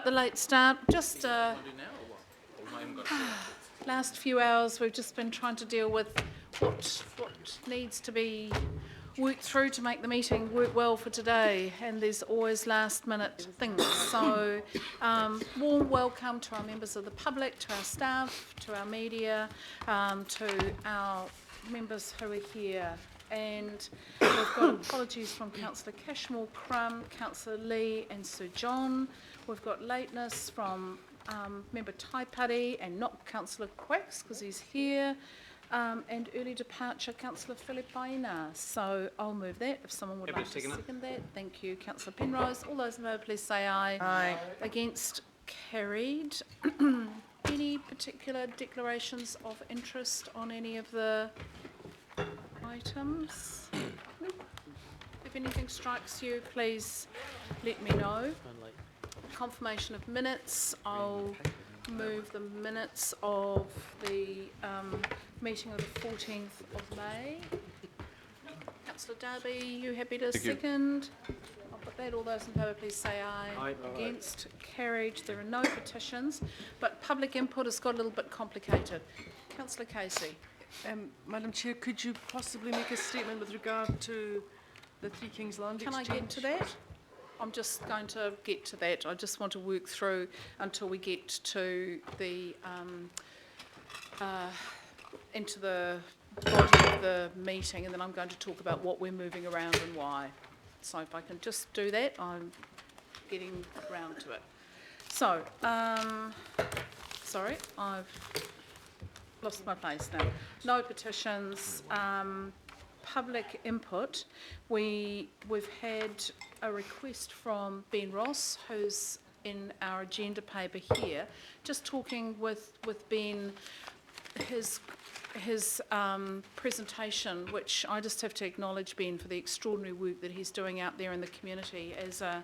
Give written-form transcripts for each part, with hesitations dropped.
The late start, just last few hours we've just been trying to deal with what needs to be worked through to make the meeting work well for today, and there's always last minute things. So warm welcome to our members of the public, to our staff, to our media, to our members who are here. And we've got apologies from Councillor Cashmore Crum, Councillor Lee and Sir John. We've got lateness from member Taipari and not Councillor Quacks because he's here, and early departure Councillor Filipaina. So I'll move that if someone would like to second that. Thank you, Councillor Penrose. All those in favour please say aye. Aye. Against, carried. Any particular declarations of interest on any of the items? If anything strikes you, please let me know. Confirmation of minutes. I'll move the minutes of the meeting of the 14th of May. Councillor Darby, you happy to second? I'll put that. All those in favour please say aye. Aye. Against, carried. There are no petitions, but public input has got a little bit complicated. Councillor Casey. Madam Chair, could you possibly make a statement with regard to the Three Kings Land Exchange? Can I get to that? I'm just going to get to that. I just want to work through until we get to the into the body of the meeting, and then I'm going to talk about what we're moving around and why. So if I can just do that, I'm getting around to it. So, sorry, I've lost my place now. No petitions. Public input. We've had a request from Ben Ross, who's in our agenda paper here, just talking with Ben, his presentation, which I just have to acknowledge Ben for the extraordinary work that he's doing out there in the community as a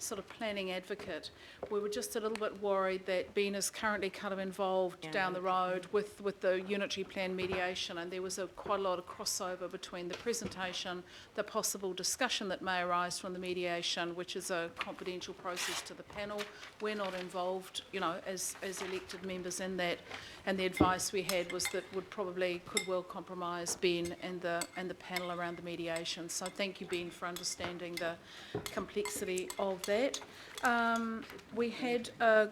sort of planning advocate. We were just a little bit worried that Ben is currently kind of involved down the road with the unitary plan mediation, and there was quite a lot of crossover between the presentation, the possible discussion that may arise from the mediation, which is a confidential process to the panel. We're not involved, you know, as elected members in that, and the advice we had was that could well compromise Ben and the panel around the mediation. So thank you, Ben, for understanding the complexity of that. We had a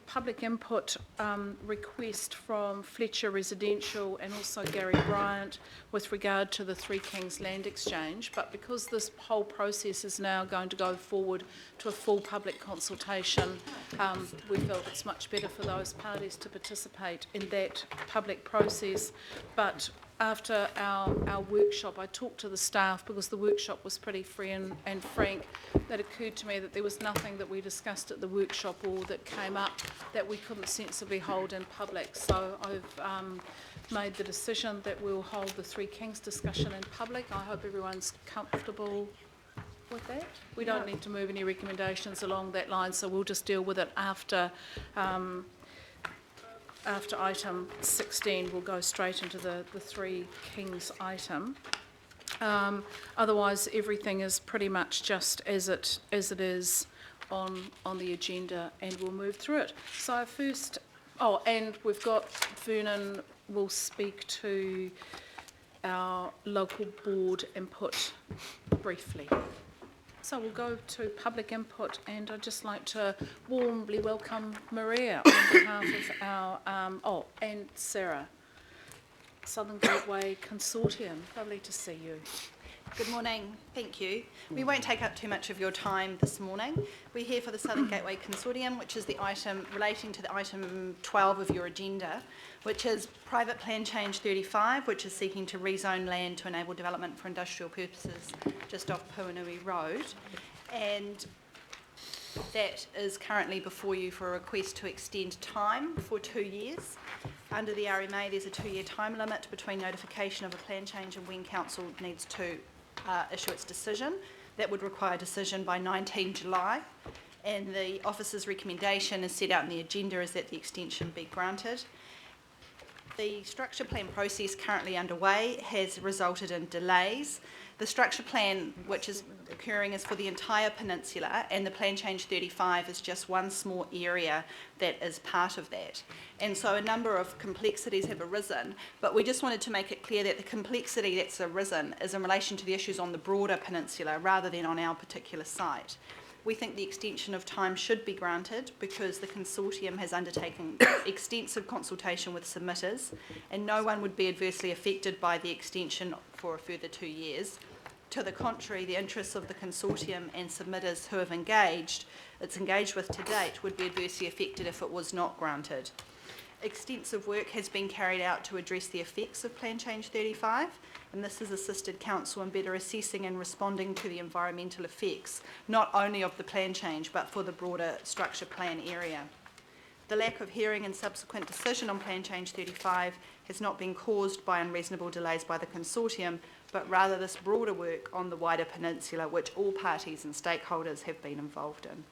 public input request from Fletcher Residential and also Gary Bryant with regard to the Three Kings Land Exchange, but because this whole process is now going to go forward to a full public consultation, we felt it's much better for those parties to participate in that public process. But after our workshop, I talked to the staff because the workshop was pretty free and frank. It occurred to me that there was nothing that we discussed at the workshop or that came up that we couldn't sensibly hold in public. So I've made the decision that we'll hold the Three Kings discussion in public. I hope everyone's comfortable with that. We don't need to move any recommendations along that line, so we'll just deal with it after item 16. We'll go straight into the Three Kings item. Otherwise, everything is pretty much just as it is on the agenda, and we'll move through it. So first, and we've got Vernon will speak to our local board input briefly. So we'll go to public input, and I'd just like to warmly welcome Maria on behalf of our, and Sarah, Southern Gateway Consortium. Lovely to see you. Good morning, thank you. We won't take up too much of your time this morning. We're here for the Southern Gateway Consortium, which is the item relating to the item 12 of your agenda, which is Private Plan Change 35, which is seeking to rezone land to enable development for industrial purposes just off Puanui Road. And that is currently before you for a request to extend time for 2 years. Under the RMA, there's a 2-year time limit between notification of a plan change and when council needs to issue its decision. That would require a decision by 19 July. And the officer's recommendation is set out in the agenda is that the extension be granted. The structure plan process currently underway has resulted in delays. The structure plan which is occurring is for the entire peninsula, and the Plan Change 35 is just one small area that is part of that. And so a number of complexities have arisen, but we just wanted to make it clear that the complexity that's arisen is in relation to the issues on the broader peninsula rather than on our particular site. We think the extension of time should be granted because the consortium has undertaken extensive consultation with submitters, and no one would be adversely affected by the extension for a further 2 years. To the contrary, the interests of the consortium and submitters who have engaged with to date would be adversely affected if it was not granted. Extensive work has been carried out to address the effects of Plan Change 35, and this has assisted Council in better assessing and responding to the environmental effects, not only of the plan change, but for the broader structure plan area. The lack of hearing and subsequent decision on Plan Change 35 has not been caused by unreasonable delays by the consortium, but rather this broader work on the wider peninsula, which all parties and stakeholders have been involved in.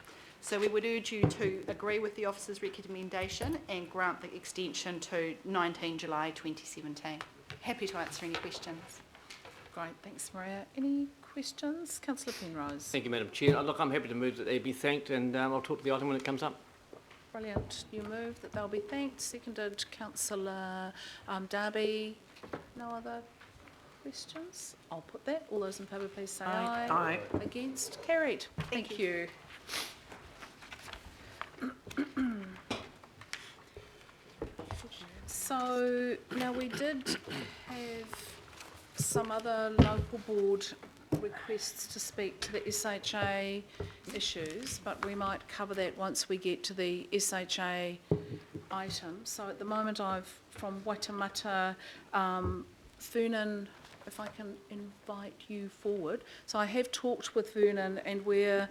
So we would urge you to agree with the officer's recommendation and grant the extension to 19 July 2017. Happy to answer any questions. Great, thanks Maria. Any questions? Councillor Penrose. Thank you, Madam Chair. Look, I'm happy to move that they be thanked, and I'll talk to the item when it comes up. Brilliant. You move that they'll be thanked. Seconded, Councillor Darby. No other questions? I'll put that. All those in favour, please say aye. Aye. Against? Carried. Thank you. So now we did have some other local board requests to speak to the SHA issues, but we might cover that once we get to the SHA item. So at the moment from Waitemata, Vernon, if I can invite you forward. So I have talked with Vernon, and we're,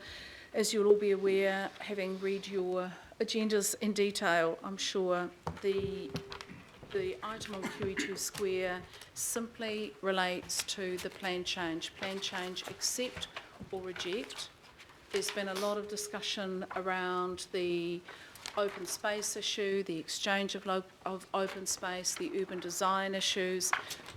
as you'll all be aware, having read your agendas in detail, I'm sure the item on QE2 Square simply relates to the plan change. Plan change, accept or reject. There's been a lot of discussion around the open space issue, the exchange of open space, the urban design issues.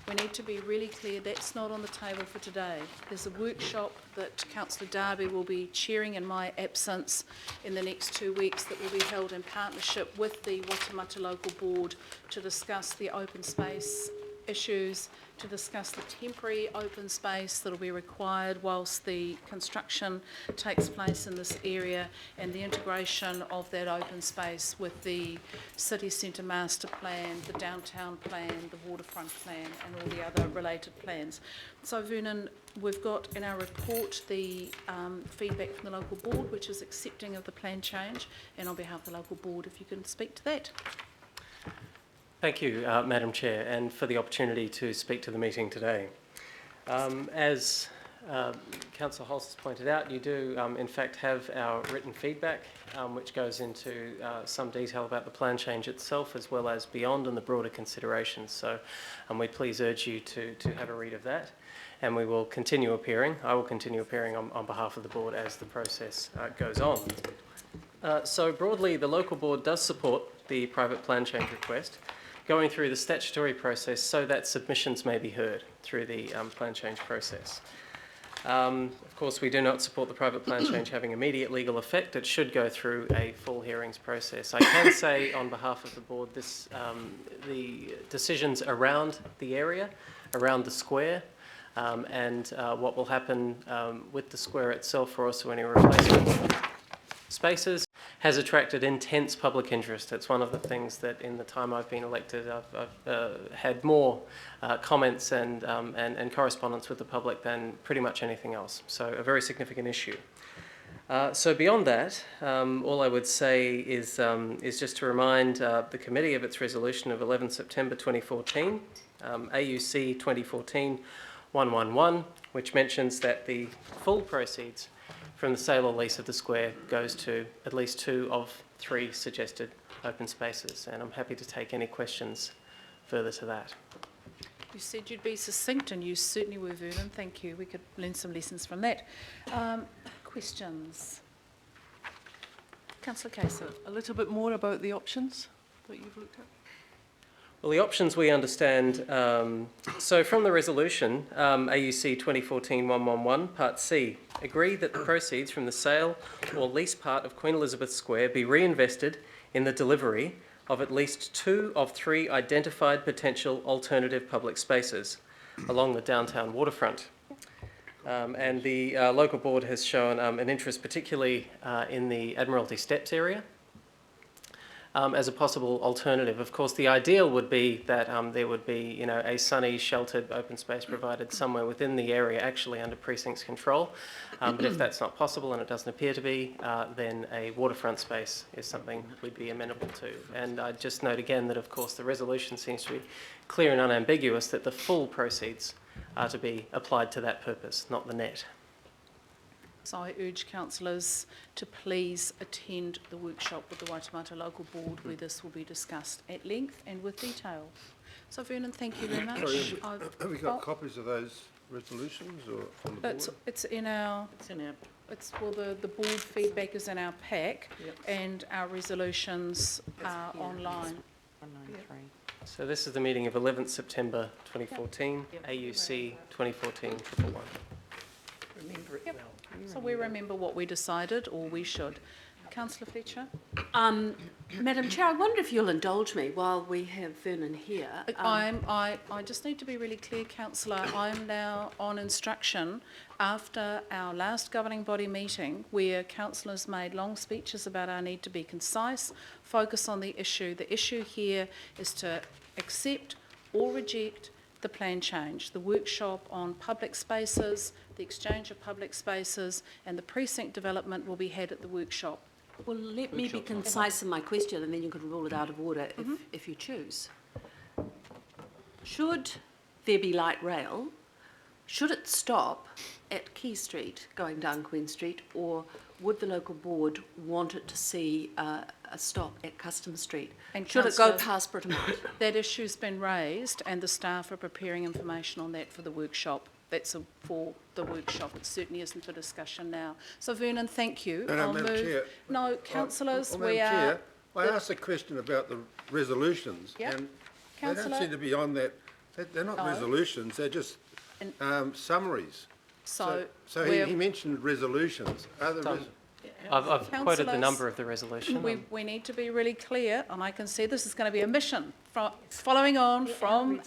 We need to be really clear that's not on the table for today. There's a workshop that Councillor Darby will be chairing in my absence in the next 2 weeks that will be held in partnership with the Waitemata Local Board to discuss the open space issues, to discuss the temporary open space that will be required whilst the construction takes place in this area, and the integration of that open space with the city centre master plan, the downtown plan, the waterfront plan, and all the other related plans. So Vernon, we've got in our report the feedback from the local board, which is accepting of the plan change, and on behalf of the local board, if you can speak to that. Thank you, Madam Chair, and for the opportunity to speak to the meeting today. As Councillor Holst has pointed out, you do in fact have our written feedback, which goes into some detail about the plan change itself as well as beyond and the broader considerations. So we please urge you to have a read of that, and we will continue appearing. I will continue appearing on behalf of the board as the process goes on. So broadly, the local board does support the private plan change request, going through the statutory process so that submissions may be heard through the plan change process. Of course, we do not support the private plan change having immediate legal effect. It should go through a full hearings process. I can say on behalf of the board, the decisions around the area, around the square, and what will happen with the square itself, or also any replacement spaces, has attracted intense public interest. It's one of the things that in the time I've been elected, I've had more comments and correspondence with the public than pretty much anything else. So a very significant issue. So beyond that, all I would say is just to remind the committee of its resolution of 11 September 2014, AUC 2014-111, which mentions that the full proceeds from the sale or lease of the square goes to at least 2 of 3 suggested open spaces, and I'm happy to take any questions further to that. You said you'd be succinct, and you certainly were, Vernon. Thank you. We could learn some lessons from that. Questions? Councillor Kasich. A little bit more about the options that you've looked at. Well, the options we understand, so from the resolution, AUC 2014-111, Part C, agree that the proceeds from the sale or lease part of Queen Elizabeth Square be reinvested in the delivery of at least 2 of 3 identified potential alternative public spaces along the downtown waterfront. And the local board has shown an interest particularly in the Admiralty Steps area as a possible alternative. Of course, the ideal would be that there would be, a sunny, sheltered open space provided somewhere within the area, actually under precinct's control. But if that's not possible, and it doesn't appear to be, then a waterfront space is something we'd be amenable to. And I'd just note again that, of course, the resolution seems to be clear and unambiguous that the full proceeds are to be applied to that purpose, not the net. So I urge councillors to please attend the workshop with the Waitemata Local Board where this will be discussed at length and with detail. So Vernon, thank you very much. Sorry, have we got copies of those resolutions or on the board? It's in our, the board feedback is in our pack and our resolutions are online. 193. So this is the meeting of 11th September 2014, AUC 2014-111. Remember it well. So we remember what we decided, or we should. Councillor Fletcher? Madam Chair, I wonder if you'll indulge me while we have Vernon here. I just need to be really clear, councillor. I'm now on instruction after our last governing body meeting where councillors made long speeches about our need to be concise, focus on the issue. The issue here is to accept or reject the plan change, the workshop on public spaces, the exchange of public spaces, and the precinct development will be had at the workshop. Well, let me be concise in my question and then you can rule it out of order if you choose. Should there be light rail, should it stop at Quay Street going down Queen Street, or would the local board want it to see a stop at Customs Street? And should it go councillor, past Britomart? That issue's been raised and the staff are preparing information on that for the workshop. That's for the workshop. It certainly isn't for discussion now. So Vernon, thank you. Madam Chair. No, councillors, Madam we are... Chair, I asked a question about the resolutions, Yep. and they don't Councillor? seem to be on that. They're not No. resolutions, they're just summaries. So So we're- he mentioned resolutions. Are there I've quoted the Councillors, number of the resolution. we need to be really clear, and I can see this is going to be a mission following on from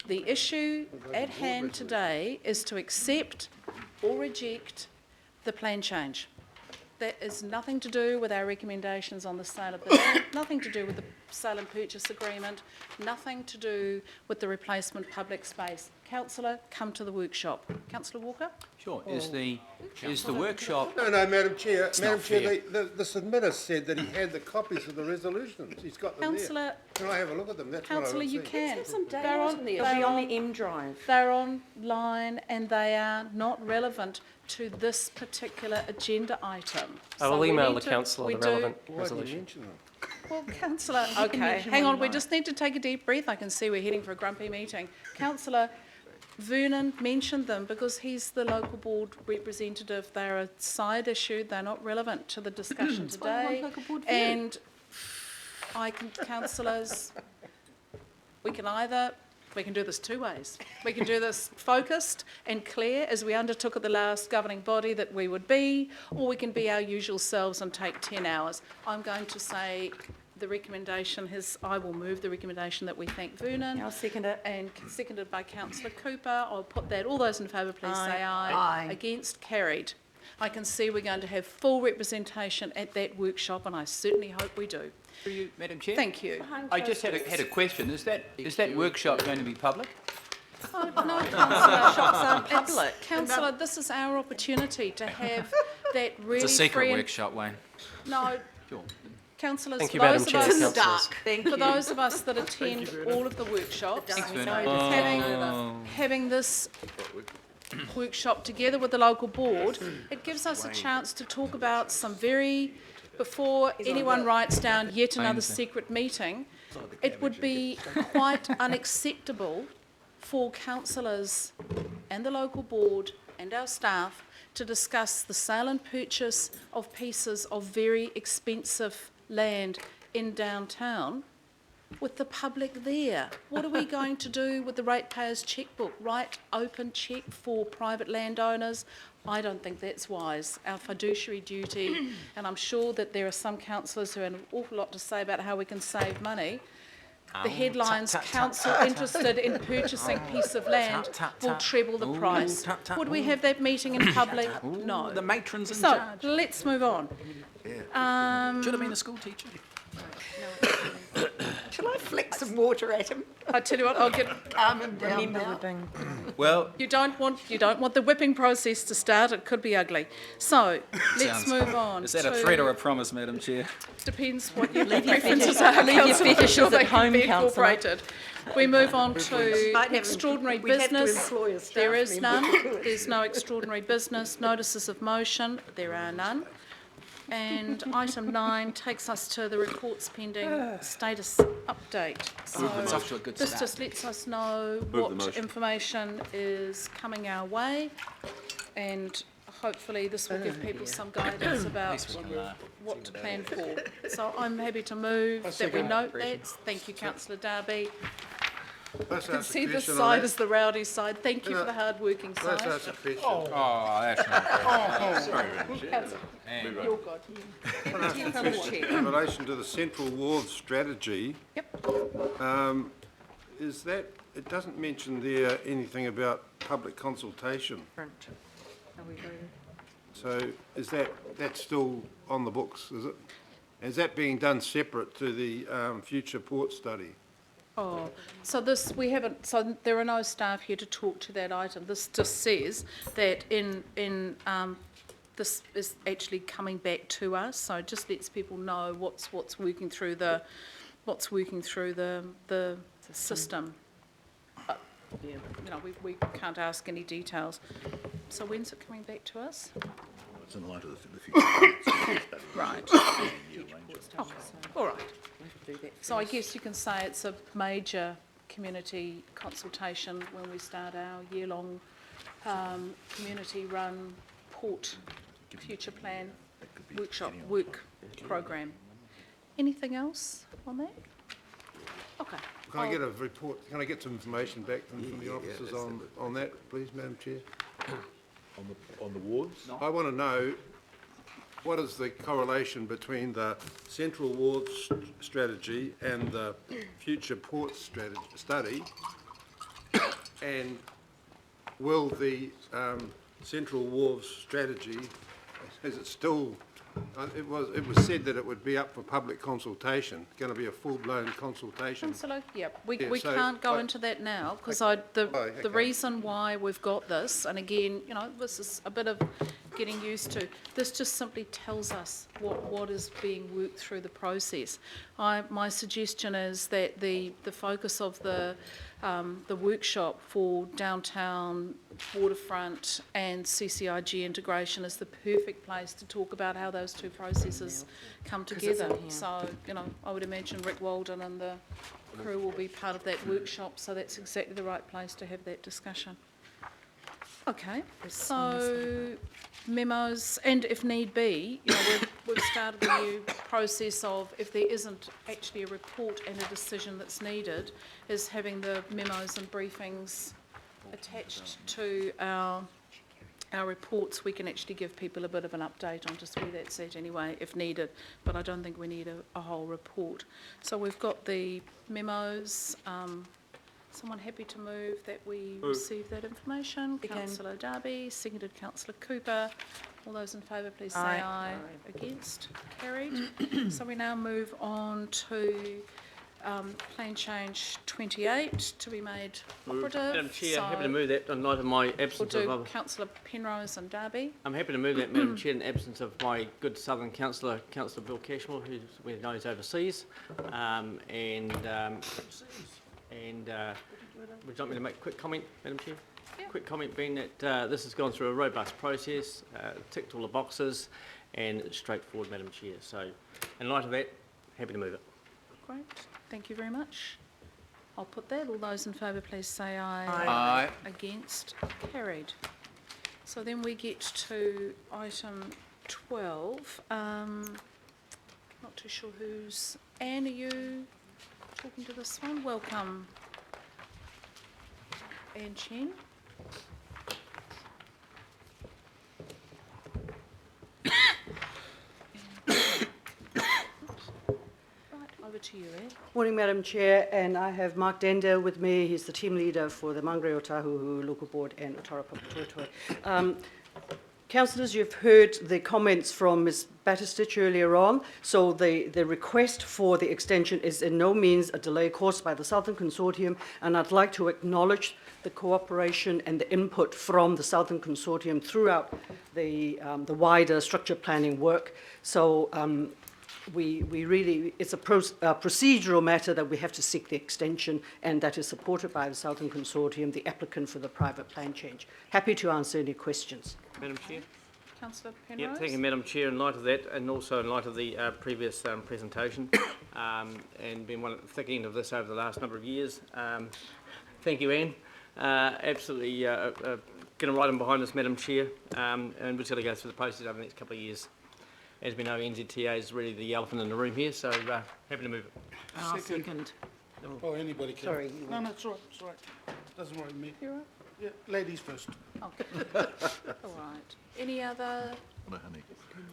the issue at hand today is to accept or reject the plan change. That is nothing to do with our recommendations on the sale of the land, nothing to do with the sale and purchase agreement, nothing to do with the replacement public space. Councillor, come to the workshop. Councillor Walker? Sure. Is the workshop? No, Madam Chair. Madam not Chair, the submitter said that he had the copies of the resolutions. He's got them there. Councillor, Can I have a look at them? That's what I Councillor, want to you see. can. Have some data They're on there. It'll be on the M drive. They're online and they are not relevant to this particular agenda item. I will So we email need the to- councillor we the do- relevant Why do you resolution. mention them? Well, councillor, okay, mention hang what on, you we like. just need to take a deep breath. I can see we're heading for a grumpy meeting. Councillor Vernon mentioned them because he's the local board representative. They're a side issue. They're not relevant to the discussion why I want today. local board view. And councillors, we can do this two ways. We can do this focused and clear as we undertook at the last governing body that we would be, or we can be our usual selves and take 10 hours. I'm going to say the recommendation is, I will move the recommendation that we thank Vernon. I'll second it. And seconded by councillor Cooper. I'll put that. All those in favour, please say aye. Aye. Against, carried. I can see we're going to have full representation at that workshop and I certainly hope we do. For you, Madam Chair. Thank you. I just had a question. Is that workshop going to be public? Oh, no, councillor. Shops aren't public. Councillor, this is our opportunity to have that really It's a secret free and- workshop, Wayne. No, Sure. councillors, Thank for you, Madam those of Chair. us, Councillors. Thank for you. those of us that attend all of the workshops, Oh. having this workshop together with the local board, it gives us a chance to talk about some before anyone writes down yet another understand. secret meeting, it would be quite unacceptable for councillors and the local board and our staff to discuss the sale and purchase of pieces of very expensive land in downtown with the public there? What are we going to do with the ratepayers' chequebook? Write open cheque for private landowners? I don't think that's wise. Our fiduciary duty, and I'm sure that there are some councillors who have an awful lot to say about how we can save money. The headlines, council interested in purchasing piece of land will treble the price. Would we have that meeting in public? No. The matron's in So, charge. let's move on. Should have been a school teacher. Shall I flick some water at him? I tell you what, I'll get. Calm him down Remember now. whipping. Well, You don't want the whipping process to start. It could be ugly. So let's sounds- move on. is that a to- threat or a promise, Madam Chair? Depends what your preferences are. Leave your Councillor. I'm fetishes sure at they can home, be councillor. incorporated. We move on to Might have- extraordinary we'd have to business. employ a staff There is member none. to do it. There's no extraordinary business. Notices of motion. There are none. And item 9 takes us to the reports pending status update. So It's off to a good this start. just lets us know what information is coming our way, and hopefully this will give people some guidance about what to plan for. So I'm happy to move that we note that. Thank you, councillor Darby. Let's You can ask a see this question on side that. is the rowdy side. Thank you for the hard-working Let's side. ask a question. Oh, that's not fair. You're good. In relation to the Central Wharves strategy, Yep. is that, it doesn't mention there anything about public consultation. Are we going? So is that's still on the books, is it? Is that being done separate to the future port study? Oh, so this, we haven't, so there are no staff here to talk to that item. This just says that this is actually coming back to us, so it just lets people know what's working through the system. But, yeah, you know, we can't ask any details. So when's it coming back to us? It's in light of the future. Right. Oh, all right. So I guess you can say it's a major community consultation when we start our year-long community-run port future plan workshop work program. Anything else on that? Okay. Can I get a report, can I get some information back from the officers on that, please, Madam Chair? On the wards? I want to know what is the correlation between the Central Wharves strategy and the future port study, and will the Central Wharves strategy, is it still, it was said that it would be up for public consultation, going to be a full-blown consultation. Councillor, yeah, we so can't go I- into that now, because the okay. reason why we've got this, and again, you know, this is a bit of getting used to, this just simply tells us what is being worked through the process. My suggestion is that the focus of the workshop for downtown, waterfront and CCIG integration is the perfect place to talk about how those two processes come together. So, you know, I would imagine Rick Walden and the crew will be part of that workshop, so that's exactly the right place to have that discussion. Okay, so memos, and if need be, you know, we've started a new process of, if there isn't actually a report and a decision that's needed, is having the memos and briefings attached to our reports. We can actually give people a bit of an update on just where that's at anyway, if needed, but I don't think we need a whole report. So we've got the memos. Someone happy to move that we receive that information? Councillor Darby, seconded Councillor Cooper. All those in favour, please say aye. Against? Carried. So we now move on to plan change 28 to be made operative. Madam Chair, So happy to move that in light of my we'll absence of do other... Councillor Penrose and Darby. I'm happy to move that, Madam Chair, in the absence of my good Southern councillor, Councillor Bill Cashmore, who we know is overseas. Would you like me to make a quick comment, Madam Chair? Yeah. Quick comment being that this has gone through a robust process, ticked all the boxes, and it's straightforward, Madam Chair. So, in light of that, happy to move it. Great, thank you very much. I'll put that. All those in favour, please say aye. Aye. Against? Carried. So then we get to item 12. Not too sure who's... Anne, are you talking to this one. Welcome, Anne Chen. Right, over to you, Ed. Morning, Madam Chair, and I have Mark Dender with me. He's the team leader for the Mangere Otahuhu Local Board and Otara Papatoetoe. Councillors, you've heard the comments from Ms Battistich earlier on. So the request for the extension is in no means a delay caused by the Southern Consortium, and I'd like to acknowledge the cooperation and the input from the Southern Consortium throughout the wider structure planning work. So we really, it's a procedural matter that we have to seek the extension, and that is supported by the Southern Consortium, the applicant for the private plan change. Happy to answer any questions. Madam Chair? Councillor Penrose. Yep, thank you, Madam Chair. In light of that, and also in light of the previous presentation, and been one at the thick end of this over the last number of years, thank you, Anne. Absolutely going to ride in behind us, Madam Chair, and we're just going to go through the process over the next couple of years. As we know, NZTA is really the elephant in the room here, so happy to move it. I'll second. Oh, anybody can. Sorry. No, it's all right, it's all right. Doesn't worry me. You all right? Yeah, ladies first. Okay. All right. Any other No, honey.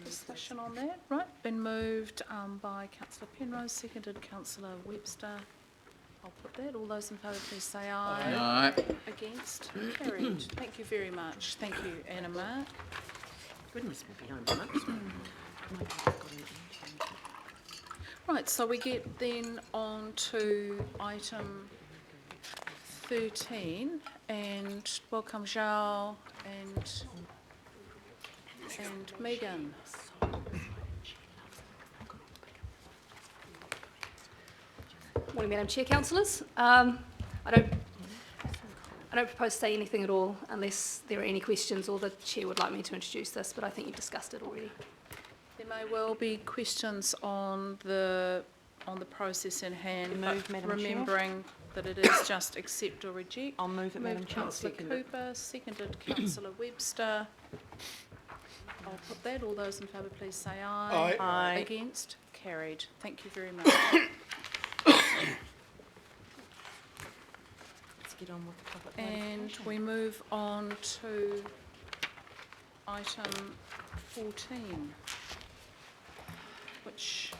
discussion on that? Right, been moved by Councillor Penrose, seconded Councillor Webster. I'll put that. All those in favour, please say aye. Aye. Against? Carried. Thank you very much. Thank you, Anna Mark. Goodness, we're behind months. Right, so we get then on to item 13, and welcome Zhao and Megan. Morning, Madam Chair, councillors. I don't propose to say anything at all unless there are any questions or the Chair would like me to introduce this, but I think you've discussed it already. There may well be questions on the process in hand, Move, but Madam Chair. remembering that it is just accept or reject. I'll move it, Madam Moved Chair. Councillor Cooper, seconded Councillor Webster. I'll put that. All those in favour, please say aye. Aye. Aye. Against? Carried. Thank you very much. Let's get on with the public And notification. we move on to item 14, which,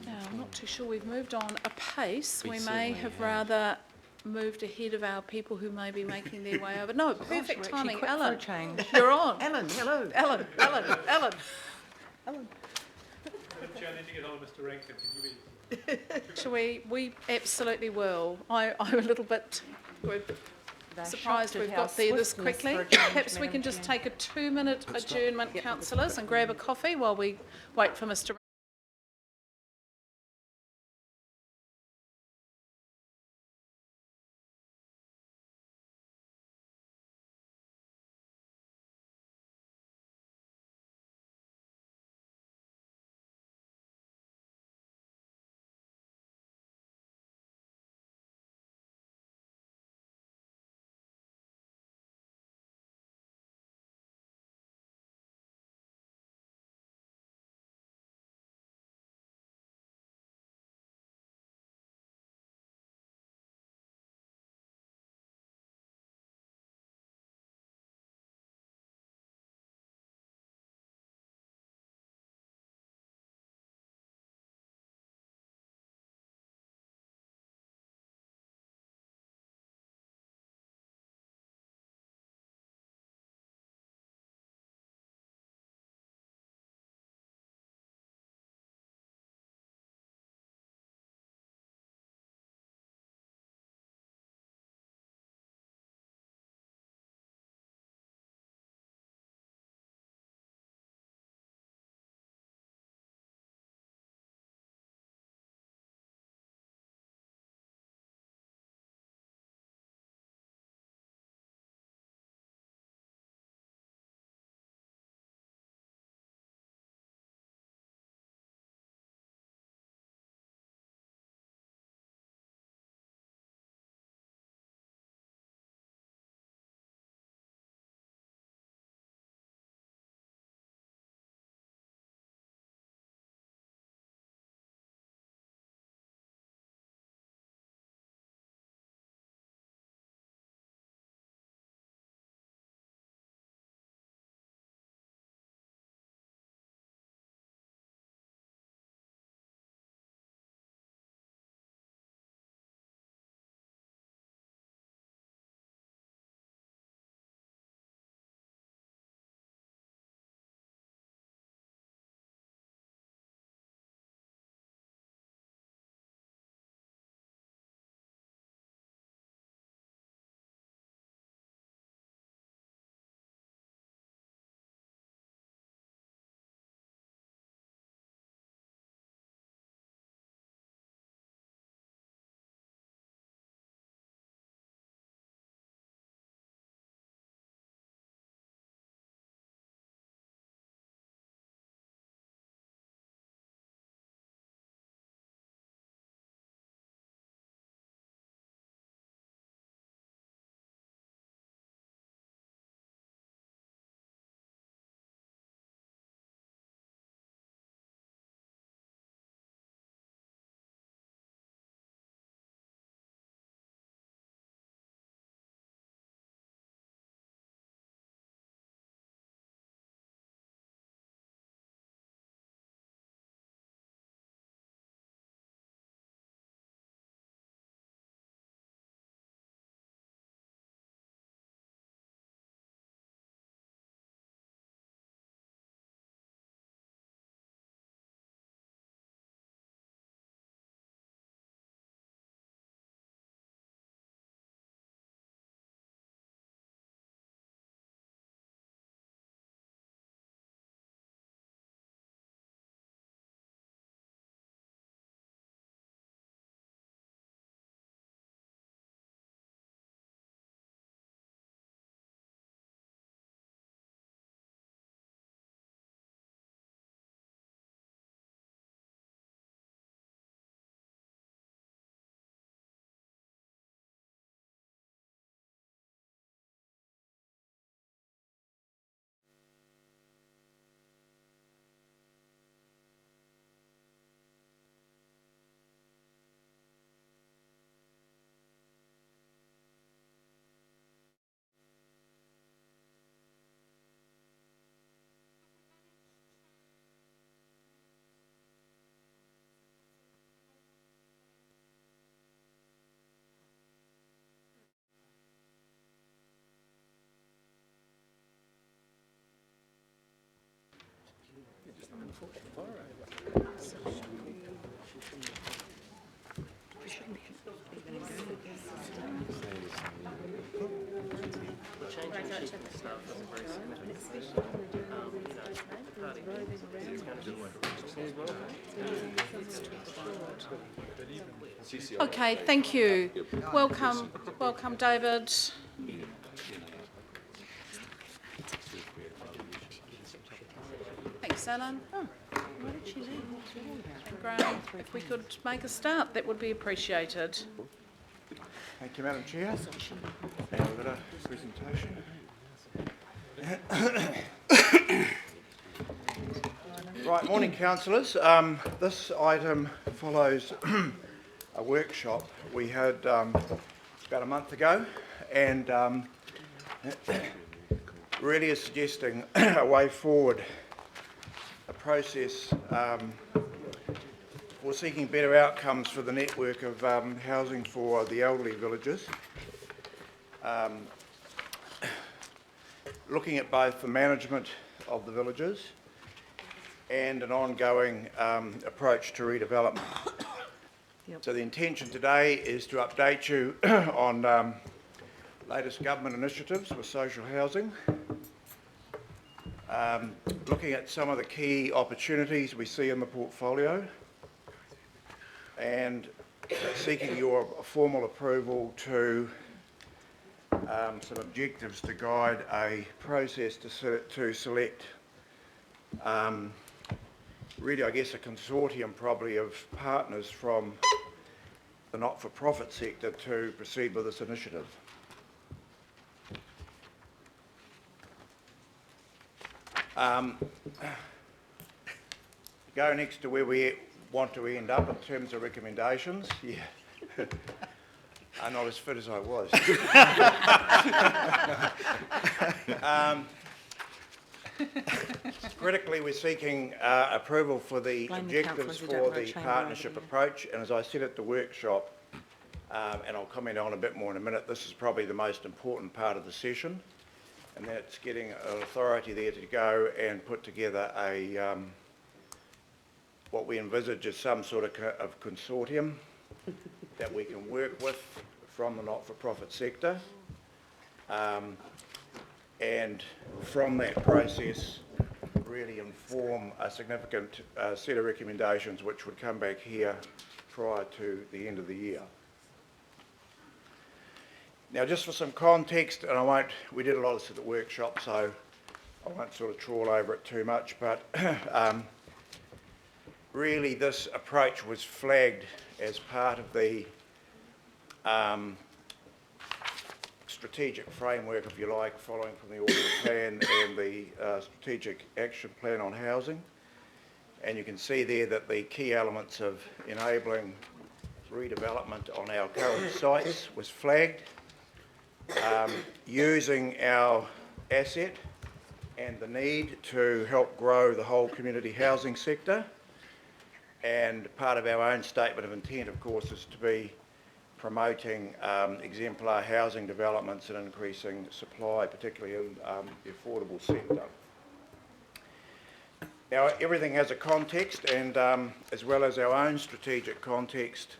now I'm not too sure we've moved on apace. We may have rather moved ahead of our people who may be making their way over. No, perfect we're actually timing. quick for a Ellen, change. you're on. Ellen, hello. Ellen. Shall we? We absolutely will. I'm a little bit surprised we've got there this quickly. Perhaps we can just take a 2-minute adjournment, councillors, and grab a coffee while we wait for Mr. Okay, thank you. Welcome, welcome, David. Thanks, Alan. And Graham, if we could make a start, that would be appreciated. Thank you, Madam Chair. And we've got a presentation. Right, morning councillors. This item follows a workshop we had about a month ago, and really is suggesting a way forward, a process for seeking better outcomes for the network of housing for the elderly villages. Looking at both the management of the villages and an ongoing approach to redevelopment. Yep. So the intention today is to update you on latest government initiatives for social housing, looking at some of the key opportunities we see in the portfolio, and seeking your formal approval to some objectives to guide a process to select really, I guess, a consortium probably of partners from the not-for-profit sector to proceed with this initiative. Go next to where we want to end up in terms of recommendations. Yeah. I'm not as fit as I was. Critically, we're seeking approval for the objectives for the partnership approach, and as I said at the workshop, and I'll comment on a bit more in a minute, this is probably the most important part of the session, and that's getting an authority there to go and put together a what we envisage as some sort of consortium that we can work with from the not-for-profit sector, and from that process really inform a significant set of recommendations which would come back here prior to the end of the year. Now, just for some context, and we did a lot of this at the workshop, so I won't sort of trawl over it too much, but really this approach was flagged as part of the strategic framework, if you like, following from the Auckland Plan and the Strategic Action Plan on Housing. And you can see there that the key elements of enabling redevelopment on our current sites was flagged, using our asset and the need to help grow the whole community housing sector. And part of our own statement of intent, of course, is to be promoting exemplar housing developments and increasing supply, particularly in the affordable sector. Now, everything has a context, and as well as our own strategic context,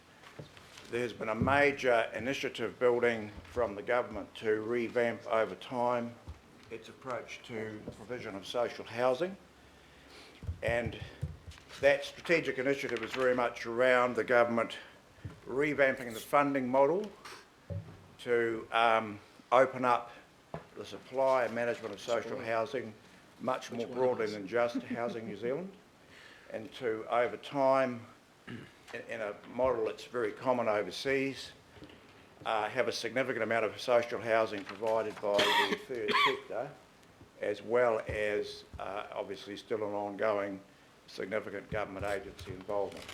there's been a major initiative building from the government to revamp over time its approach to the provision of social housing. And that strategic initiative is very much around the government revamping the funding model to open up the supply and management of social housing much more broadly than just Housing New Zealand, and to, over time, in a model that's very common overseas, have a significant amount of social housing provided by the third sector, as well as obviously still an ongoing significant government agency involvement.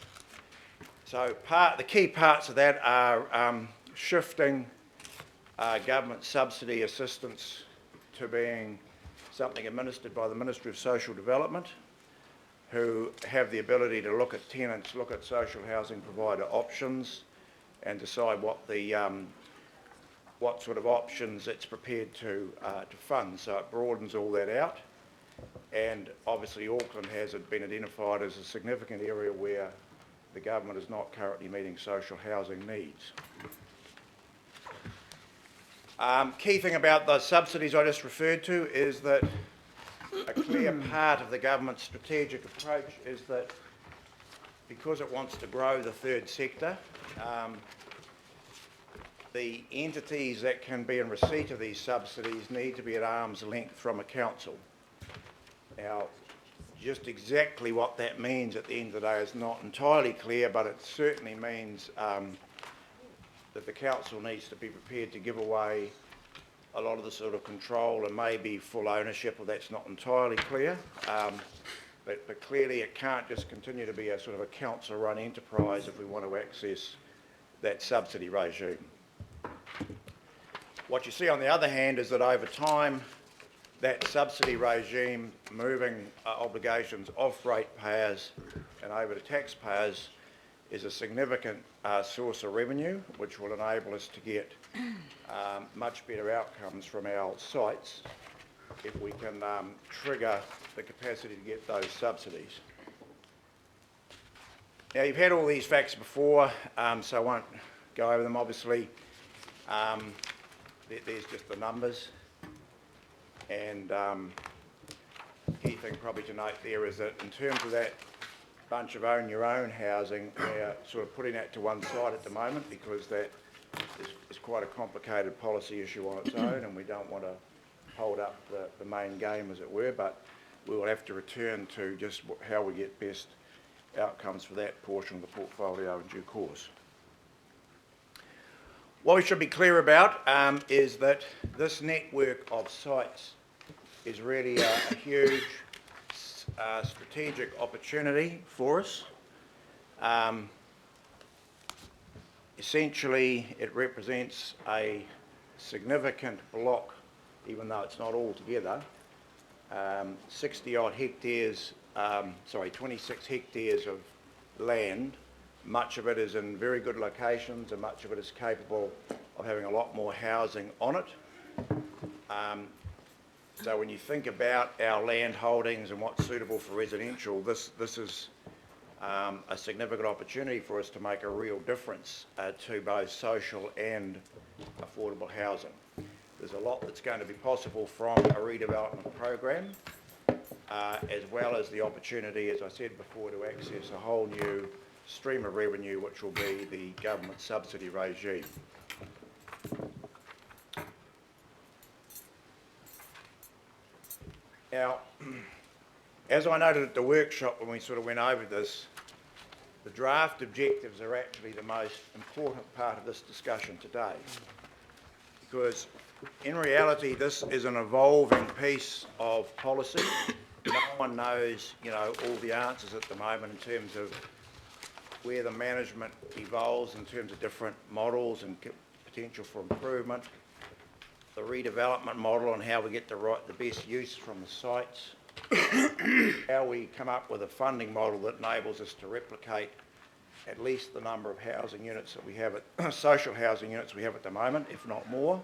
So the key parts of that are shifting government subsidy assistance to being something administered by the Ministry of Social Development, who have the ability to look at tenants, look at social housing provider options, and decide what the what sort of options it's prepared to fund. So it broadens all that out. and obviously Auckland has been identified as a significant area where the government is not currently meeting social housing needs. Key thing about those subsidies I just referred to is that a clear part of the government's strategic approach is that because it wants to grow the third sector, the entities that can be in receipt of these subsidies need to be at arm's length from a council. Now, just exactly what that means at the end of the day is not entirely clear, but it certainly means that the council needs to be prepared to give away a lot of the sort of control and maybe full ownership, or that's not entirely clear. But clearly it can't just continue to be a sort of a council-run enterprise if we want to access that subsidy regime. What you see on the other hand is that over time, that subsidy regime moving obligations off ratepayers and over to taxpayers is a significant source of revenue, which will enable us to get much better outcomes from our sites if we can trigger the capacity to get those subsidies. Now, you've had all these facts before, so I won't go over them. Obviously, there's just the numbers. And key thing probably to note there is that in terms of that bunch of own your own housing, we're sort of putting that to one side at the moment because that is quite a complicated policy issue on its own, and we don't want to hold up the main game, as it were, but we will have to return to just how we get best outcomes for that portion of the portfolio in due course. What we should be clear about is that this network of sites is really a huge strategic opportunity for us. Essentially, it represents a significant block, even though it's not all together, 60-odd hectares, 26 hectares of land. Much of it is in very good locations and much of it is capable of having a lot more housing on it. So when you think about our land holdings and what's suitable for residential, this is a significant opportunity for us to make a real difference to both social and affordable housing. There's a lot that's going to be possible from a redevelopment program, as well as the opportunity, as I said before, to access a whole new stream of revenue, which will be the government subsidy regime. Now, as I noted at the workshop when we sort of went over this, the draft objectives are actually the most important part of this discussion today, because in reality this is an evolving piece of policy. No one knows, all the answers at the moment in terms of where the management evolves in terms of different models and potential for improvement, the redevelopment model and how we get the best use from the sites, how we come up with a funding model that enables us to replicate at least the number of housing units that we have social housing units we have at the moment, if not more,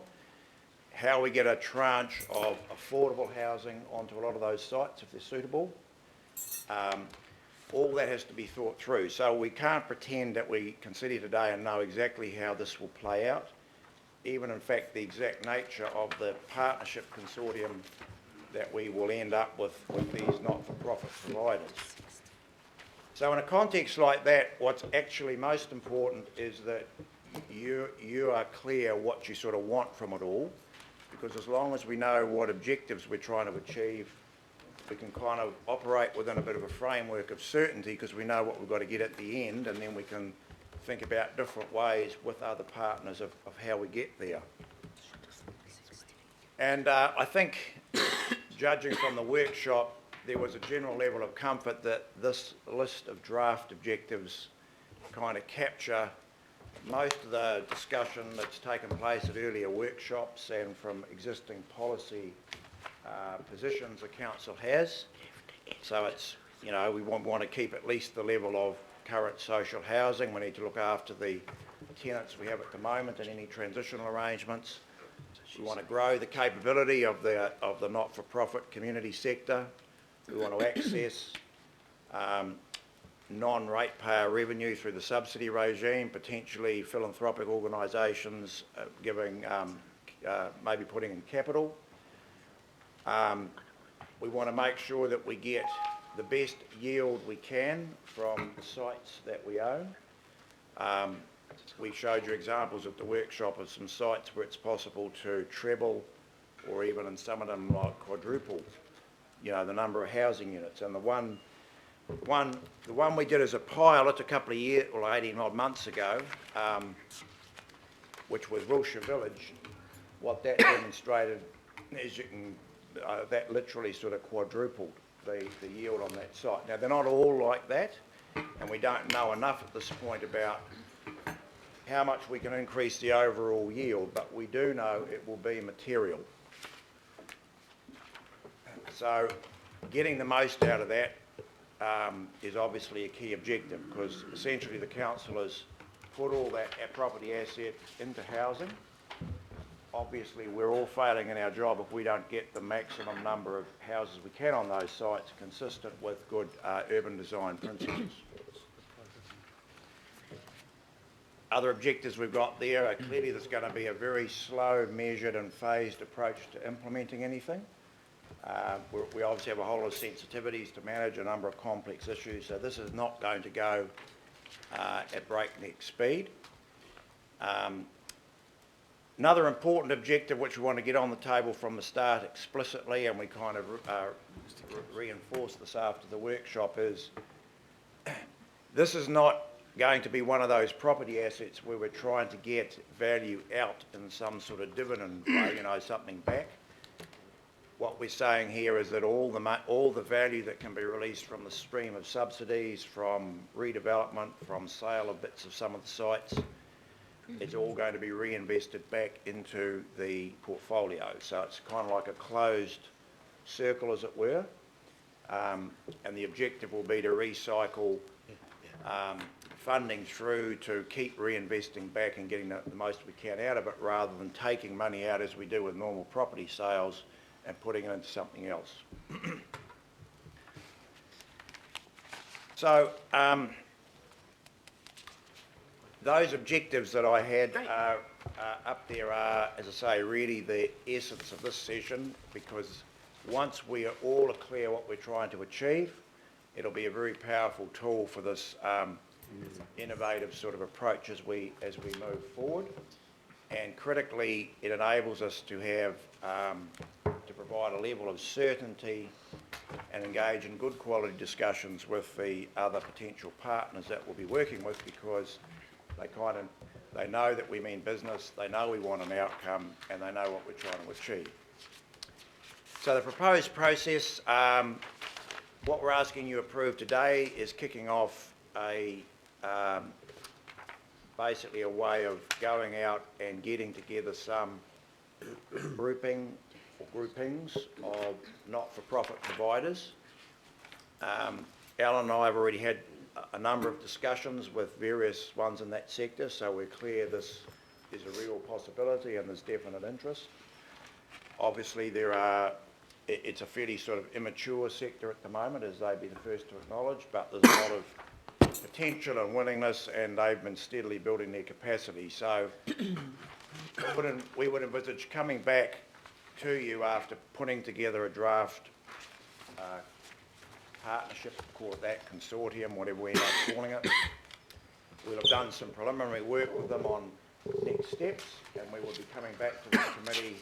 how we get a tranche of affordable housing onto a lot of those sites if they're suitable. All that has to be thought through. So we can't pretend that we can sit here today and know exactly how this will play out, even in fact the exact nature of the partnership consortium that we will end up with these not-for-profit providers. So in a context like that, what's actually most important is that you are clear what you sort of want from it all, because as long as we know what objectives we're trying to achieve, we can kind of operate within a bit of a framework of certainty because we know what we've got to get at the end, and then we can think about different ways with other partners of how we get there. And I think, judging from the workshop, there was a general level of comfort that this list of draft objectives kind of capture most of the discussion that's taken place at earlier workshops and from existing policy positions the council has. So it's, we want to keep at least the level of current social housing. We need to look after the tenants we have at the moment and any transitional arrangements. We want to grow the capability of the not-for-profit community sector. We want to access non-ratepayer revenue through the subsidy regime, potentially philanthropic organisations giving, maybe putting in capital. We want to make sure that we get the best yield we can from the sites that we own. We showed you examples at the workshop of some sites where it's possible to treble, or even in some of them like quadruple, you know, the number of housing units. And the one we did as a pilot a couple of years, or 18 odd months ago, which was Wilshire Village, what that demonstrated is you can, that literally sort of quadrupled the yield on that site. Now, they're not all like that, and we don't know enough at this point about how much we can increase the overall yield, but we do know it will be material. So getting the most out of that is obviously a key objective, because essentially the council has put all that property asset into housing. Obviously we're all failing in our job if we don't get the maximum number of houses we can on those sites consistent with good urban design principles. Other objectives we've got there are clearly there's going to be a very slow, measured and phased approach to implementing anything. We obviously have a whole lot of sensitivities to manage a number of complex issues, so this is not going to go at breakneck speed. Another important objective which we want to get on the table from the start explicitly, and we kind of reinforce this after the workshop, is this is not going to be one of those property assets where we're trying to get value out in some sort of dividend way, you know, something back. What we're saying here is that all the value that can be released from the stream of subsidies, from redevelopment, from sale of bits of some of the sites, it's all going to be reinvested back into the portfolio. So it's kind of like a closed circle, as it were, and the objective will be to recycle funding through to keep reinvesting back and getting the most we can out of it, rather than taking money out as we do with normal property sales and putting it into something else. So those objectives that I had up there are, as I say, really the essence of this session, because once we are all clear what we're trying to achieve, it'll be a very powerful tool for this innovative sort of approach as we move forward. And critically, it enables us to have to provide a level of certainty and engage in good quality discussions with the other potential partners that we'll be working with, because they know that we mean business, they know we want an outcome, and they know what we're trying to achieve. So the proposed process, what we're asking you to approve today is kicking off basically a way of going out and getting together some groupings of not-for-profit providers. Alan and I have already had a number of discussions with various ones in that sector, so we're clear this is a real possibility and there's definite interest. Obviously it's a fairly sort of immature sector at the moment, as they'd be the first to acknowledge, but there's a lot of potential and willingness, and they've been steadily building their capacity. So we would envisage coming back to you after putting together a draft partnership, call it that, consortium, whatever we end up calling it. We'll have done some preliminary work with them on next steps, and we will be coming back to this committee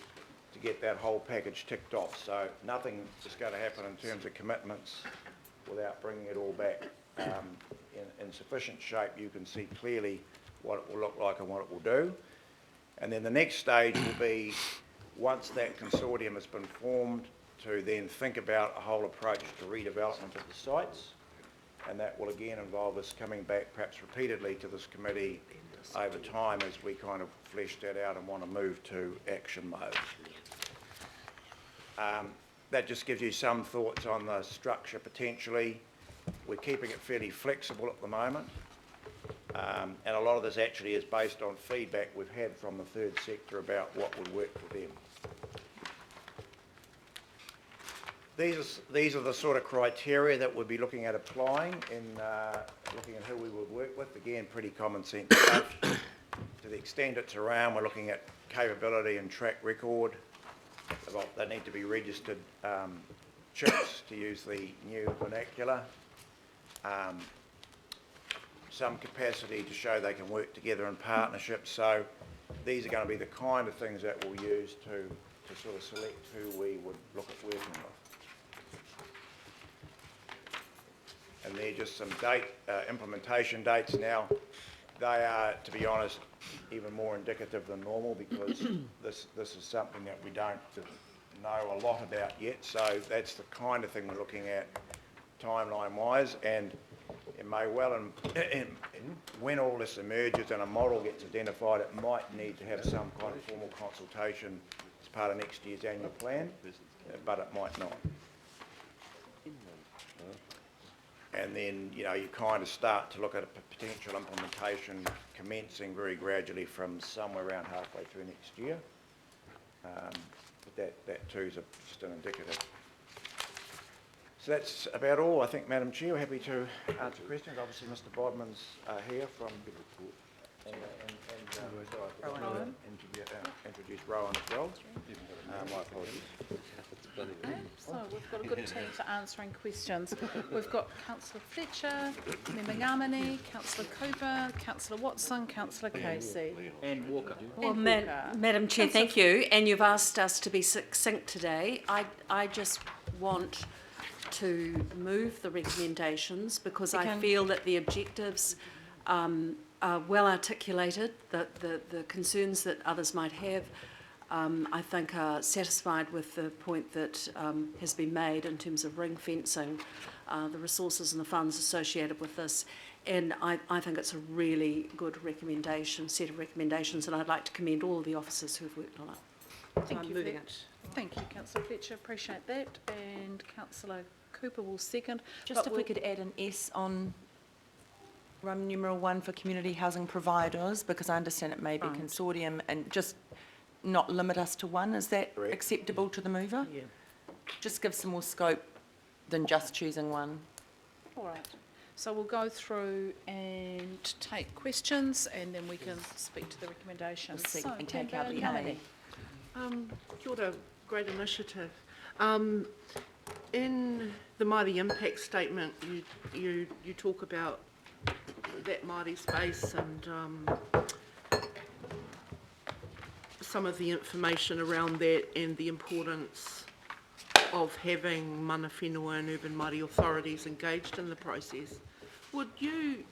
to get that whole package ticked off. So nothing is going to happen in terms of commitments without bringing it all back in sufficient shape. You can see clearly what it will look like and what it will do. And then the next stage will be, once that consortium has been formed, to then think about a whole approach to redevelopment of the sites, and that will again involve us coming back perhaps repeatedly to this committee over time as we kind of flesh that out and want to move to action mode. That just gives you some thoughts on the structure potentially. We're keeping it fairly flexible at the moment, and a lot of this actually is based on feedback we've had from the third sector about what would work for them. These are the sort of criteria that we'll be looking at applying in looking at who we would work with. Again, pretty common sense stuff. To the extent it's around, we're looking at capability and track record. They need to be registered chips, to use the new vernacular. Some capacity to show they can work together in partnerships. So these are going to be the kind of things that we'll use to sort of select who we would look at working with. And they're just some implementation dates now. They are, to be honest, even more indicative than normal, because this is something that we don't know a lot about yet. So that's the kind of thing we're looking at timeline-wise, and it may well, and when all this emerges and a model gets identified, it might need to have some kind of formal consultation as part of next year's annual plan, but it might not. And then, you kind of start to look at a potential implementation commencing very gradually from somewhere around halfway through next year. But that too is just an indicative. So that's about all, I think, Madam Chair. We're happy to answer questions. Obviously, Mr. Bodman's here from... Rowan. Introduce Rowan as well. My apologies. So we've got a good team for answering questions. We've got Councillor Fletcher, Member Ngamani, Councillor Cooper, Councillor Watson, Councillor Casey. And Walker. Well, And Walker. Madam Chair, thank you. And you've asked us to be succinct today. I just want to move the recommendations because I feel that the objectives are well articulated, that the concerns that others might have, I think, are satisfied with the point that has been made in terms of ring fencing, the resources and the funds associated with this. And I think it's a really good set of recommendations, and I'd like to commend all of the officers who've worked on it. Thank you, Thank you, Councillor Fletcher. Appreciate that. And Councillor Cooper will second. Just if we could add an S on Roman numeral 1 for community housing providers, because I understand it may be consortium, and just not limit us to one. Is that acceptable to the mover? Yeah. Just give some more scope than just choosing one. All right. So we'll go through and take questions, and then we can speak to the recommendations. So, and take out the A. Kia ora, great initiative. In the Māori impact statement, you talk about that Māori space and some of the information around that and the importance of having mana whenua and urban Māori authorities engaged in the process. Would you,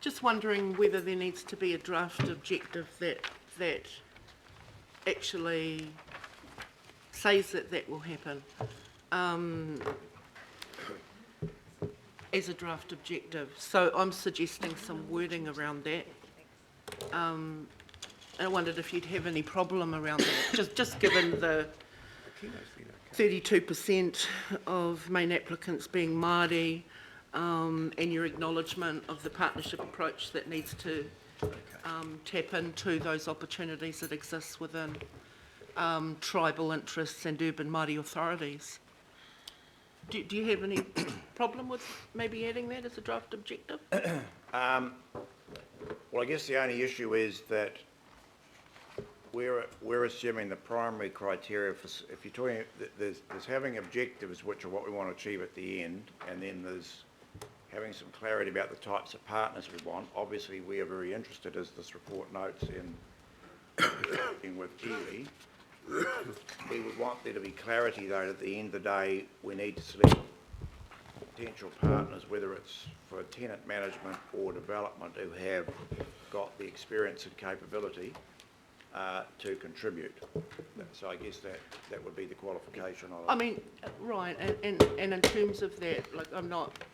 just wondering whether there needs to be a draft objective that actually says that will happen as a draft objective. So I'm suggesting some wording around that. And I wondered if you'd have any problem around that, just given the 32% of main applicants being Māori, and your acknowledgement of the partnership approach that needs to tap into those opportunities that exist within tribal interests and urban Māori authorities. Do you have any problem with maybe adding that as a draft objective? Well, I guess the only issue is that we're assuming the primary criteria for, if you're talking, there's having objectives, which are what we want to achieve at the end, and then there's having some clarity about the types of partners we want. Obviously, we are very interested, as this report notes, in working with iwi. We would want there to be clarity, though, that at the end of the day, we need to select potential partners, whether it's for tenant management or development, who have got the experience and capability to contribute. So I guess that would be the qualification of it. I mean, right, and in terms of that, like,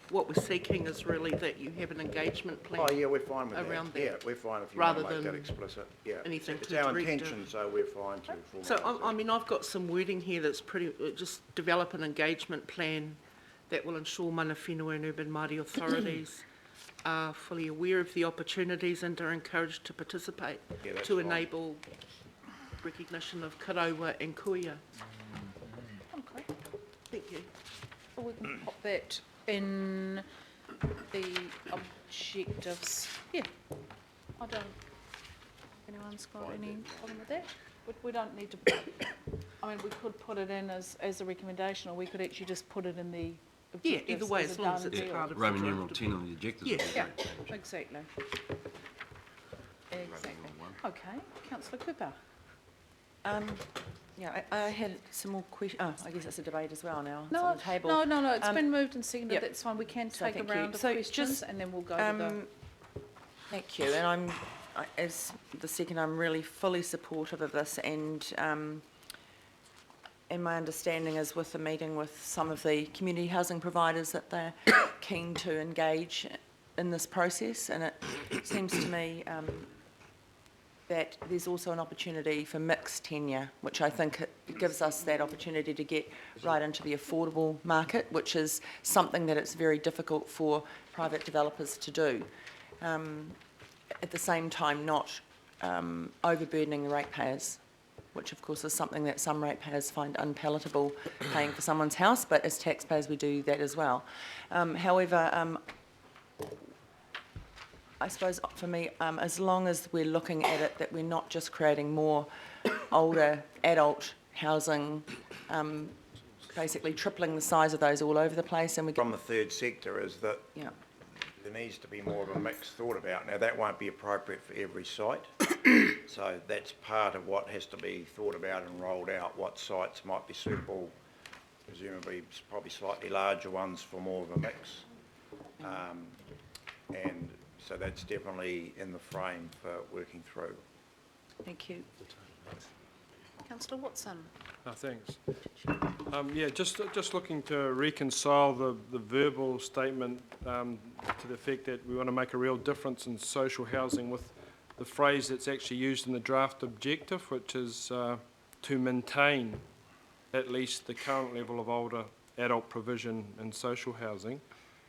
what we're seeking is really that you have an engagement plan. Oh yeah, we're fine with around that. Yeah, we're fine if you rather want to make than that explicit. Yeah, anything it's too our directive. intention, so we're fine to formalise So I mean, I've got some wording here that's pretty. Just develop an engagement plan that will ensure mana whenua and urban Māori authorities are fully aware of the opportunities and are encouraged to participate to enable recognition of karaua and kuia. councillor, we can pop that in the objectives. Yeah, I don't, anyone's got any problem with that? We don't need to, I mean, we could put it in as a recommendation, or we could actually just put it in the Yeah, objectives either way, as as a long as done it's deal. part of the Roman draft. numeral 10 on the objectives. Yeah. Yeah, exactly. Exactly. Okay, councillor Cooper. Yeah, I had some more questions. Oh, I guess it's a debate as well now. It's No, on the table. no, it's been moved and seconded, yep. that's fine, we can So take a thank you. round of So questions just, and then we'll go to Thank you, and as the second, I'm really fully supportive of this, and my understanding is with the meeting with some of the community housing providers that they're keen to engage in this process, and it seems to me that there's also an opportunity for mixed tenure, which I think it gives us that opportunity to get right into the affordable market, which is something that it's very difficult for private developers to do. At the same time, not overburdening the ratepayers, which of course is something that some ratepayers find unpalatable, paying for someone's house, but as taxpayers we do that as well. However, I suppose for me, as long as we're looking at it that we're not just creating more older adult housing, basically tripling the size of those all over the place, and we From the third sector is that yeah. there needs to be more of a mix thought about. Now, that won't be appropriate for every site, so that's part of what has to be thought about and rolled out, what sites might be suitable, presumably probably slightly larger ones for more of a mix. And so that's definitely in the frame for working through. Thank you. councillor Watson. Thanks. Yeah, just looking to reconcile the verbal statement to the effect that we want to make a real difference in social housing with the phrase that's actually used in the draft objective, which is to maintain at least the current level of older adult provision in social housing.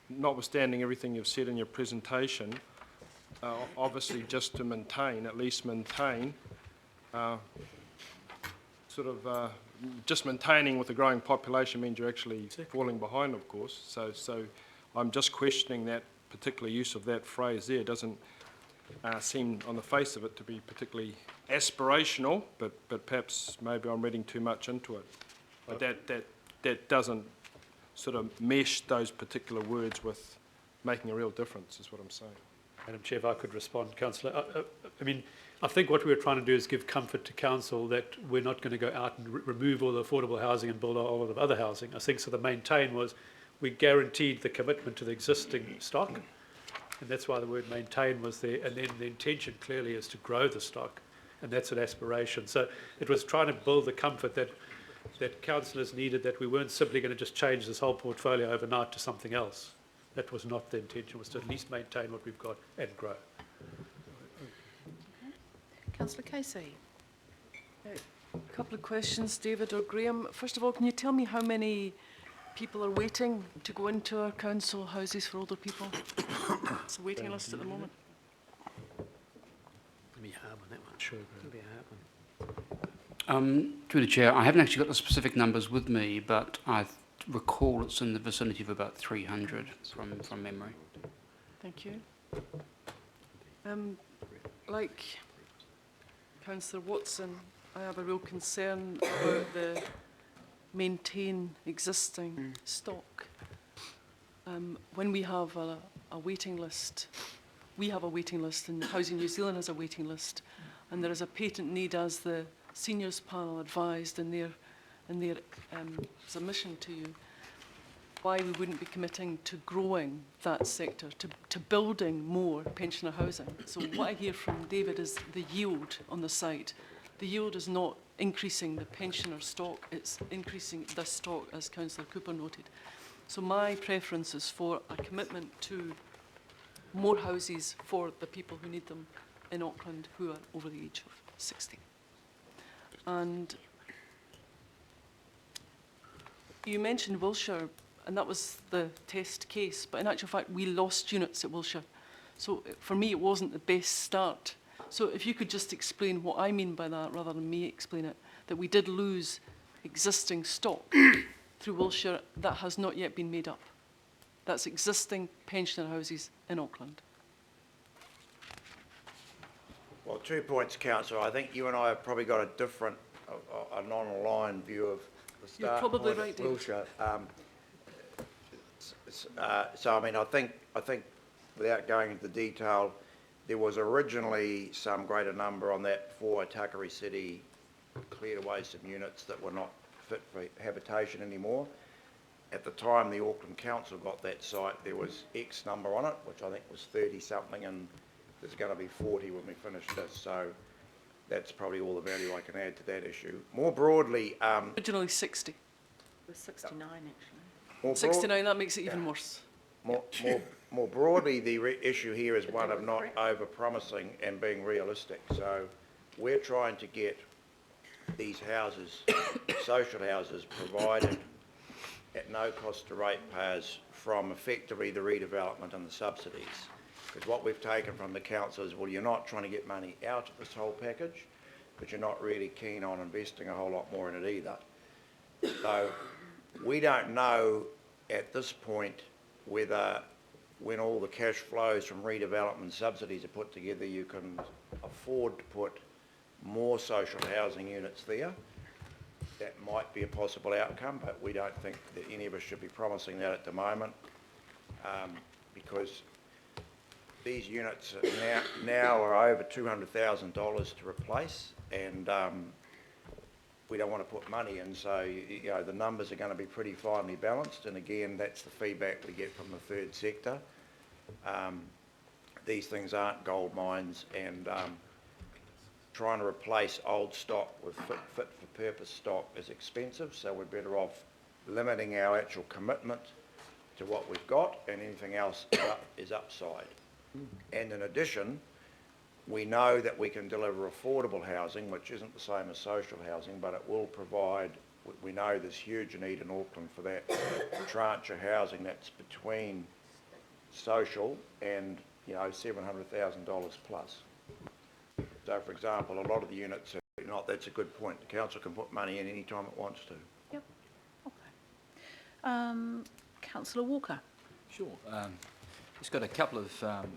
Notwithstanding everything you've said in your presentation, obviously just to maintain, at least maintain, just maintaining with a growing population means you're actually falling behind, of course. So I'm just questioning that particular use of that phrase there. It doesn't seem on the face of it to be particularly aspirational, but perhaps maybe I'm reading too much into it. But that doesn't sort of mesh those particular words with making a real difference, is what I'm saying. Madam Chair, if I could respond, Councillor. I mean, I think what we're trying to do is give comfort to council that we're not going to go out and remove all the affordable housing and build a whole lot of other housing. I think so. The maintain was we guaranteed the commitment to the existing stock, and that's why the word maintain was there. And then the intention clearly is to grow the stock, and that's an aspiration. So it was trying to build the comfort that councillors needed, that we weren't simply going to just change this whole portfolio overnight to something else. That was not the intention. It was to at least maintain what we've got and grow. Councillor Casey. A couple of questions, David or Graham. First of all, can you tell me how many people are waiting to go into our council houses for older people? It's a waiting list at the moment. It'll be a hard one, that one. Sure, it'll be a hard one. Through the chair, I haven't actually got the specific numbers with me, but I recall it's in the vicinity of about 300 from memory. Thank you. Like Councillor Watson, I have a real concern about the maintain existing stock. When we have a waiting list, we have a waiting list, and Housing New Zealand has a waiting list, and there is a patent need, as the seniors panel advised in their submission to you, why we wouldn't be committing to growing that sector, to building more pensioner housing. So what I hear from David is the yield on the site. The yield is not increasing the pensioner stock, it's increasing the stock, as Councillor Cooper noted. So my preference is for a commitment to more houses for the people who need them in Auckland who are over the age of 60. And you mentioned Wiltshire, and that was the test case, but in actual fact we lost units at Wiltshire. So for me it wasn't the best start. So if you could just explain what I mean by that rather than me explain it, that we did lose existing stock through Wiltshire that has not yet been made up. That's existing pensioner houses in Auckland. Well, 2 points, Councillor. I think you and I have probably got a different, a non-aligned view of the You're start probably point right, at David. Wiltshire. So, I mean, I think without going into detail, there was originally some greater number on that for Takari City, cleared away some units that were not fit for habitation anymore. At the time the Auckland Council got that site, there was X number on it, which I think was 30 something, and there's going to be 40 when we finish this. So that's probably all the value I can add to that issue. More broadly, Originally 60. It was 69, actually. more 69, that makes it even worse. More broadly, the issue here is one of not over-promising and being realistic. So we're trying to get these houses, social houses, provided at no cost to ratepayers from effectively the redevelopment and the subsidies. Because what we've taken from the council is, well, you're not trying to get money out of this whole package, but you're not really keen on investing a whole lot more in it either. So we don't know at this point whether, when all the cash flows from redevelopment subsidies are put together, you can afford to put more social housing units there. That might be a possible outcome, but we don't think that any of us should be promising that at the moment, because these units now are over $200,000 to replace, and we don't want to put money in, so you know the numbers are going to be pretty finely balanced. And again, that's the feedback we get from the third sector. These things aren't gold mines, and trying to replace old stock with fit for purpose stock is expensive, so we're better off limiting our actual commitment to what we've got, and anything else is upside. And in addition, we know that we can deliver affordable housing, which isn't the same as social housing, but it will provide, we know there's huge need in Auckland for that tranche of housing that's between social and, you know, $700,000 plus. So, for example, a lot of the units are not, that's a good point. The council can put money in any time it wants to. Yep. Okay. Councillor Walker. Sure. Just got a couple of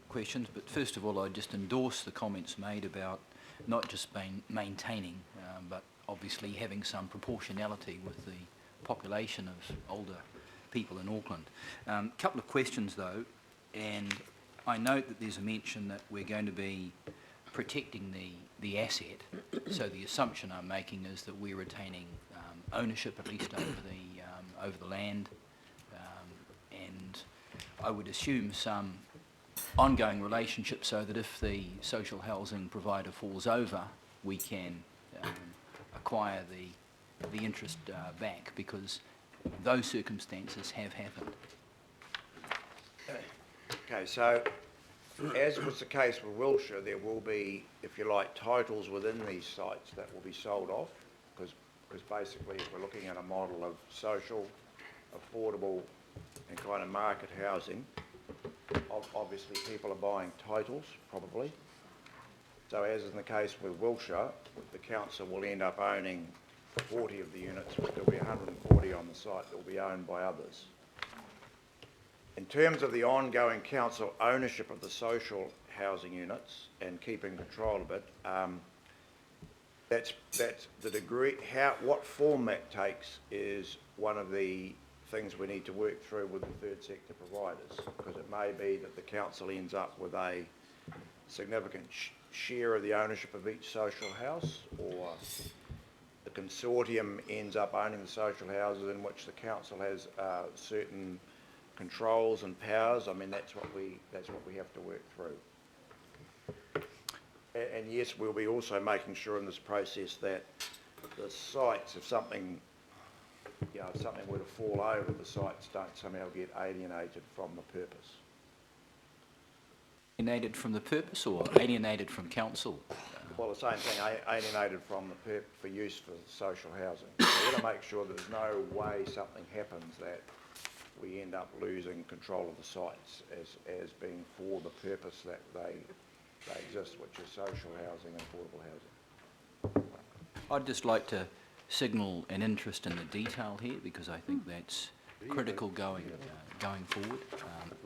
questions, but first of all, I just endorse the comments made about not just maintaining, but obviously having some proportionality with the population of older people in Auckland. Couple of questions though, and I note that there's a mention that we're going to be protecting the asset, so the assumption I'm making is that we're retaining ownership at least over the land, and I would assume some ongoing relationship so that if the social housing provider falls over, we can acquire the interest back, because those circumstances have happened. Okay, so as was the case with Wiltshire, there will be, if you like, titles within these sites that will be sold off, because basically if we're looking at a model of social, affordable and kind of market housing, obviously people are buying titles, probably. So as in the case with Wiltshire, the council will end up owning 40 of the units, but there'll be 140 on the site that will be owned by others. In terms of the ongoing council ownership of the social housing units and keeping control of it, that's the degree, what form that takes is one of the things we need to work through with the third sector providers, because it may be that the council ends up with a significant share of the ownership of each social house, or the consortium ends up owning the social houses in which the council has certain controls and powers. I mean, that's what we have to work through. And yes, we'll be also making sure in this process that the sites, if something were to fall over, the sites don't somehow get alienated from the purpose. Alienated from the purpose or alienated from council? Well, the same thing, alienated from the for use for social housing. So we've got to make sure there's no way something happens that we end up losing control of the sites as being for the purpose that they exist, which is social housing and affordable housing. I'd just like to signal an interest in the detail here, because I think that's critical going forward.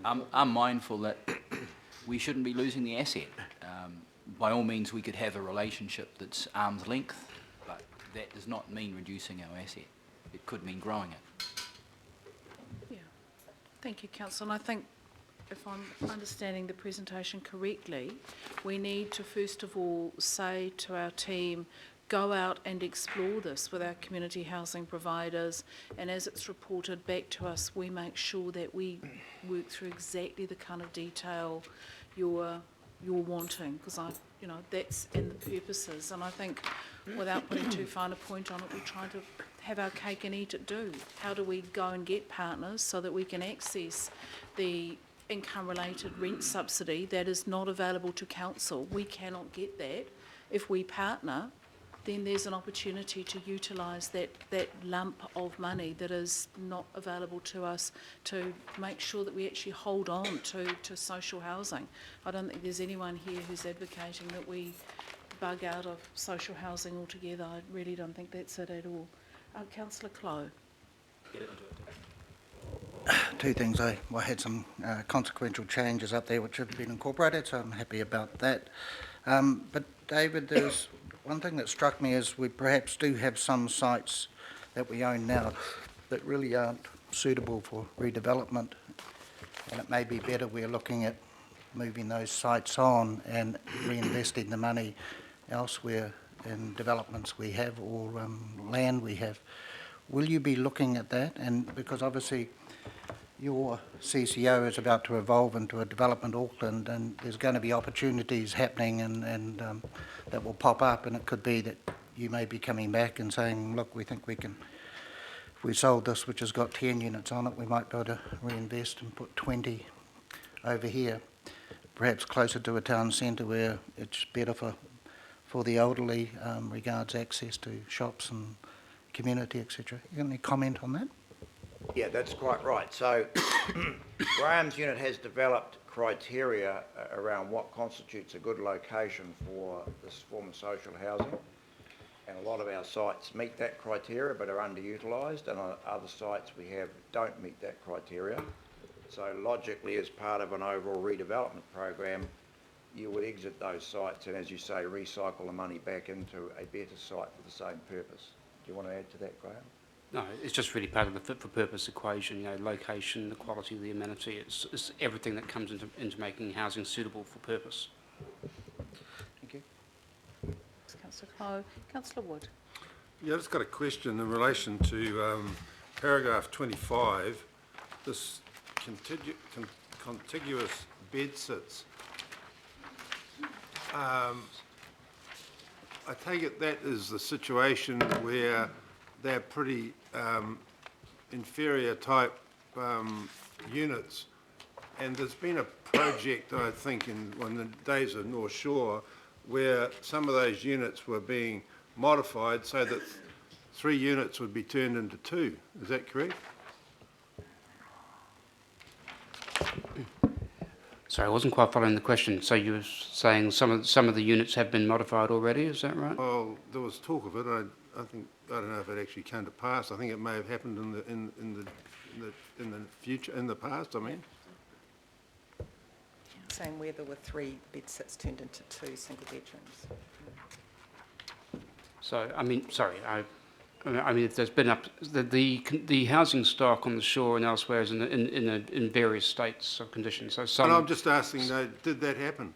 I'm mindful that we shouldn't be losing the asset. By all means, we could have a relationship that's arm's length, but that does not mean reducing our asset. It could mean growing it. Yeah. Thank you, Councillor. And I think if I'm understanding the presentation correctly, we need to first of all say to our team, go out and explore this with our community housing providers, and as it's reported back to us, we make sure that we work through exactly the kind of detail you're wanting, because that's in the purposes. And I think without putting too fine a point on it, we're trying to have our cake and eat it too. How do we go and get partners so that we can access the income-related rent subsidy that is not available to council? We cannot get that. If we partner, then there's an opportunity to utilise that lump of money that is not available to us to make sure that we actually hold on to social housing. I don't think there's anyone here who's advocating that we bug out of social housing altogether. I really don't think that's it at all. Councillor Clow. Two things. I had some consequential changes up there which have been incorporated, so I'm happy about that. But David, there's one thing that struck me is we perhaps do have some sites that we own now that really aren't suitable for redevelopment, and it may be better we're looking at moving those sites on and reinvesting the money elsewhere in developments we have or land we have. Will you be looking at that? And because obviously your CCO is about to evolve into a development Auckland, and there's going to be opportunities happening and that will pop up, and it could be that you may be coming back and saying, look, we think we can, if we sold this which has got 10 units on it, we might be able to reinvest and put 20 over here, perhaps closer to a town centre where it's better for the elderly, regards access to shops and community, etc. You got any comment on that? Yeah, that's quite right. So Graham's unit has developed criteria around what constitutes a good location for this form of social housing, and a lot of our sites meet that criteria but are underutilised, and on other sites we have don't meet that criteria. So logically, as part of an overall redevelopment program, you would exit those sites and, as you say, recycle the money back into a better site for the same purpose. Do you want to add to that, Graham? No, it's just really part of the fit for purpose equation, location, the quality of the amenity, it's everything that comes into making housing suitable for purpose. Thank you. Councillor Clow. Councillor Wood. Yeah, I've just got a question in relation to paragraph 25, this contiguous bed sits. I take it that is the situation where they're pretty inferior type units, and there's been a project, I think, in the days of North Shore, where some of those units were being modified so that 3 units would be turned into 2. Is that correct? Sorry, I wasn't quite following the question. So you were saying some of the units have been modified already, is that right? Well, there was talk of it. I don't know if it actually came to pass. I think it may have happened in the future, in the past. I mean, Saying where there were 3 bed sits turned into 2 single bedrooms. So I mean, sorry, I mean, if there's been the housing stock on the shore and elsewhere is in various states of condition. So some. And I'm just asking, did that happen?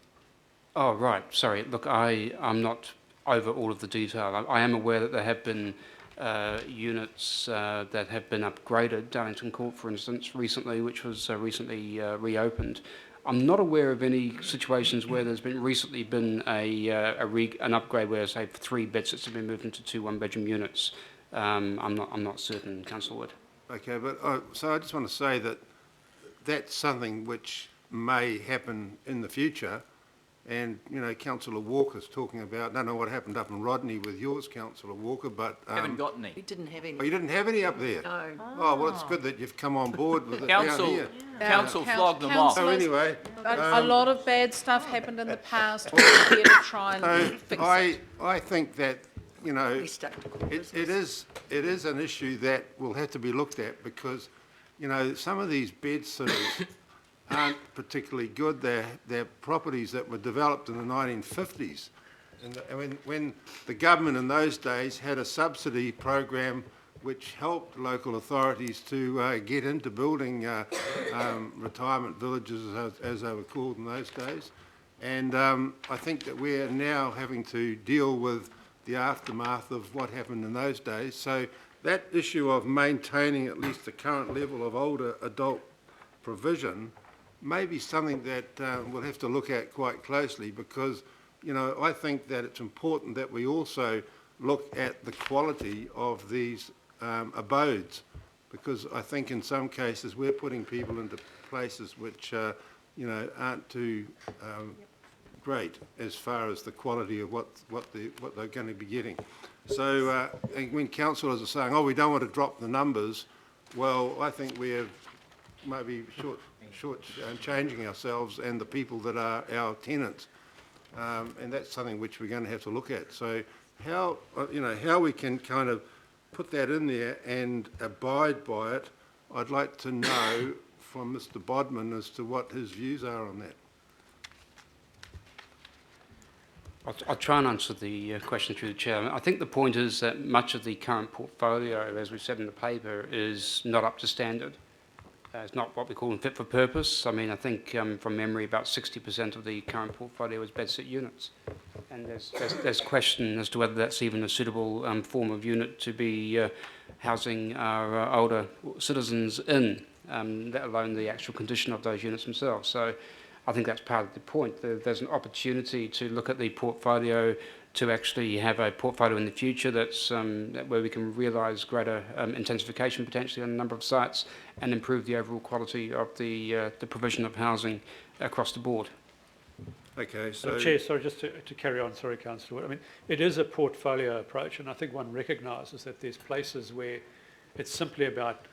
Oh right, sorry. Look, I'm not over all of the detail. I am aware that there have been units that have been upgraded. Darlington Court, for instance, recently, which was recently reopened. I'm not aware of any situations where there's recently been an upgrade where, say, 3 bedsits have been moved into 2 one-bedroom units. I'm not certain, Councillor Wood. Okay, but so I just want to say that that's something which may happen in the future. And, Councillor Walker's talking about, I don't know what happened up in Rodney with yours, Councillor Walker, but... Haven't got any. We didn't have any. Oh, you didn't have any up there? No. Oh, well, it's good that you've come on board with it down here. Council flogged them off. So anyway... A lot of bad stuff happened in the past. We're here to try and fix it. I think that you know, We stuck to core it business. is an issue that will have to be looked at because, you know, some of these bed sitters aren't particularly good. They're properties that were developed in the 1950s. And when the government in those days had a subsidy program which helped local authorities to get into building retirement villages, as they were called in those days. And I think that we're now having to deal with the aftermath of what happened in those days. So that issue of maintaining at least the current level of older adult provision may be something that we'll have to look at quite closely because, you know, I think that it's important that we also look at the quality of these abodes, because I think in some cases we're putting people into places which, you know, aren't too great as far as the quality of what they're going to be getting. So and when councillors are saying, oh, we don't want to drop the numbers, well, I think we're maybe changing ourselves and the people that are our tenants. And that's something which we're going to have to look at. So how, you know, how we can kind of put that in there and abide by it, I'd like to know from Mr. Bodman as to what his views are on that. I'll try and answer the question through the chair. I think the point is that much of the current portfolio, as we've said in the paper, is not up to standard. It's not what we call fit for purpose. I mean, I think from memory, about 60% of the current portfolio is bedsit units. And there's question as to whether that's even a suitable form of unit to be housing our older citizens in, let alone the actual condition of those units themselves. So I think that's part of the point. There's an opportunity to look at the portfolio to actually have a portfolio in the future that's where we can realise greater intensification potentially on a number of sites and improve the overall quality of the provision of housing across the board. Okay, so... Chair, sorry, just to carry on, sorry, Councillor Wood. I mean, it is a portfolio approach, and I think one recognises that there's places where it's simply about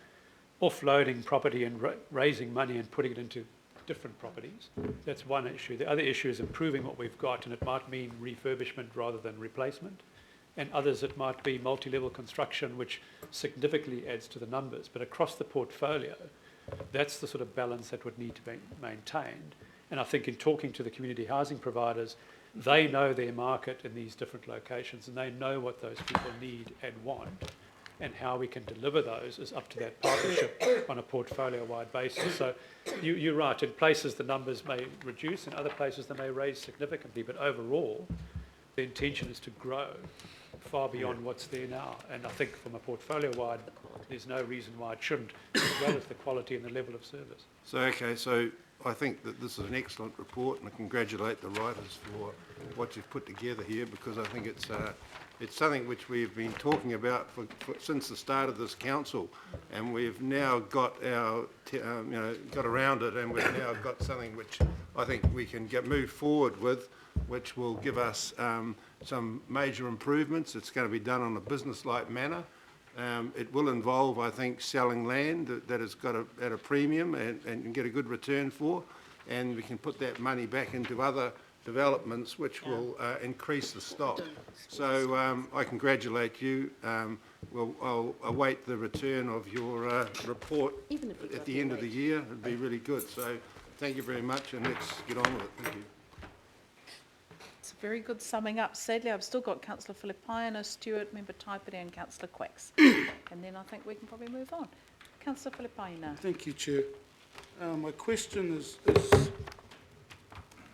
offloading property and raising money and putting it into different properties. That's one issue. The other issue is improving what we've got, and it might mean refurbishment rather than replacement. And others, it might be multi-level construction, which significantly adds to the numbers. But across the portfolio, that's the sort of balance that would need to be maintained. And I think in talking to the community housing providers, they know their market in these different locations, and they know what those people need and want. And how we can deliver those is up to that partnership on a portfolio-wide basis. So you're right, in places the numbers may reduce, in other places they may raise significantly, but overall the intention is to grow far beyond what's there now. And I think from a portfolio-wide, there's no reason why it shouldn't, as well as the quality and the level of service. So, okay, so I think that this is an excellent report, and I congratulate the writers for what you've put together here, because I think it's something which we've been talking about since the start of this council, and we've now got our, got around it, and we've now got something which I think we can move forward with, which will give us some major improvements. It's going to be done on a business-like manner. It will involve, I think, selling land that has got at a premium and get a good return for, and we can put that money back into other developments which will increase the stock. So I congratulate you. I'll await the return of your report at the end of the year. It'd be really good. So thank you very much, and let's get on with it. Thank you. It's a very good summing up. Sadly, I've still got Councillor Filipaina, Stewart, Member Taipere and Councillor Quacks. And then I think we can probably move on. Councillor Filipaina. Thank you, Chair. My question is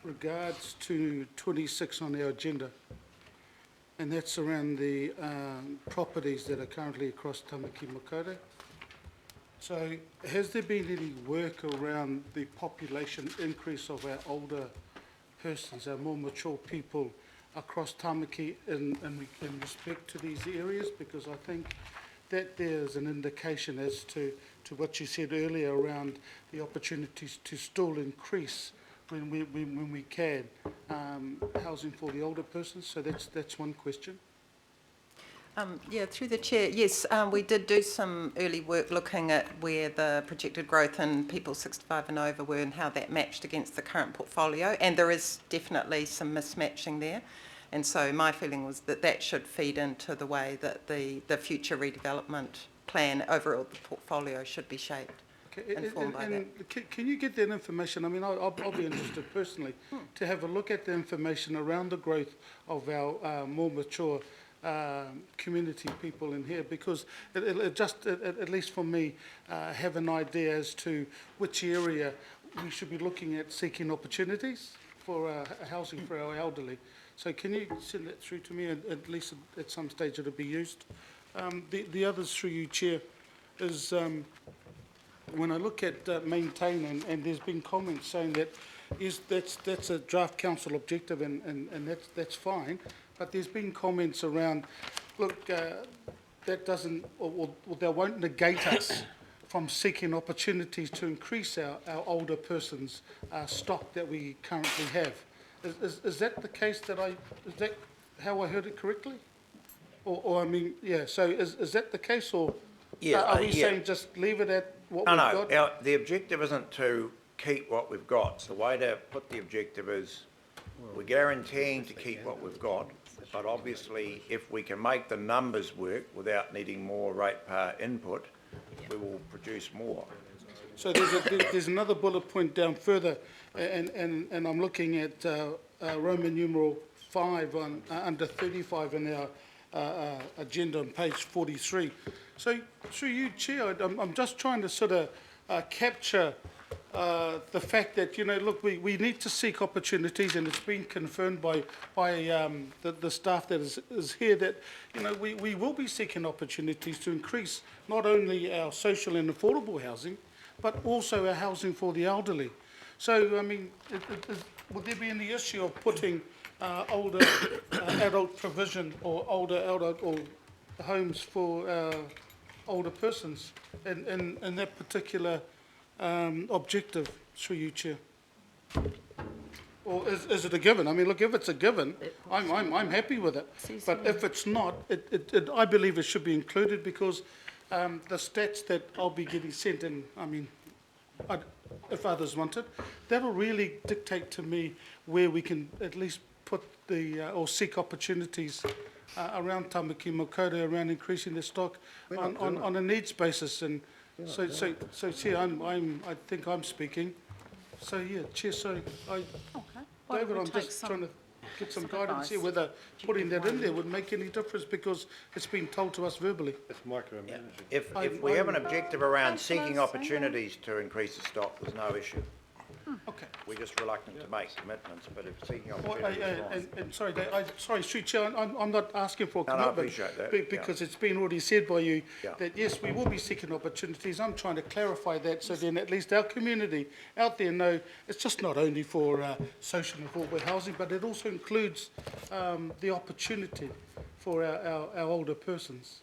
regards to 26 on our agenda, and that's around the properties that are currently across Tamaki Makaurau. So has there been any work around the population increase of our older persons, our more mature people across Tamaki in respect to these areas? Because I think that there's an indication as to what you said earlier around the opportunities to still increase when we can housing for the older persons. So that's one question. Yeah, through the chair, yes, we did do some early work looking at where the projected growth in people 65 and over were and how that matched against the current portfolio, and there is definitely some mismatching there. And so my feeling was that that should feed into the way that the future redevelopment plan overall the portfolio should be shaped. Informed by that. Can you get that information? I mean, I'll be interested personally to have a look at the information around the growth of our more mature community people in here, because it just, at least for me, have an idea as to which area we should be looking at seeking opportunities for housing for our elderly. So can you send that through to me, and at least at some stage it'll be used? The others through you, Chair, is when I look at maintain, and there's been comments saying that that's a draft council objective, and that's fine, but there's been comments around, look, that doesn't, or that won't negate us from seeking opportunities to increase our older persons' stock that we currently have. Is that the case is that how I heard it correctly? Or I mean, yeah, so is that the case, or are we saying just leave it at what we've got? No, the objective isn't to keep what we've got. So the way to put the objective is we're guaranteeing to keep what we've got, but obviously if we can make the numbers work without needing more ratepayer input, we will produce more. So there's another bullet point down further, and I'm looking at Roman numeral 5 on under 35 in our agenda on page 43. So through you, Chair, I'm just trying to sort of capture the fact that, you know, look, we need to seek opportunities, and it's been confirmed by the staff that is here that, you know, we will be seeking opportunities to increase not only our social and affordable housing, but also our housing for the elderly. So, I mean, would there be any issue of putting older adult provision or older adult or homes for older persons in that particular objective through you, Chair? Or is it a given? I mean, look, if it's a given, I'm happy with it. But if it's not, I believe it should be included, because the stats that I'll be getting sent, and I mean, if others want it, that'll really dictate to me where we can at least put or seek opportunities around Tamaki Makaurau, around increasing the stock on a needs basis. And so Chair, I think I'm speaking. So yeah, Chair, sorry, David, I'm just trying to get some guidance here whether putting that in there would make any difference, because it's been told to us verbally. It's micromanaging. If we have an objective around seeking opportunities to increase the stock, there's no issue. Okay. We're just reluctant to make commitments, but if seeking opportunities is fine. And sorry, sorry, Street Chair, I'm not asking for a commitment. I appreciate that. Because it's been already said by you that yes, we will be seeking opportunities. I'm trying to clarify that, so then at least our community out there know it's just not only for social and affordable housing, but it also includes the opportunity for our older persons.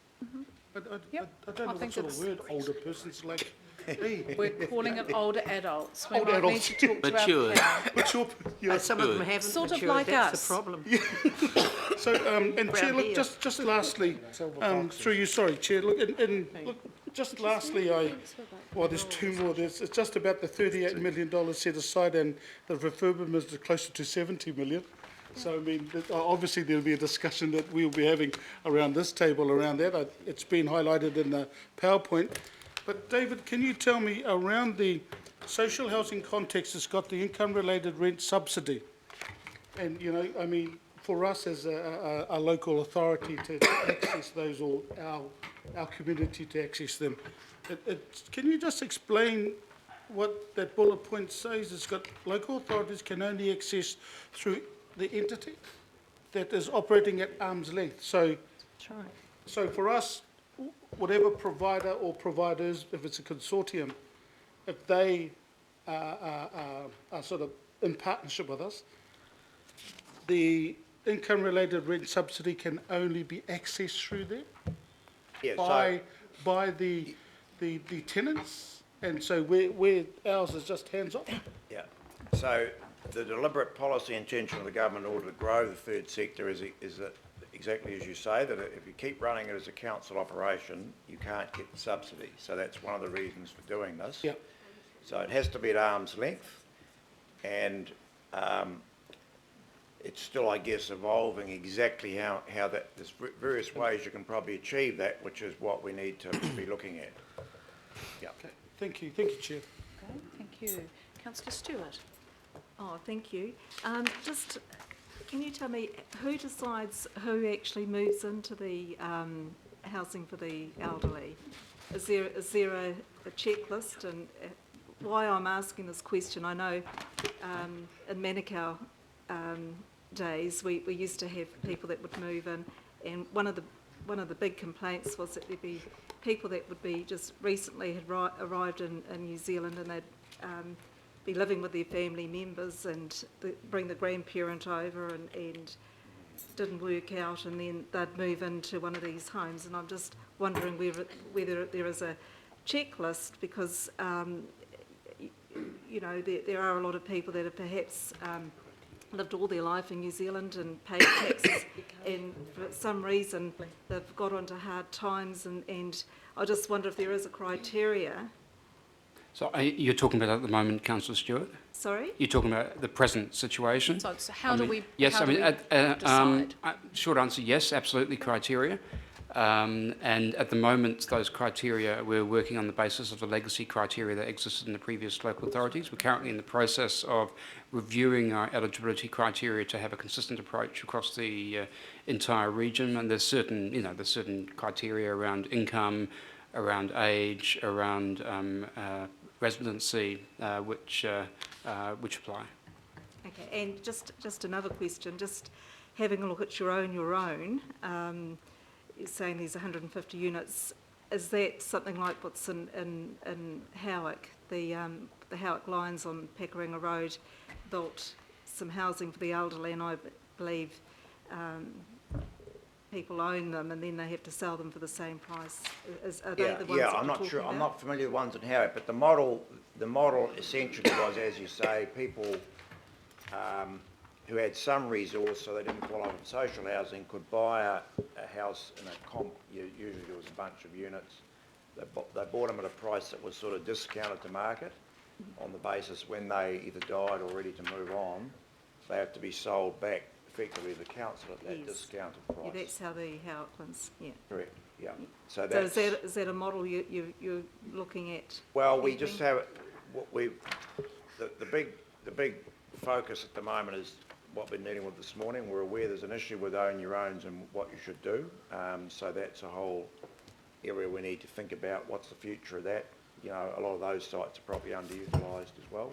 I don't know what sort of word older persons like. We're calling it older adults. We Older might adults. need to talk to our Mature. Some of them haven't Sort of matured, like that's us. the problem. So, and Chair, look, just lastly, through you, sorry, Chair, look, look, just lastly, well, there's two more. It's just about the $38 million set aside, and the refurbishment is closer to 70 million. So, I mean, obviously there'll be a discussion that we'll be having around this table around that. It's been highlighted in the PowerPoint. But David, can you tell me, around the social housing context, it's got the income-related rent subsidy. And, you know, I mean, for us as a local authority to access those, or our community to access them, can you just explain what that bullet point says? It's got local authorities can only access through the entity that is operating at arm's length. So, so for us, whatever provider or providers, if it's a consortium, if they are sort of in partnership with us, the income-related rent subsidy can only be accessed through there by the tenants, and so where ours is just hands-off. Yeah. So the deliberate policy intention of the government in order to grow the third sector is that, exactly as you say, that if you keep running it as a council operation, you can't get the subsidy. So that's one of the reasons for doing this. Yep. So it has to be at arm's length, and it's still, I guess, evolving exactly how that, there's various ways you can probably achieve that, which is what we need to be looking at. Yeah. Okay, thank you, Chair. Okay, thank you. Councillor Stewart. Oh, thank you. Just, can you tell me who decides who actually moves into the housing for the elderly? Is there a checklist? And why I'm asking this question, I know in Manukau days we used to have people that would move in, and one of the big complaints was that there'd be people that would be just recently had arrived in New Zealand, and they'd be living with their family members and bring the grandparent over, and didn't work out, and then they'd move into one of these homes. And I'm just wondering whether there is a checklist, because you know, there are a lot of people that have perhaps lived all their life in New Zealand and paid taxes, and for some reason they've got onto hard times, and I just wonder if there is a criteria. So you're talking about at the moment, Councillor Stewart? Sorry? You're talking about the present situation? So how do we Yes, how I mean, do we decide? Short answer, yes, absolutely, criteria. And at the moment, those criteria, we're working on the basis of the legacy criteria that existed in the previous local authorities. We're currently in the process of reviewing our eligibility criteria to have a consistent approach across the entire region. And there's certain criteria around income, around age, around residency, which apply. Okay, and just another question, just having a look at your own, you're saying there's 150 units. Is that something like what's in Howick? The Howick Lions on Pakaringa Road built some housing for the elderly, and I believe people own them and then they have to sell them for the same price. Are they the ones that I'm you're not sure. talking I'm about? not familiar with ones in Howick, but the model essentially was, as you say, people who had some resource, so they didn't qualify for social housing, could buy a house in usually there was a bunch of units. They bought them at a price that was sort of discounted to market, on the basis when they either died or ready to move on, they have to be sold back effectively to the council at that discounted price. Yeah, that's how the Howick ones, yeah. Correct, yeah. So that's, is that a model you're looking at? well, we just have the big focus at the moment is what we're dealing with this morning. We're aware there's an issue with own your owns and what you should do. So that's a whole area we need to think about. What's the future of that? You know, a lot of those sites are probably underutilised as well.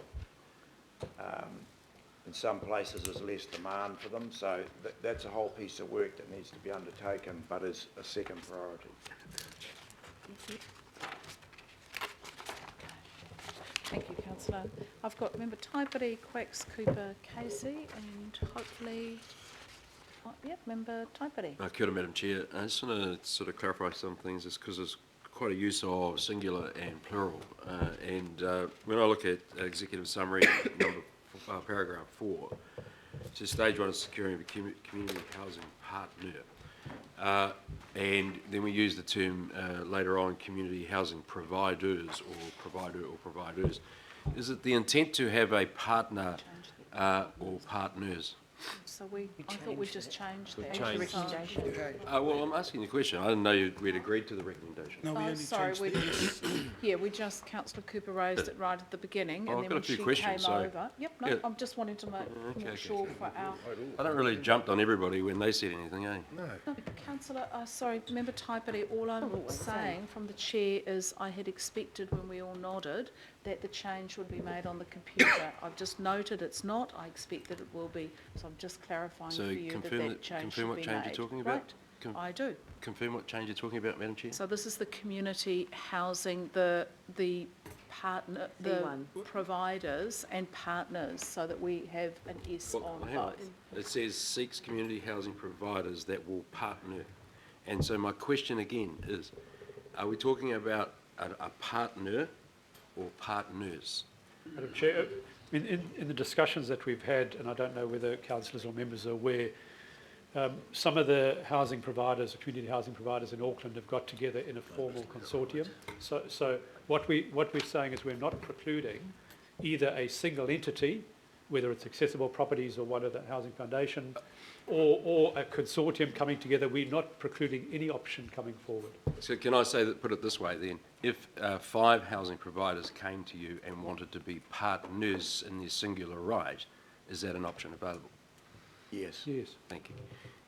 In some places there's less demand for them, so that's a whole piece of work that needs to be undertaken, but is a second priority. Thank you, Councillor. I've got member Taipere, Quacks, Cooper, Casey, and hopefully, member Taipere. Kia ora, Madam Chair. I just want to sort of clarify some things, just because there's quite a use of singular and plural. When I look at executive summary paragraph 4, it says stage 1 is securing a community housing partner. And then we use the term later on, community housing providers or provider or providers. Is it the intent to have a partner or partners? So I thought we just changed that. Well, I'm asking the question. I didn't know we'd agreed to the recommendation. No, we only sorry, changed Councillor Cooper raised it right at the beginning, Oh, and I've then got a when few she questions, came so- over. Yep, no, Yeah. I'm just wanting to make sure for our. I don't really jumped on everybody when they said anything, eh? No, Councillor, sorry, member Taipere, all I'm saying from the chair is I had expected when we all nodded that the change would be made on the computer. I've just noted it's not. I expect that it will be. So I'm just clarifying So for you that change should confirm what be change made. you're talking about? Right? I do. Confirm what change you're talking about, Madam Chair? So this is the community housing, the partner, the providers and partners, so that we have an S on hang on. both. It says seeks community housing providers that will partner. And so my question again is, are we talking about a partner or partners? Madam Chair, in the discussions that we've had, and I don't know whether councillors or members are aware, some of the housing providers, community housing providers in Auckland have got together in a formal consortium. So what we're saying is we're not precluding either a single entity whether it's accessible properties or one of the housing foundation, or a consortium coming together. We're not precluding any option coming forward. So can I say that, put it this way then, if 5 housing providers came to you and wanted to be partners in their singular right, is that an option available? Yes. Yes. Thank you.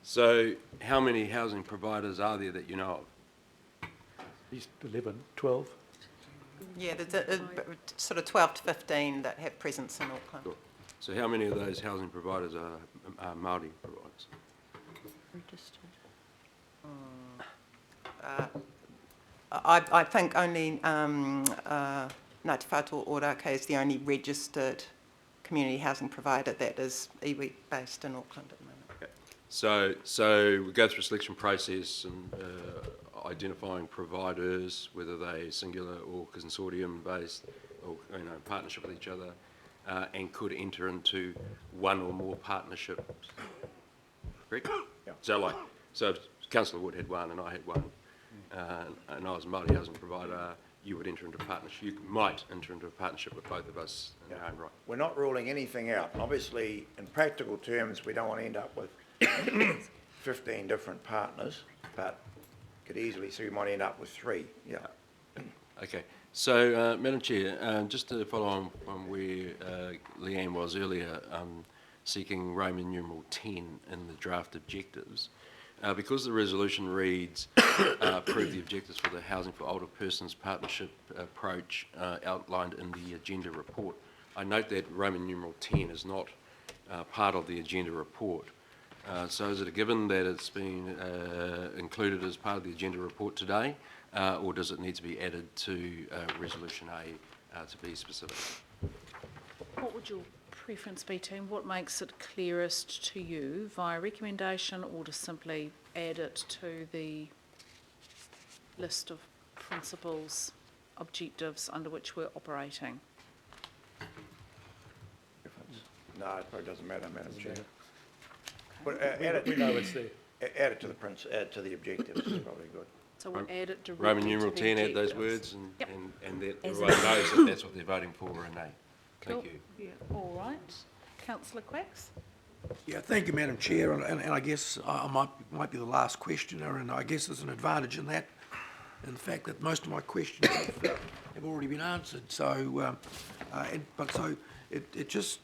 So how many housing providers are there that you know of? At least 11, 12. Yeah, there's a sort of 12 to 15 that have presence in Auckland. Sure. So how many of those housing providers are Māori providers? Registered. I think only Ngāti Whātua Ōrākei is the only registered community housing provider that is iwi based in Auckland at the moment. Okay. So we go through a selection process and identifying providers, whether they singular or consortium based, or partnership with each other, and could enter into one or more partnerships. Correct? Yeah. So if Councillor Wood had one and I had one, and I was a Māori housing provider, you would enter into a partnership. You might enter into a partnership with both of us in our own right. We're not ruling anything out. Obviously, in practical terms, we don't want to end up with 15 different partners, but could easily see we might end up with 3. Yeah. Okay. So, Madam Chair, just to follow on from where Leanne was earlier, seeking Roman numeral 10 in the draft objectives, because the resolution reads, approve the objectives for the Housing for Older Persons Partnership approach outlined in the agenda report. I note that Roman numeral 10 is not part of the agenda report. So is it a given that it's been included as part of the agenda report today, or does it need to be added to Resolution A to be specific? What would your preference be, team? What makes it clearest to you, via recommendation or to simply add it to the list of principles, objectives under which we're operating? No, it probably doesn't matter, Madam Chair. But add it, we know it's there. Add it to the add to the objectives is probably good. So we'll add it directly Roman numeral to the 10, add those objectives. words, Yep. and that everyone knows that that's what they're voting for, Renee. Thank Cool. you. Yeah. All right. Councillor Quacks? Yeah, thank you, Madam Chair, and I guess I might be the last questioner, and I guess there's an advantage in that, in the fact that most of my questions have already been answered. So, it just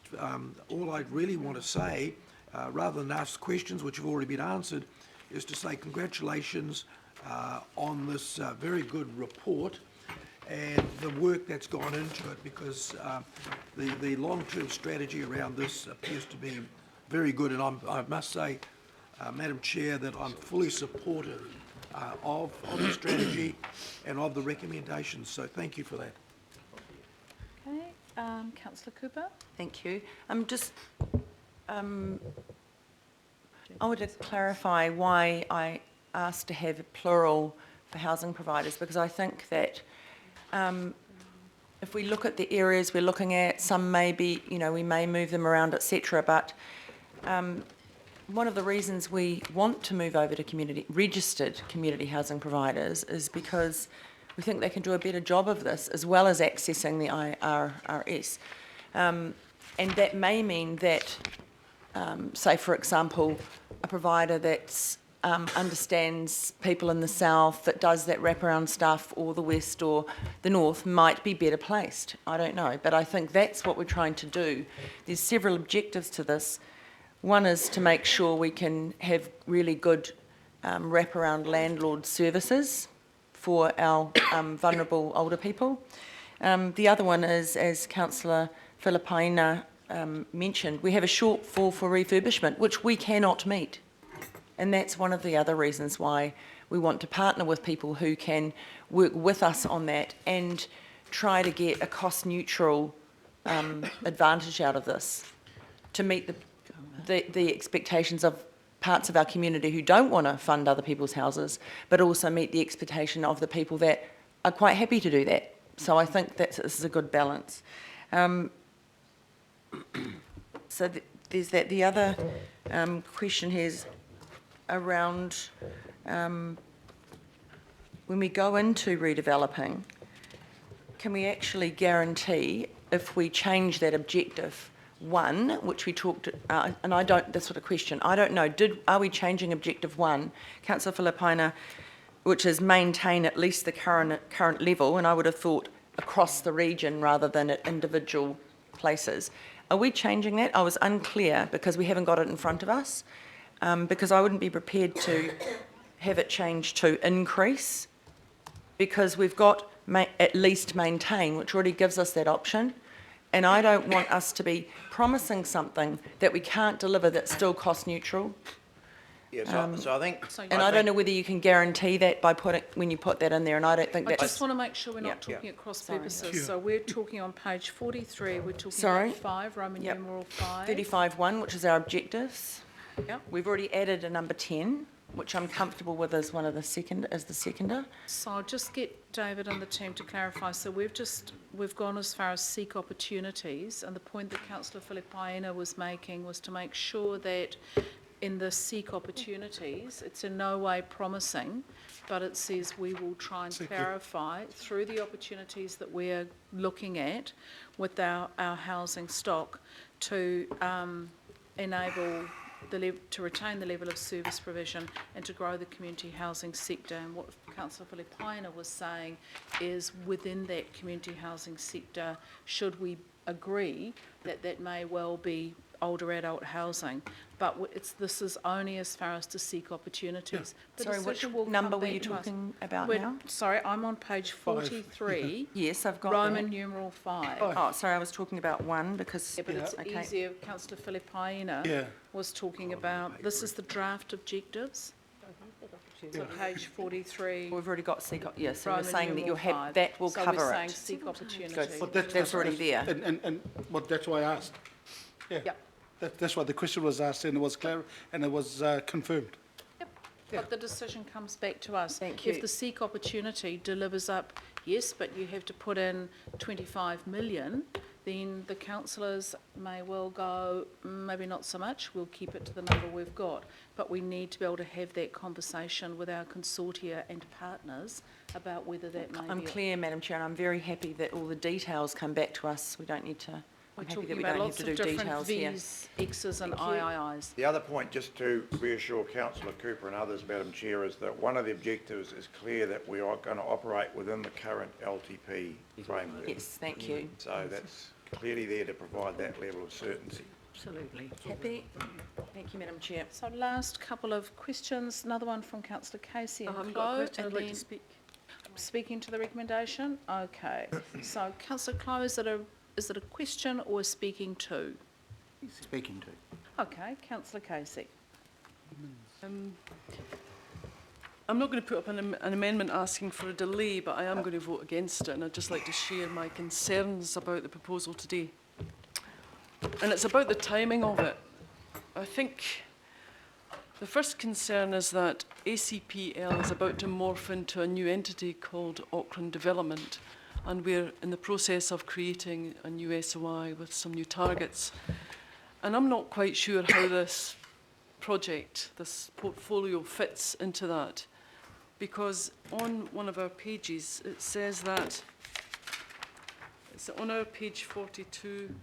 all I really want to say, rather than ask questions which have already been answered, is to say congratulations on this very good report and the work that's gone into it, because the long-term strategy around this appears to be very good, and I must say, Madam Chair, that I'm fully supportive of the strategy and of the recommendations, so thank you for that. Okay. Councillor Cooper? Thank you. I would clarify why I asked to have a plural for housing providers, because I think that if we look at the areas we're looking at, some may be, we may move them around, etc. But one of the reasons we want to move over to registered community housing providers is because we think they can do a better job of this, as well as accessing the IRRS. And that may mean that, say, for example, a provider that understands people in the south, that does that wraparound stuff, or the west or the north, might be better placed. I don't know, but I think that's what we're trying to do. There's several objectives to this. One is to make sure we can have really good wraparound landlord services for our vulnerable older people. The other one is, as Councillor Filipaina mentioned, we have a shortfall for refurbishment, which we cannot meet. And that's one of the other reasons why we want to partner with people who can work with us on that and try to get a cost-neutral advantage out of this to meet the expectations of parts of our community who don't want to fund other people's houses, but also meet the expectation of the people that are quite happy to do that. So I think that this is a good balance. So there's that. The other question here is around when we go into redeveloping, can we actually guarantee, if we change that objective, 1, which we talked, and I don't, that's what a question, I don't know, are we changing objective 1, Councillor Filipaina, which is maintain at least the current level, and I would have thought across the region rather than at individual places. Are we changing that? I was unclear because we haven't got it in front of us, because I wouldn't be prepared to have it changed to increase, because we've got at least maintain, which already gives us that option. And I don't want us to be promising something that we can't deliver that's still cost neutral. Yeah, so I think... And I don't know whether you can guarantee that by when you put that in there, and I don't think I that's... just want to make sure we're not talking at cross purposes. So we're talking on page 43, we're talking about 5, Roman numeral 5. 35.1, which is our objectives. Yep. We've already added a number 10, which I'm comfortable with as one of the seconder. So I'll just get David and the team to clarify. So we've gone as far as seek opportunities, and the point that Councillor Filipaina was making was to make sure that in the seek opportunities, it's in no way promising, but it says we will try and clarify through the opportunities that we're looking at with our housing stock to enable to retain the level of service provision and to grow the community housing sector. And what Councillor Filipaina was saying is within that community housing sector, should we agree that that may well be older adult housing, but this is only as far as to seek opportunities. The Sorry, which decision will number come were you back to us. talking about now? Sorry, I'm on page 43. Yes, I've got Roman that. numeral 5. Oh, sorry, I was talking about 1 because... Yeah, but it's easier. Councillor Filipaina was talking about, this is the draft objectives. So page 43. We've already got seek, yes, so Roman you're saying that numeral you'll 5. that will so cover we're it. saying seek opportunity. Good. That's already there. And that's why I asked. Yeah. Yep. That's why the question was asked, and it was clear, and it was confirmed. Yep. But the decision comes back to us. Thank you. If the seek opportunity delivers up, yes, but you have to put in 25 million, then the councillors may well go, maybe not so much, we'll keep it to the number we've got. But we need to be able to have that conversation with our consortia and partners about whether that may I'm be... clear, Madam Chair, and I'm very happy that all the details come back to us. We don't need to... We're I'm happy talking that we about don't have lots to of do different details here. Vs, Xs and IIIs. The other point, just to reassure Councillor Cooper and others, Madam Chair, is that one of the objectives is clear that we are going to operate within the current LTP framework. Yes, thank you. So that's clearly there to provide that level of certainty. Absolutely. Happy? Thank you, Madam Chair. So last couple of questions, another one from Councillor Casey and I haven't got a Clow, question, and I'd like then to speak. speaking to the recommendation. Okay, so Councillor Clow, is it a question or speaking to? Speaking to. Okay, Councillor Casey. I'm not going to put up an amendment asking for a delay, but I am going to vote against it, and I'd just like to share my concerns about the proposal today. And it's about the timing of it. I think the first concern is that ACPL is about to morph into a new entity called Auckland Development, and we're in the process of creating a new SOI with some new targets. And I'm not quite sure how this project, this portfolio fits into that, because on one of our pages it says that, it's on our page 42,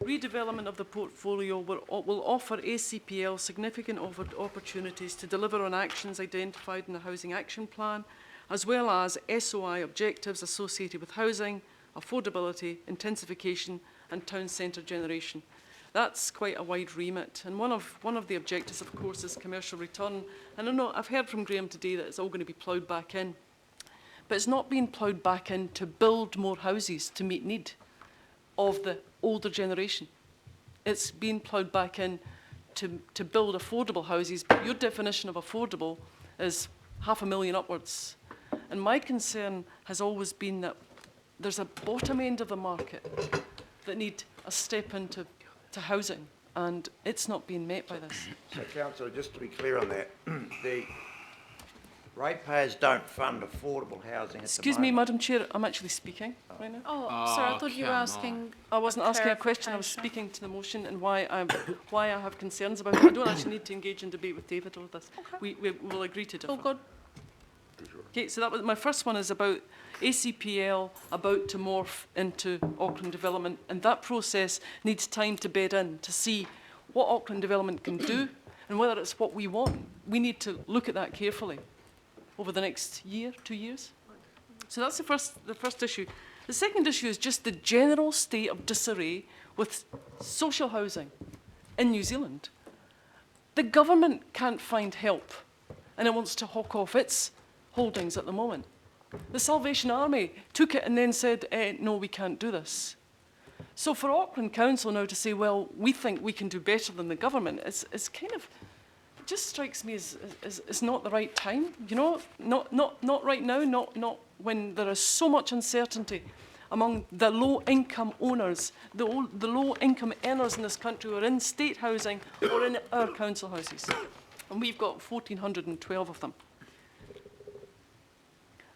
redevelopment of the portfolio will offer ACPL significant opportunities to deliver on actions identified in the Housing Action Plan, as well as SOI objectives associated with housing, affordability, intensification and town centre generation. That's quite a wide remit, and one of the objectives, of course, is commercial return. And I know I've heard from Graham today that it's all going to be ploughed back in, but it's not being ploughed back in to build more houses to meet need of the older generation. It's being ploughed back in to build affordable houses, but your definition of affordable is 500,000 upwards. And my concern has always been that there's a bottom end of the market that need a step into housing, and it's not being met by this. So, Councillor, just to be clear on that, the ratepayers don't fund affordable housing at Excuse the me, moment. Madam Chair, I'm actually speaking right now. Oh, sorry, I thought you were asking... I wasn't asking a question, I was speaking to the motion and why I have concerns about it. I don't actually need to engage in debate with David over this. We will agree to differ. Oh, good. Okay, so that was, my first one is about ACPL about to morph into Auckland Development, and that process needs time to bed in to see what Auckland Development can do and whether it's what we want. We need to look at that carefully over the next year, 2 years. So that's the first issue. The second issue is just the general state of disarray with social housing in New Zealand. The government can't find help, and it wants to hawk off its holdings at the moment. The Salvation Army took it and then said, no, we can't do this. So for Auckland Council now to say, well, we think we can do better than the government, it's kind of, it just strikes me as not the right time, you know, not right now, not when there is so much uncertainty among the low-income owners, the low-income earners in this country who are in state housing or in our council houses. And we've got 1,412 of them.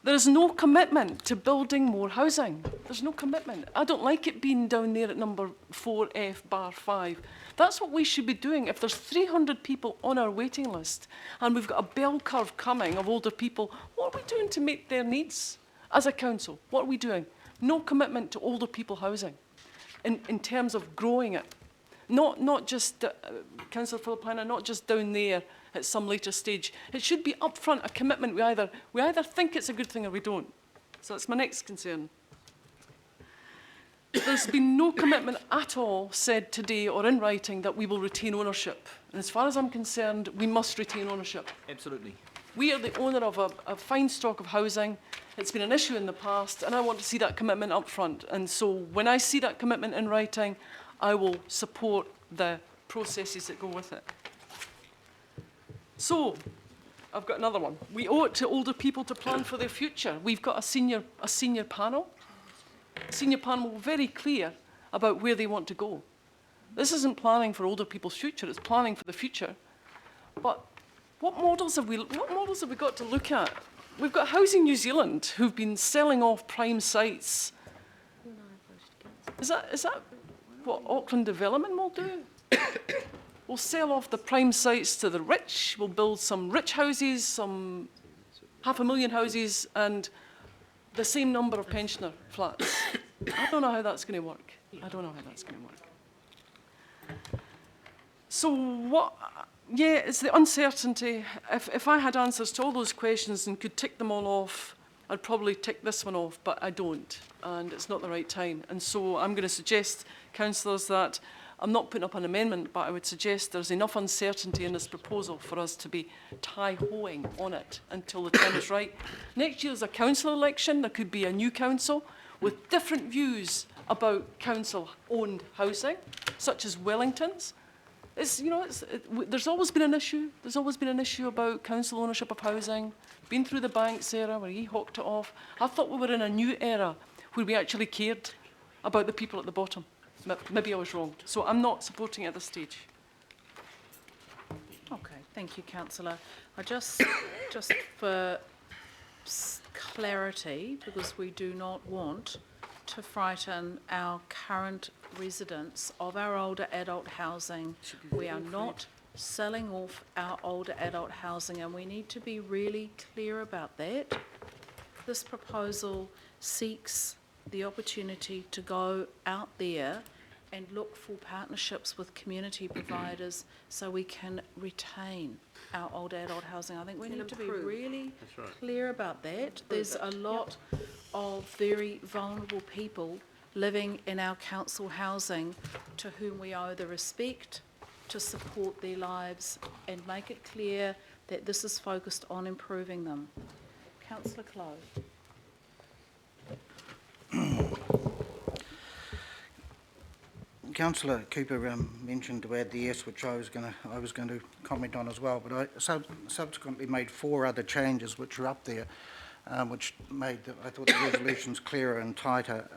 There is no commitment to building more housing. There's no commitment. I don't like it being down there at number 4F/5. That's what we should be doing. If there's 300 people on our waiting list and we've got a bell curve coming of older people, what are we doing to meet their needs as a council? What are we doing? No commitment to older people housing in terms of growing it. Not just, Councillor Philippina, not just down there at some later stage. It should be upfront a commitment. We either think it's a good thing or we don't. So that's my next concern. There's been no commitment at all said today or in writing that we will retain ownership. And as far as I'm concerned, we must retain ownership. Absolutely. We are the owner of a fine stock of housing. It's been an issue in the past, and I want to see that commitment up front. And so when I see that commitment in writing, I will support the processes that go with it. So, I've got another one. We owe it to older people to plan for their future. We've got a senior panel. A senior panel very clear about where they want to go. This isn't planning for older people's future, it's planning for the future. But what models have we got to look at? We've got Housing New Zealand, who've been selling off prime sites. Is that what Auckland Development will do? We'll sell off the prime sites to the rich, we'll build some rich houses, some 500,000 houses, and the same number of pensioner flats. I don't know how that's going to work. So what, yeah, it's the uncertainty. If I had answers to all those questions and could tick them all off, I'd probably tick this one off, but I don't, and it's not the right time. And so I'm going to suggest, councillors, that I'm not putting up an amendment, but I would suggest there's enough uncertainty in this proposal for us to be tie-hoing on it until the time is right. Next year there's a council election. There could be a new council with different views about council-owned housing, such as Wellington's. There's always been an issue. There's always been an issue about council ownership of housing. Been through the Banks era where he hawked it off. I thought we were in a new era where we actually cared about the people at the bottom. Maybe I was wrong. So I'm not supporting it at this stage. Okay, thank you, councillor. I just for clarity, because we do not want to frighten our current residents of our older adult housing. We are not selling off our older adult housing, and we need to be really clear about that. This proposal seeks the opportunity to go out there and look for partnerships with community providers so we can retain our old adult housing. I think we need to be really clear about that. There's a lot of very vulnerable people living in our council housing to whom we owe the respect to support their lives and make it clear that this is focused on improving them. Councillor Clow. Councillor Cooper mentioned to add the yes, which I was going to comment on as well, but I subsequently made 4 other changes which are up there, which made, I thought, the resolutions clearer and tighter,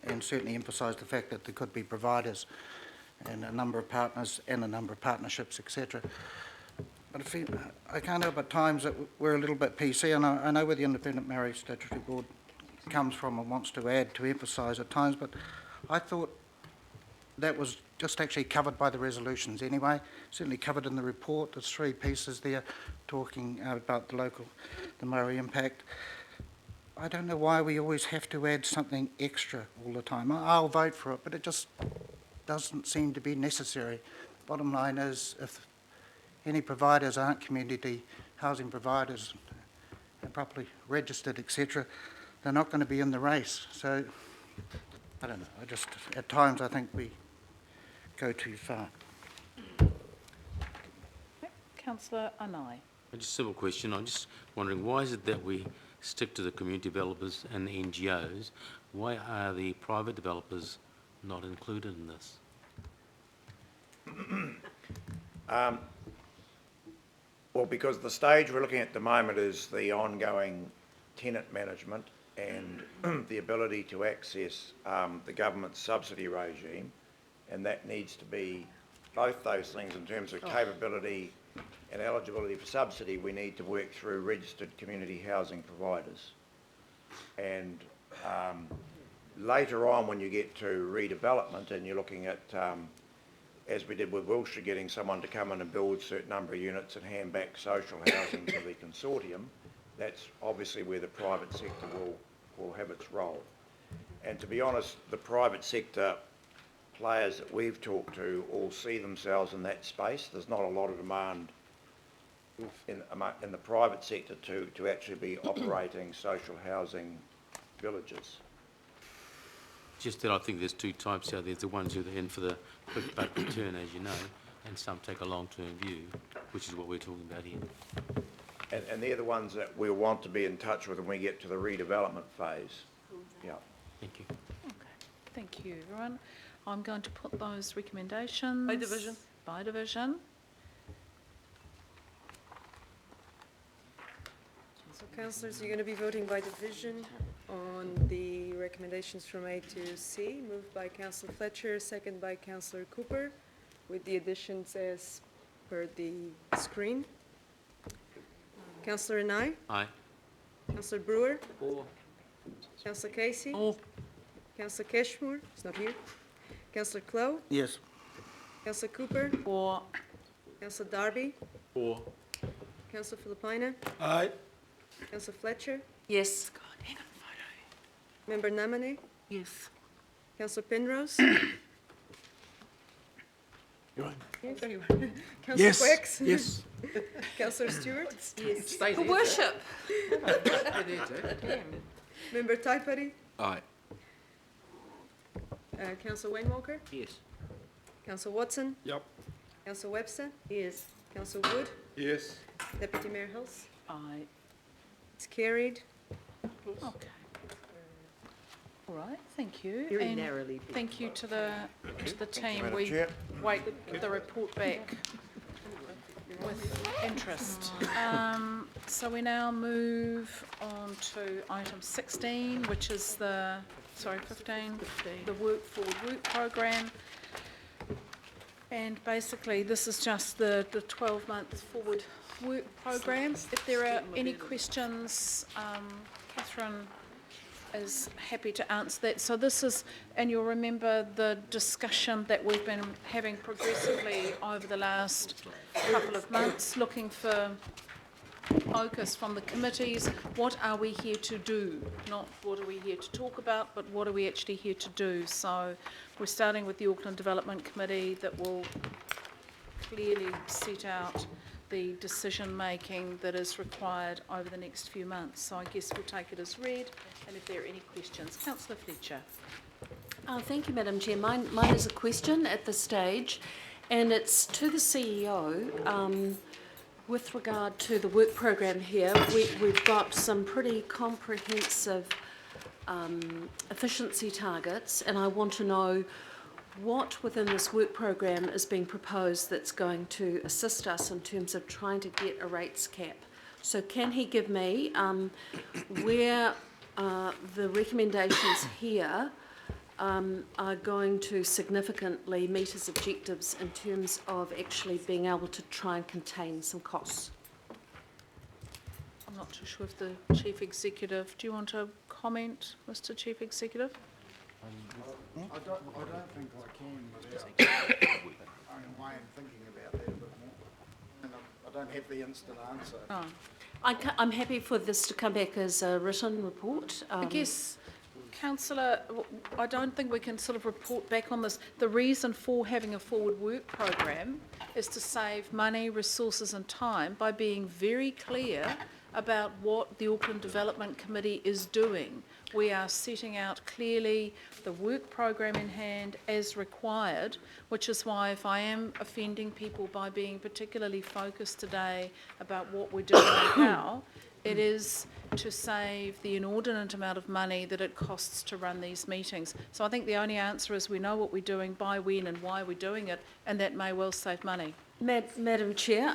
and certainly emphasised the fact that there could be providers and a number of partners and a number of partnerships, etc. But I can't help at times that we're a little bit PC, and I know where the Independent Marriage Statutory Board comes from and wants to add to emphasise at times, but I thought that was just actually covered by the resolutions anyway, certainly covered in the report. There's 3 pieces there talking about the Maori impact. I don't know why we always have to add something extra all the time. I'll vote for it, but it just doesn't seem to be necessary. Bottom line is, if any providers aren't community housing providers and properly registered, etc., they're not going to be in the race. So, I don't know. At times, I think we go too far. Councillor Anai. Just a simple question. I'm just wondering, why is it that we stick to the community developers and the NGOs? Why are the private developers not included in this? Well, because the stage we're looking at the moment is the ongoing tenant management and the ability to access the government subsidy regime, and that needs to be both those things in terms of capability and eligibility for subsidy. We need to work through registered community housing providers. And later on, when you get to redevelopment and you're looking at, as we did with Wilshire, getting someone to come in and build a certain number of units and hand back social housing to the consortium, that's obviously where the private sector will have its role. And to be honest, the private sector players that we've talked to all see themselves in that space. There's not a lot of demand in the private sector to actually be operating social housing villages. Just that I think there's 2 types here. There's the ones who are in for the quick buck return, as you know, and some take a long-term view, which is what we're talking about here. And they're the ones that we'll want to be in touch with when we get to the redevelopment phase. Yeah. Thank you. Okay. Thank you, everyone. I'm going to put those recommendations... By division. By division. So councillors, you're going to be voting by division on the recommendations from A to C, moved by Councillor Fletcher, second by Councillor Cooper, with the additions as per the screen. Councillor Anai? Aye. Councillor Brewer? Four. Councillor Casey? Oh. Councillor Cashmore? He's not here. Councillor Clow? Yes. Councillor Cooper? Four. Councillor Darby? 4. Councillor Filipaina? Aye. Councillor Fletcher? Yes. Member Namane? Yes. Councillor Penrose? You're on. Councillor Yes. Quacks? Yes. Councillor Stewart? Yes. For worship. Member Taipari? Aye. Councillor Wayne Walker? Yes. Councillor Watson? Yep. Councillor Webster? Yes. Councillor Wood? Yes. Deputy Mayor Hills? Aye. It's carried. Okay. All right, thank you. Very And narrowly. thank you to the team. Madam We Chair. wait the report back with interest. So we now move on to item 16, which is 15, the Work Forward Work Programme. And basically, this is just the 12-month forward work programme. If there are any questions, Catherine is happy to answer that. So this is, and you'll remember the discussion that we've been having progressively over the last couple of months, looking for focus from the committees. What are we here to do? Not what are we here to talk about, but what are we actually here to do? So we're starting with the Auckland Development Committee that will clearly set out the decision-making that is required over the next few months. So I guess we'll take it as read, and if there are any questions. Councillor Fletcher. Thank you, Madam Chair. Mine is a question at this stage, and it's to the CEO. With regard to the work programme here, we've got some pretty comprehensive efficiency targets, and I want to know what within this work programme is being proposed that's going to assist us in terms of trying to get a rates cap. So can he give me where the recommendations here are going to significantly meet his objectives in terms of actually being able to try and contain some costs? I'm not too sure if the Chief Executive, do you want to comment, Mr. Chief Executive? I don't think I can without own way of thinking about that a bit more. And I don't have the instant answer. Oh. I'm happy for this to come back as a written report. I guess, Councillor, I don't think we can sort of report back on this. The reason for having a forward work program is to save money, resources and time by being very clear about what the Auckland Development Committee is doing. We are setting out clearly the work program in hand as required, which is why if I am offending people by being particularly focused today about what we're doing and how, it is to save the inordinate amount of money that it costs to run these meetings. So I think the only answer is we know what we're doing, by when and why we're doing it, and that may well save money. Madam Chair,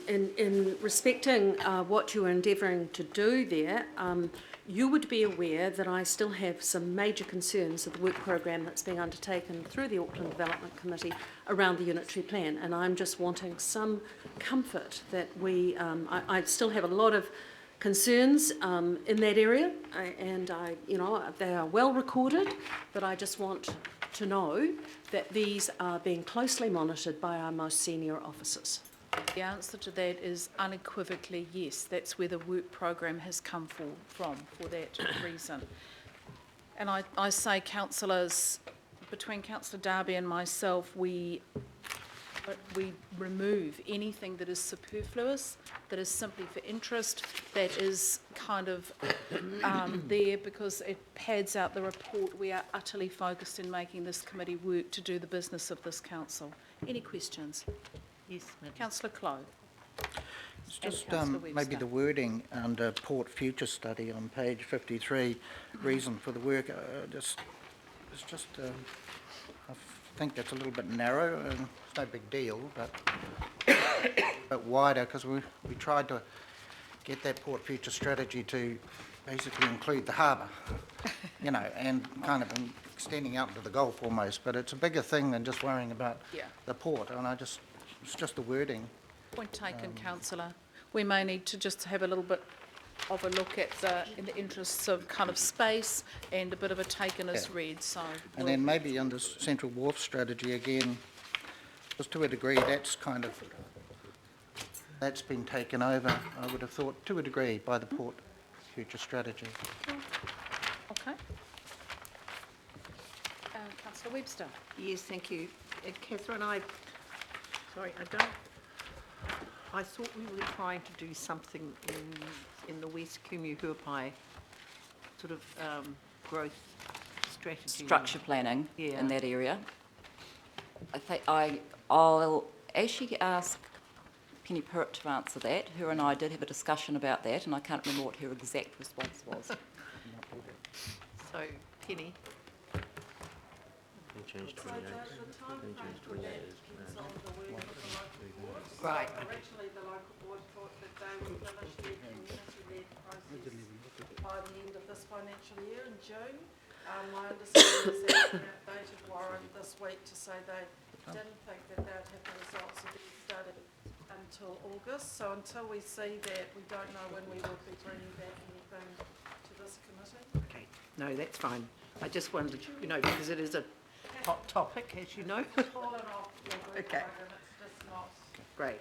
in respecting what you are endeavouring to do there, you would be aware that I still have some major concerns of the work program that's being undertaken through the Auckland Development Committee around the unitary plan, and I'm just wanting some comfort that we, I still have a lot of concerns in that area, and they are well recorded, but I just want to know that these are being closely monitored by our most senior officers. The answer to that is unequivocally yes. That's where the work program has come from for that reason. And I say, councillors, between Councillor Darby and myself, we remove anything that is superfluous, that is simply for interest, that is kind of there because it pads out the report. We are utterly focused in making this committee work to do the business of this council. Any questions? Yes, Madam. Councillor Clow. It's just maybe the wording under Port Future Study on page 53, reason for the work, I think that's a little bit narrow, and it's no big deal, but a bit wider, because we tried to get that Port Future Strategy to basically include the harbour, and kind of extending out into the Gulf almost, but it's a bigger thing than just worrying about the port, and it's just the wording. Point taken, councillor. We may need to just have a little bit of a look at in the interests of kind of space and a bit of a taken as read. So. And then maybe under Central Wharf Strategy again, just to a degree, that's been taken over. I would have thought to a degree by the Port Future Strategy. Okay. Councillor Webster. Yes, thank you. Catherine, I thought we were trying to do something in the West Kumu-Huapai sort of growth strategy. Structure planning in that area. I think I'll actually ask Penny Pruitt to answer that. Her and I did have a discussion about that, and I can't remember what her exact response was. So, Penny. Right. Originally, the local board thought that they would finish their community-led process by the end of this financial year in June. My understanding is that they updated Warren this week to say they didn't think that they'd have the results of the study until August. So until we see that, we don't know when we will be bringing back anything to this committee. Okay, no, that's fine. I just wondered, because it is a hot topic, as you know. Okay. Great.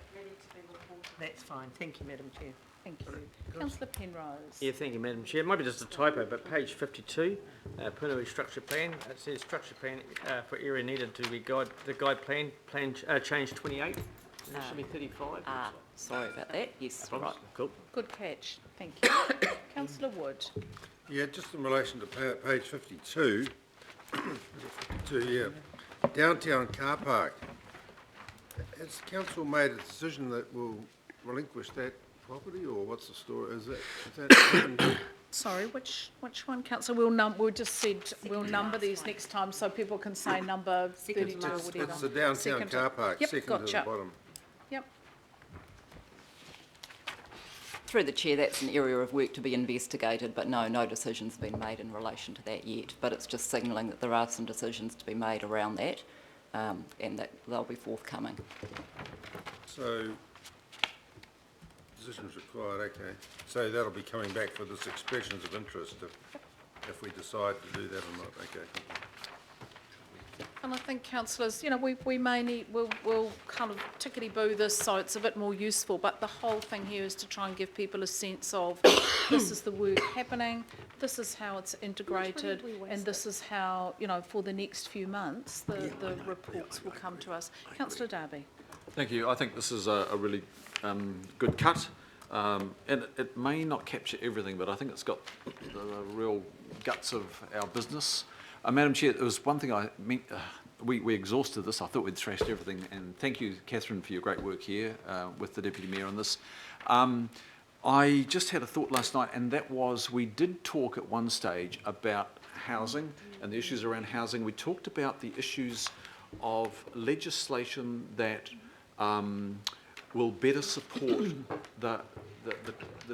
That's fine. Thank you, Madam Chair. Thank you. Councillor Penrose. Yeah, thank you, Madam Chair. It might be just a typo, but page 52, Punui structure plan, it says structure plan for area needed to be the guide plan change 28. It should be 35. Sorry about that. Yes, right. Cool. Good catch. Thank you. Councillor Wood. Yeah, just in relation to page 52, downtown car park. Has council made a decision that will relinquish that property, or what's the story? Is that happened? Sorry, which one, councillor? We'll just said we'll number these next time so people can say number 32 or whatever. It's the downtown car park, second to the bottom. Yep. Through the Chair, that's an area of work to be investigated, but no decision's been made in relation to that yet. But it's just signalling that there are some decisions to be made around that, and that they'll be forthcoming. So, decisions required, okay. So that'll be coming back for this expressions of interest if we decide to do that or not, okay. And I think councillors, you know, we may need, we'll kind of tickety-boo this so it's a bit more useful, but the whole thing here is to try and give people a sense of this is the work happening, this is how it's integrated, and this is how, you know, for the next few months, the reports will come to us. Councillor Darby. Thank you. I think this is a really good cut. And it may not capture everything, but I think it's got the real guts of our business. Madam Chair, there was one thing I meant, we exhausted this. I thought we'd thrashed everything, and thank you, Catherine, for your great work here with the Deputy Mayor on this. I just had a thought last night, and that was we did talk at one stage about housing and the issues around housing. We talked about the issues of legislation that will better support the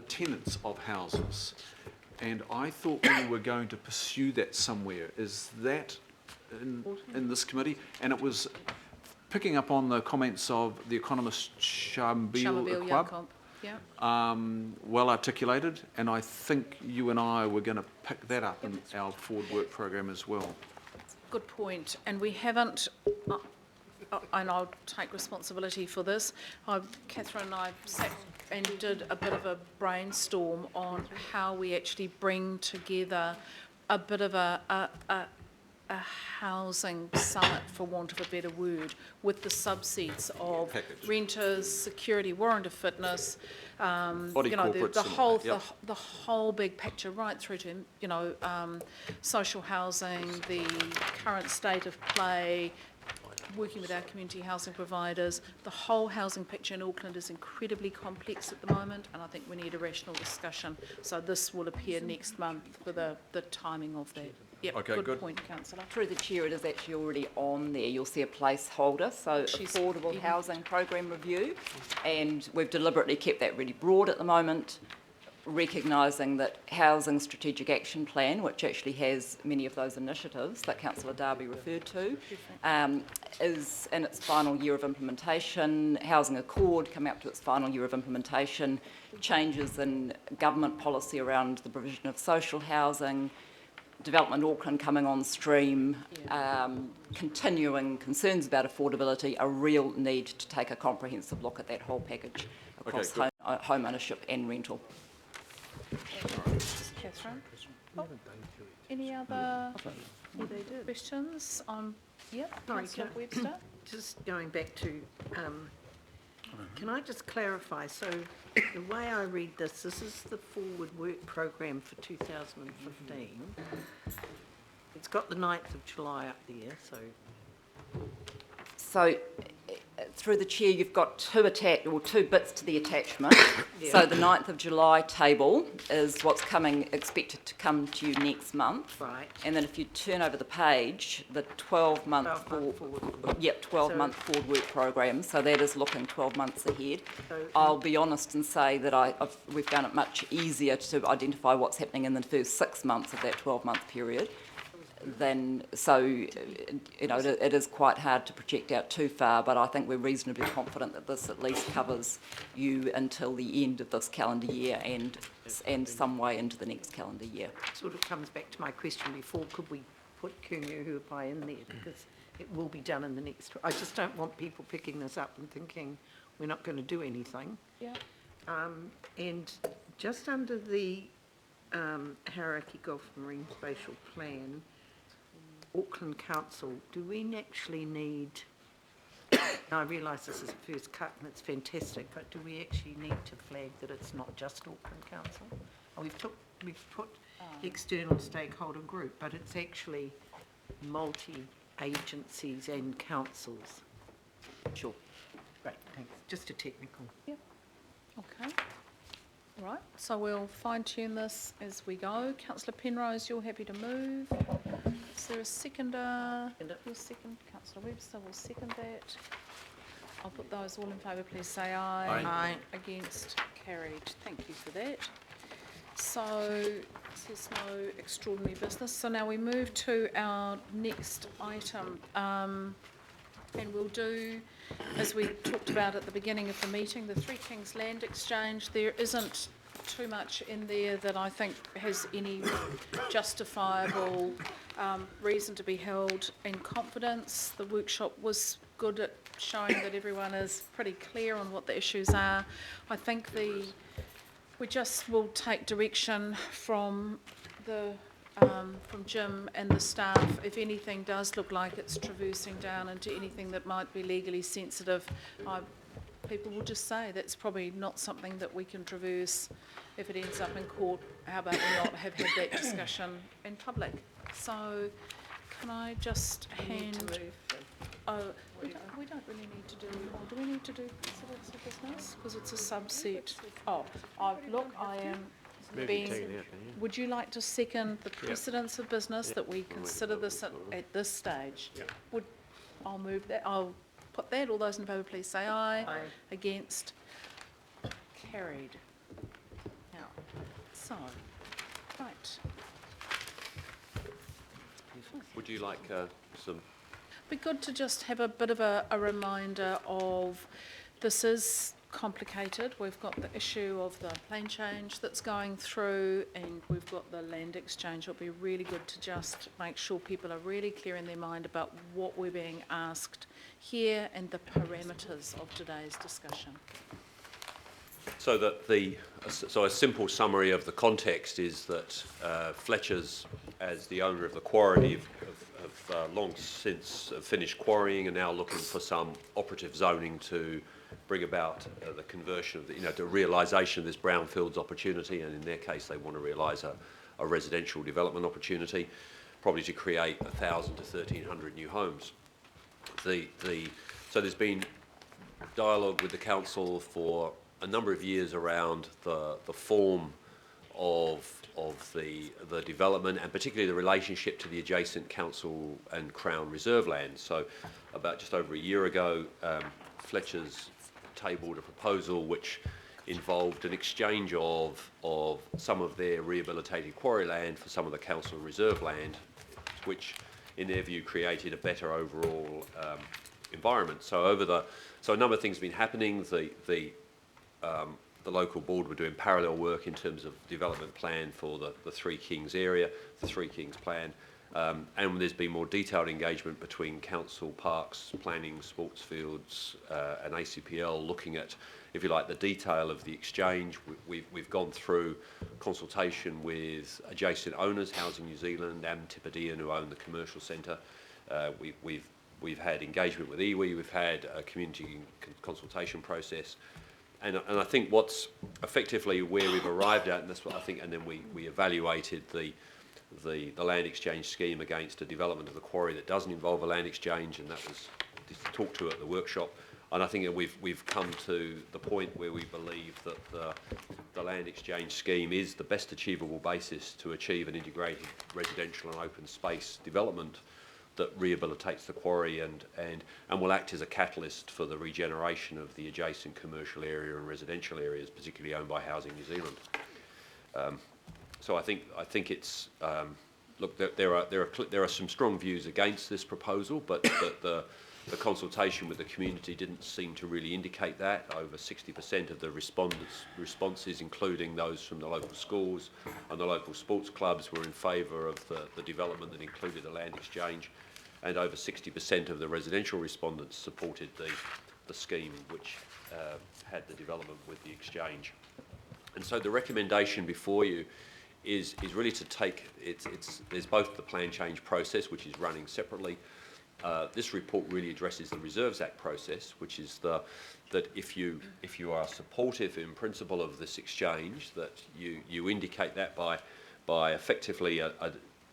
tenants of houses. And I thought we were going to pursue that somewhere. Is that in this committee? And it was picking up on the comments of the economist Shambil Iqbal, well articulated, and I think you and I were going to pick that up in our forward work program as well. Good point, and we haven't, and I'll take responsibility for this. Catherine and I sat and did a bit of a brainstorm on how we actually bring together a bit of a housing summit, for want of a better word, with the subsets of renters, security, warrant of fitness, you know, the whole big picture, right through to, you know, social housing, the current state of play, working with our community housing providers. The whole housing picture in Auckland is incredibly complex at the moment, and I think we need a rational discussion. So this will appear next month for the timing of that. Yep, okay, good point, Councillor. Through the Chair, it is actually already on there. You'll see a placeholder, so Affordable Housing Program Review, and we've deliberately kept that really broad at the moment, recognising that Housing Strategic Action Plan, which actually has many of those initiatives that Councillor Darby referred to, is in its final year of implementation. Housing Accord coming up to its final year of implementation, changes in government policy around the provision of social housing, Development Auckland coming on stream, continuing concerns about affordability, a real need to take a comprehensive look at that whole package across home ownership and rental. Catherine? Oh, any other questions on, Councillor Webster? Just going back to, can I just clarify? So the way I read this is the forward work program for 2015. It's got the 9th of July up there, so. So through the Chair, you've got two bits to the attachment. So the 9th of July table is what's expected to come to you next month. Right. And then if you turn over the page, the 12-month forward work program. So that is looking 12 months ahead. I'll be honest and say that we've found it much easier to identify what's happening in the first 6 months of that 12-month period. So, you know, it is quite hard to project out too far, but I think we're reasonably confident that this at least covers you until the end of this calendar year and some way into the next calendar year. Sort of comes back to my question before, could we put Kumu in there? Because it will be done in the next, I just don't want people picking this up and thinking we're not going to do anything. Yeah. And just under the Hauraki Gulf Marine Spatial Plan, Auckland Council, do we actually need, I realise this is the first cut and it's fantastic, but do we actually need to flag that it's not just Auckland Council? We've put external stakeholder group, but it's actually multi-agencies and councils. Sure. Great, thanks. Just a technical. Yep. Okay. Right, so we'll fine-tune this as we go. Councillor Penrose, you're happy to move. Is there a seconder? You'll second. Councillor Webster will second that. I'll put those all in favour, please say aye. Aye. Against, carried. Thank you for that. So, there's no extraordinary business. So now we move to our next item. And we'll do, as we talked about at the beginning of the meeting, the Three Kings Land Exchange. There isn't too much in there that I think has any justifiable reason to be held in confidence. The workshop was good at showing that everyone is pretty clear on what the issues are. I think we just will take direction from from Jim and the staff. If anything does look like it's traversing down into anything that might be legally sensitive, people will just say that's probably not something that we can traverse. If it ends up in court, how about we not have had that discussion in public? So can I just hand... Oh, we don't really need to do... Oh, do we need to do precedence of business? Because it's a subset. Oh, look, I am being... Would you like to second the precedence of business that we consider this at this stage? I'll move that. I'll put that. All those in favour, please say aye. Aye. Against? Carried. Now, so, right. Would you like some... Be good to just have a bit of a reminder of this is complicated. We've got the issue of the plan change that's going through, and we've got the land exchange. It'll be really good to just make sure people are really clear in their mind about what we're being asked here and the parameters of today's discussion. So that so a simple summary of the context is that Fletcher's, as the owner of the quarry, have long since finished quarrying and now looking for some operative zoning to bring about the conversion of the realisation of this brownfields opportunity, and in their case they want to realise a residential development opportunity, probably to create 1,000 to 1,300 new homes. So there's been dialogue with the council for a number of years around the form of the development, and particularly the relationship to the adjacent council and Crown reserve land. So about just over a year ago, Fletcher's tabled a proposal which involved an exchange of some of their rehabilitated quarry land for some of the council reserve land, which in their view created a better overall environment. So so a number of things have been happening. The local board were doing parallel work in terms of development plan for the Three Kings area, the Three Kings plan, and there's been more detailed engagement between council, parks, planning, sports fields, and ACPL, looking at, if you like, the detail of the exchange. We've gone through consultation with adjacent owners, Housing New Zealand, Antipodean, who own the commercial centre. We've had engagement with iwi, we've had a community consultation process. And I think what's effectively where we've arrived at, and that's what I think, and then we evaluated the land exchange scheme against a development of the quarry that doesn't involve a land exchange, and that was talked to at the workshop. And I think that we've come to the point where we believe that the land exchange scheme is the best achievable basis to achieve an integrated residential and open space development that rehabilitates the quarry and will act as a catalyst for the regeneration of the adjacent commercial area and residential areas, particularly owned by Housing New Zealand. So I think it's look, there are some strong views against this proposal, but the consultation with the community didn't seem to really indicate that. Over 60% of the responses, including those from the local schools and the local sports clubs, were in favour of the development that included a land exchange, and over 60% of the residential respondents supported the scheme which had the development with the exchange. And so the recommendation before you is really to take, there's both the plan change process, which is running separately. This report really addresses the Reserves Act process, which is that if you are supportive in principle of this exchange, that you indicate that by effectively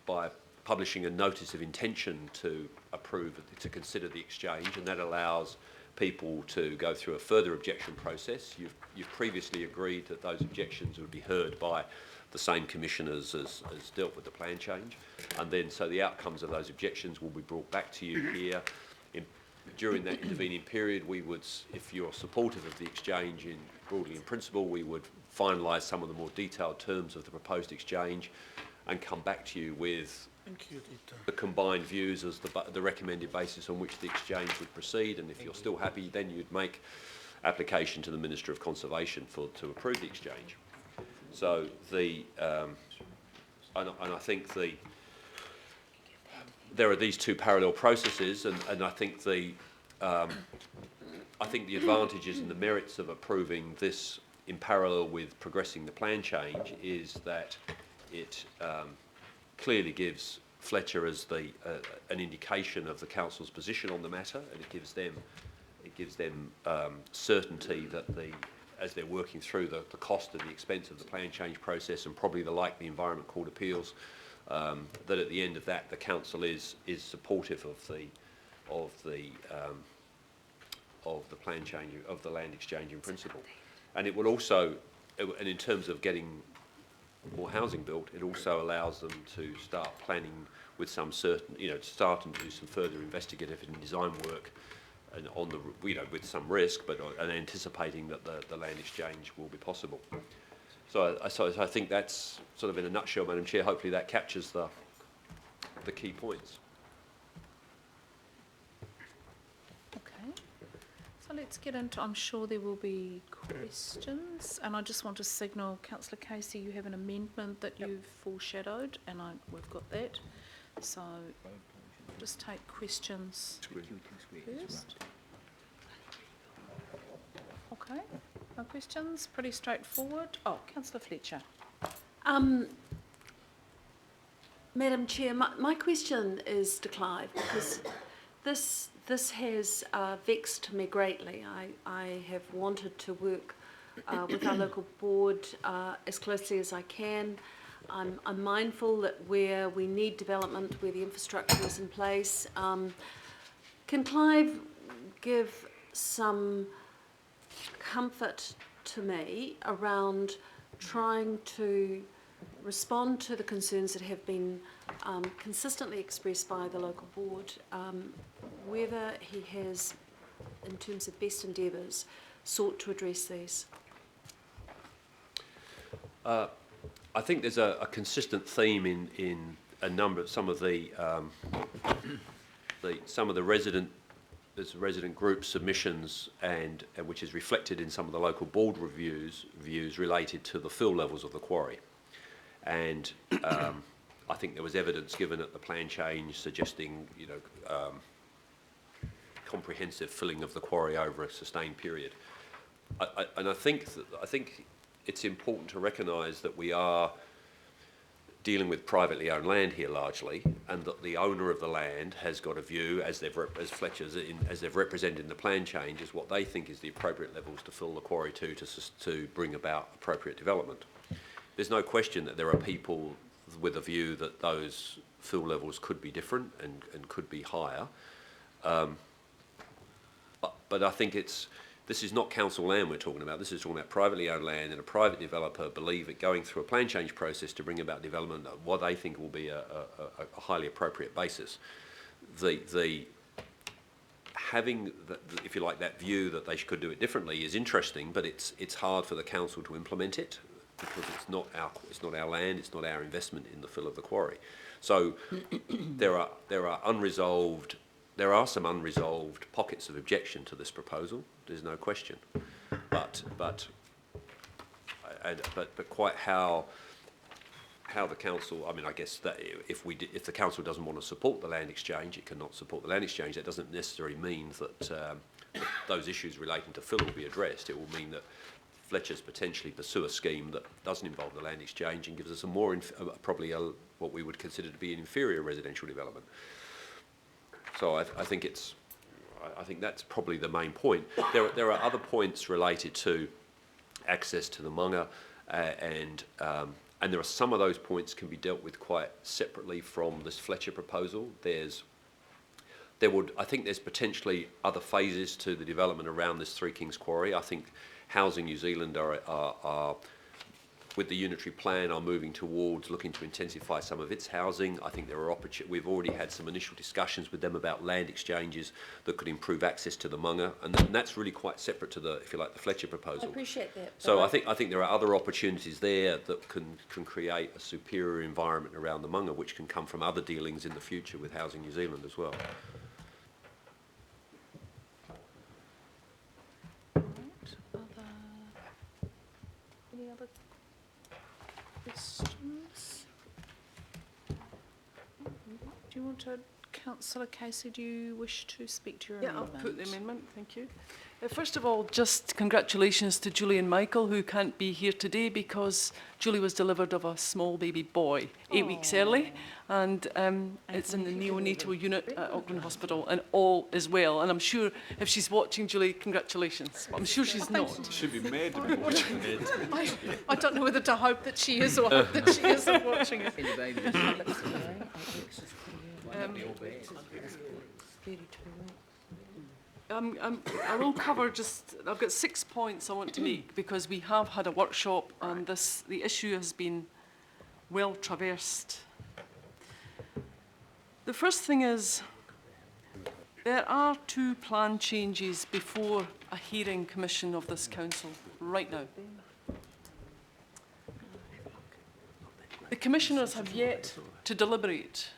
by publishing a notice of intention to approve, to consider the exchange, and that allows people to go through a further objection process. You've previously agreed that those objections would be heard by the same commissioners as dealt with the plan change, and then so the outcomes of those objections will be brought back to you here. During that intervening period, we would, if you're supportive of the exchange broadly in principle, we would finalise some of the more detailed terms of the proposed exchange and come back to you with the combined views as the recommended basis on which the exchange would proceed. And if you're still happy, then you'd make application to the Minister of Conservation to approve the exchange. So and I think there are these two parallel processes, and I think the advantages and the merits of approving this in parallel with progressing the plan change is that it clearly gives Fletcher as an indication of the council's position on the matter, and it gives them certainty that as they're working through the cost and the expense of the plan change process, and probably the likely Environment Court appeals, that at the end of that the council is supportive of the plan change, of the land exchange in principle. And it will also, and in terms of getting more housing built, it also allows them to start planning with some certain, to start and do some further investigative and design work, and on the, with some risk, but and anticipating that the land exchange will be possible. So I think that's sort of in a nutshell, Madam Chair. Hopefully that captures the key points. Okay, so let's get into, I'm sure there will be questions, and I just want to signal, Councillor Casey, you have an amendment that you've foreshadowed, and we've got that. So just take questions first. Okay, no questions, pretty straightforward. Oh, Councillor Fletcher. Madam Chair, my question is to Clive, because this has vexed me greatly. I have wanted to work with our local board as closely as I can. I'm mindful that where we need development, where the infrastructure is in place, can Clive give some comfort to me around trying to respond to the concerns that have been consistently expressed by the local board, whether he has, in terms of best endeavours, sought to address these? I think there's a consistent theme in a number of some of the resident group submissions, and which is reflected in some of the local board views related to the fill levels of the quarry. And I think there was evidence given at the plan change suggesting, comprehensive filling of the quarry over a sustained period. I think it's important to recognise that we are dealing with privately owned land here largely, and that the owner of the land has got a view, as they've represented in the plan change, is what they think is the appropriate levels to fill the quarry to bring about appropriate development. There's no question that there are people with a view that those fill levels could be different and could be higher. But I think this is not council land we're talking about. This is talking about privately owned land, and a private developer believe that going through a plan change process to bring about development, what they think will be a highly appropriate basis. Having, if you like, that view that they could do it differently is interesting, but it's hard for the council to implement it, because it's not our land, it's not our investment in the fill of the quarry. So there are some unresolved pockets of objection to this proposal. There's no question, but quite how the council. I mean, I guess that if the council doesn't want to support the land exchange, it cannot support the land exchange. That doesn't necessarily mean that those issues relating to fill will be addressed. It will mean that Fletcher's potentially pursue a scheme that doesn't involve the land exchange and gives us what we would consider to be an inferior residential development. So I think that's probably the main point. There are other points related to access to the manga, and there are some of those points can be dealt with quite separately from this Fletcher proposal. I think there's potentially other phases to the development around this Three Kings Quarry. I think Housing New Zealand are with the unitary plan, are moving towards looking to intensify some of its housing. I think there are we've already had some initial discussions with them about land exchanges that could improve access to the manga, and that's really quite separate to the, if you like, the Fletcher proposal. I appreciate that. So I think there are other opportunities there that can create a superior environment around the manga, which can come from other dealings in the future with Housing New Zealand as well. Any other questions? Do you want to Councillor Casey, do you wish to speak to your Yeah, amendment? I'll put the amendment, thank you. First of all, just congratulations to Julie and Michael, who can't be here today because Julie was delivered of a small baby boy 8 weeks early, and it's in the neonatal unit at Auckland Hospital, and all is well. And I'm sure if she's watching, Julie, congratulations. But I'm sure she's not. She'd be mad to be watching that. I don't know whether to hope that she is or hope that she isn't watching it. I will cover I've got 6 points I want to make because we have had a workshop and the issue has been well traversed. The first thing is there are 2 plan changes before a hearing commission of this council right now. The commissioners have yet to deliberate.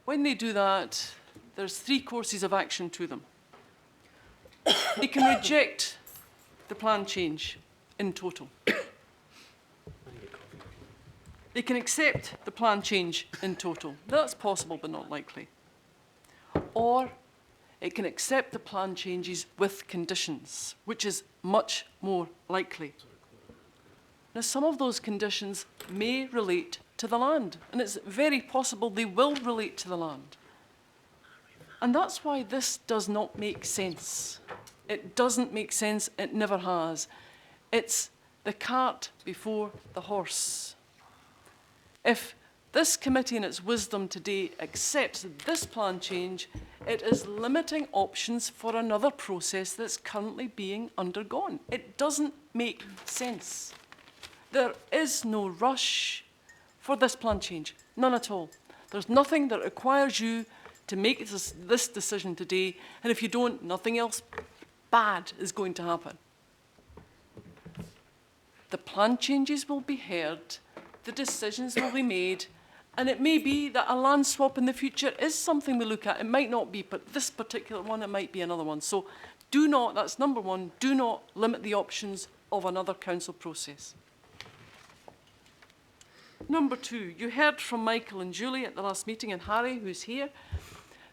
When they do that, there's 3 courses of action to them. They can reject the plan change in total. They can accept the plan change in total. That's possible but not likely. Or it can accept the plan changes with conditions, which is much more likely. Now, some of those conditions may relate to the land, and it's very possible they will relate to the land. And that's why this does not make sense. It doesn't make sense, it never has. It's the cart before the horse. If this committee in its wisdom today accepts this plan change, it is limiting options for another process that's currently being undergone. It doesn't make sense. There is no rush for this plan change, none at all. There's nothing that requires you to make this decision today, and if you don't, nothing else bad is going to happen. The plan changes will be heard, the decisions will be made, and it may be that a land swap in the future is something we look at. It might not be, but this particular one, it might be another one. So do not, that's number 1, do not limit the options of another council process. Number 2, you heard from Michael and Julie at the last meeting, and Harry, who's here,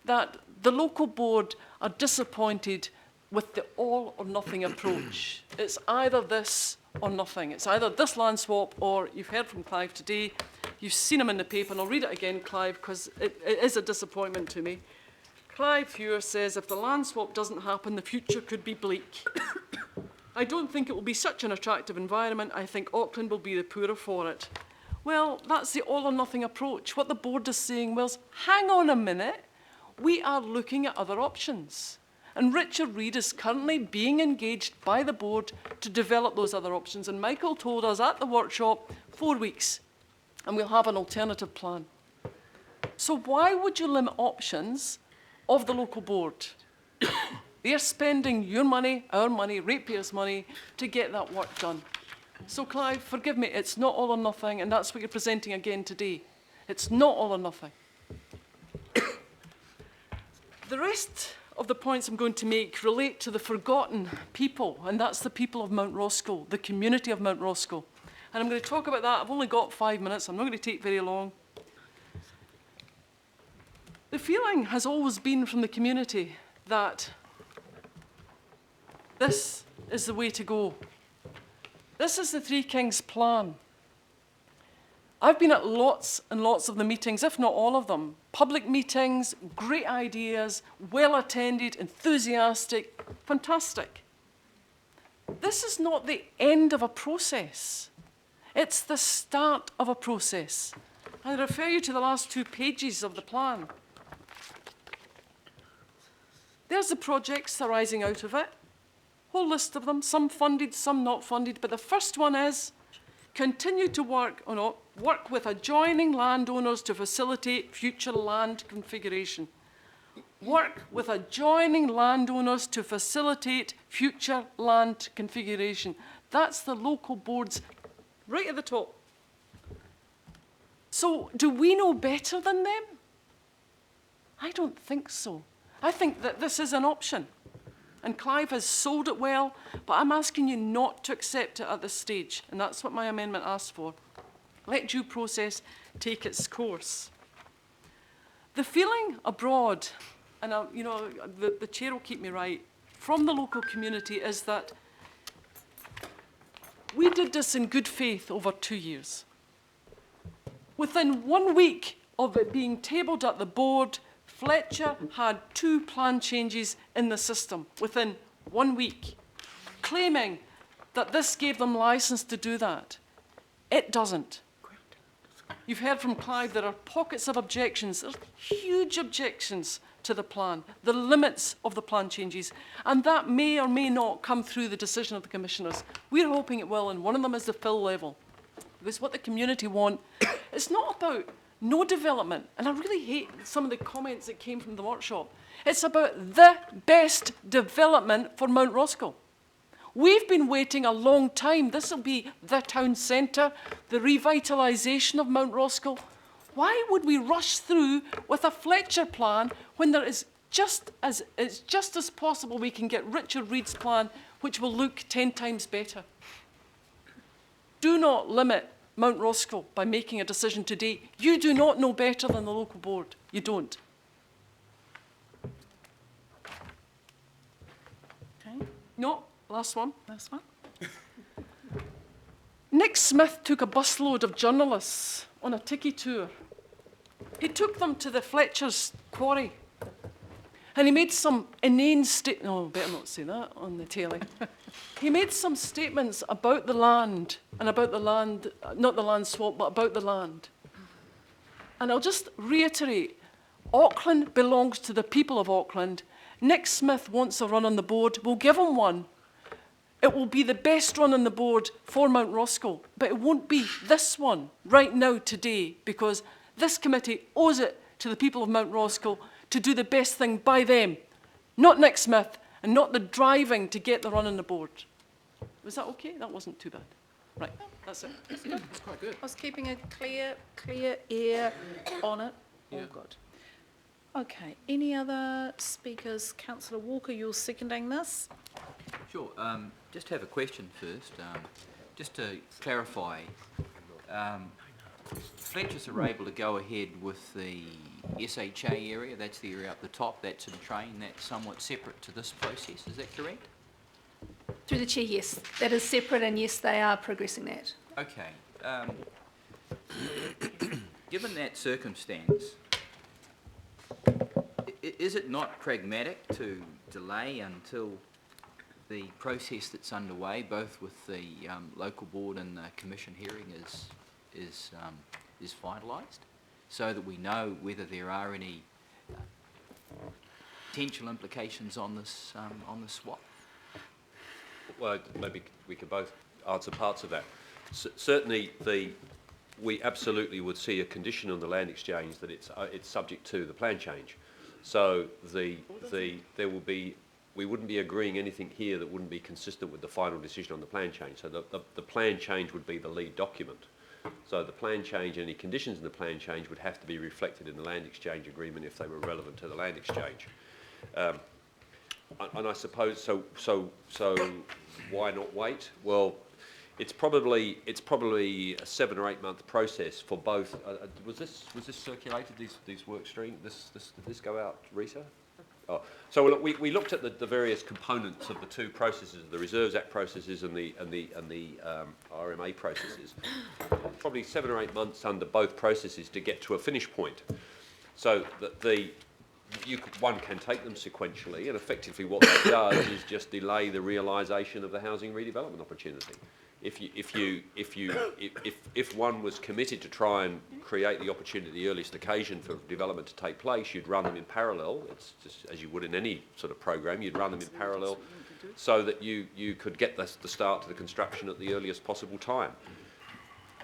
that the local board are disappointed with the all or nothing approach. It's either this or nothing. It's either this land swap or, you've heard from Clive today, you've seen him in the paper, and I'll read it again, Clive, because it is a disappointment to me. Clive Hewer says, if the land swap doesn't happen, the future could be bleak. I don't think it will be such an attractive environment. I think Auckland will be the poorer for it. Well, that's the all or nothing approach. What the board is saying was, hang on a minute, we are looking at other options. And Richard Reid is currently being engaged by the board to develop those other options. And Michael told us at the workshop, 4 weeks, and we'll have an alternative plan. So why would you limit options of the local board? They're spending your money, our money, ratepayers' money, to get that work done. So Clive, forgive me, it's not all or nothing, and that's what you're presenting again today. It's not all or nothing. The rest of the points I'm going to make relate to the forgotten people, and that's the people of Mount Roscoe, the community of Mount Roscoe. And I'm going to talk about that. I've only got 5 minutes. I'm not going to take very long. The feeling has always been from the community that this is the way to go. This is the Three Kings plan. I've been at lots and lots of the meetings, if not all of them. Public meetings, great ideas, well attended, enthusiastic, fantastic. This is not the end of a process. It's the start of a process. I refer you to the last 2 pages of the plan. There's the projects arising out of it. Whole list of them, some funded, some not funded, but the first one is continue to work with adjoining landowners to facilitate future land configuration. Work with adjoining landowners to facilitate future land configuration. That's the local boards right at the top. So do we know better than them? I don't think so. I think that this is an option. And Clive has sold it well, but I'm asking you not to accept it at this stage, and that's what my amendment asks for. Let due process take its course. The feeling abroad, and you know, the chair will keep me right, from the local community is that we did this in good faith over 2 years. Within 1 week of it being tabled at the board, Fletcher had 2 plan changes in the system within 1 week, claiming that this gave them licence to do that. It doesn't. You've heard from Clive, there are pockets of objections, there are huge objections to the plan, the limits of the plan changes, and that may or may not come through the decision of the commissioners. We're hoping it will, and one of them is the fill level. It's what the community want. It's not about no development, and I really hate some of the comments that came from the workshop. It's about the best development for Mount Roscoe. We've been waiting a long time. This will be the town centre, the revitalisation of Mount Roscoe. Why would we rush through with a Fletcher plan when there is it's just as possible we can get Richard Reid's plan, which will look 10 times better? Do not limit Mount Roscoe by making a decision today. You do not know better than the local board. You don't. Okay. No. Last one. Last one. Nick Smith took a busload of journalists on a tiki tour. He took them to the Fletcher's quarry. And he made some inane statements. No, better not say that on the telly. He made some statements about the land, and about the land, not the land swap, but about the land. And I'll just reiterate, Auckland belongs to the people of Auckland. Nick Smith wants a run on the board. We'll give him one. It will be the best run on the board for Mount Roscoe, but it won't be this one right now today, because this committee owes it to the people of Mount Roscoe to do the best thing by them, not Nick Smith, and not the driving to get the run on the board. Was that okay? That wasn't too bad. Right, that's it. That's good. That's quite good. I was keeping a clear ear on it. Yeah. All good. Okay, any other speakers? Councillor Walker, you're seconding this? Sure. Just have a question first. Just to clarify, Fletchers are able to go ahead with the SHA area, that's the area up the top, that's in train, that's somewhat separate to this process, is that correct? Through the chair, yes. That is separate, and yes, they are progressing that. Okay. Given that circumstance, is it not pragmatic to delay until the process that's underway, both with the local board and the commission hearing, is finalised, so that we know whether there are any potential implications on this swap? Well, maybe we could both answer parts of that. Certainly, we absolutely would see a condition on the land exchange that it's subject to the plan change. So there will be. We wouldn't be agreeing anything here that wouldn't be consistent with the final decision on the plan change. So the plan change would be the lead document. So the plan change, any conditions in the plan change would have to be reflected in the land exchange agreement if they were relevant to the land exchange. And I suppose, so why not wait? Well, it's probably a 7 or 8 month process for both. Was this circulated, these work streams? Did this go out, Rita? Oh, so look, we looked at the various components of the two processes, the Reserves Act processes and the RMA processes. Probably 7 or 8 months under both processes to get to a finish point. So that one can take them sequentially, and effectively what that does is just delay the realisation of the housing redevelopment opportunity. If one was committed to try and create the opportunity, the earliest occasion for development to take place, you'd run them in parallel. It's just as you would in any sort of program, you'd run them in parallel so that you could get the start to the construction at the earliest possible time.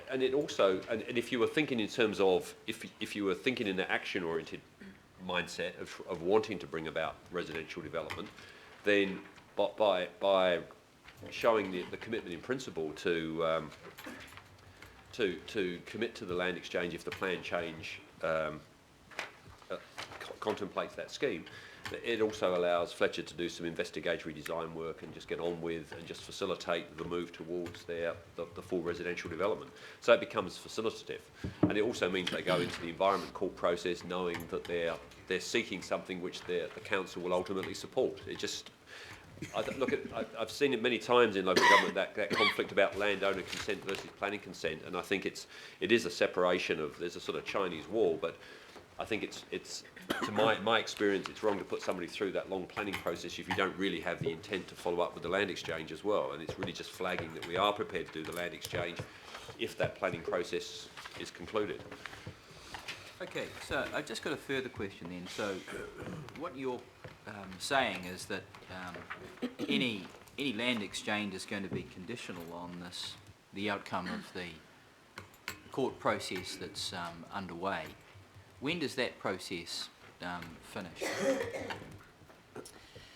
And it also, and if you were thinking in terms of, if you were thinking in the action-oriented mindset of wanting to bring about residential development, then by showing the commitment in principle to commit to the land exchange if the plan change contemplates that scheme, it also allows Fletcher to do some investigatory design work and just get on with and just facilitate the move towards the full residential development. So it becomes facilitative, and it also means they go into the Environment Court process knowing that they're seeking something which the council will ultimately support. It just, I've seen it many times in local government, that conflict about landowner consent versus planning consent, and I think it is a separation of, there's a sort of Chinese wall, but I think it's to my experience, it's wrong to put somebody through that long planning process if you don't really have the intent to follow up with the land exchange as well. And it's really just flagging that we are prepared to do the land exchange if that planning process is concluded. Okay, so I've just got a further question then. So what you're saying is that any land exchange is going to be conditional on the outcome of the court process that's underway. When does that process finish?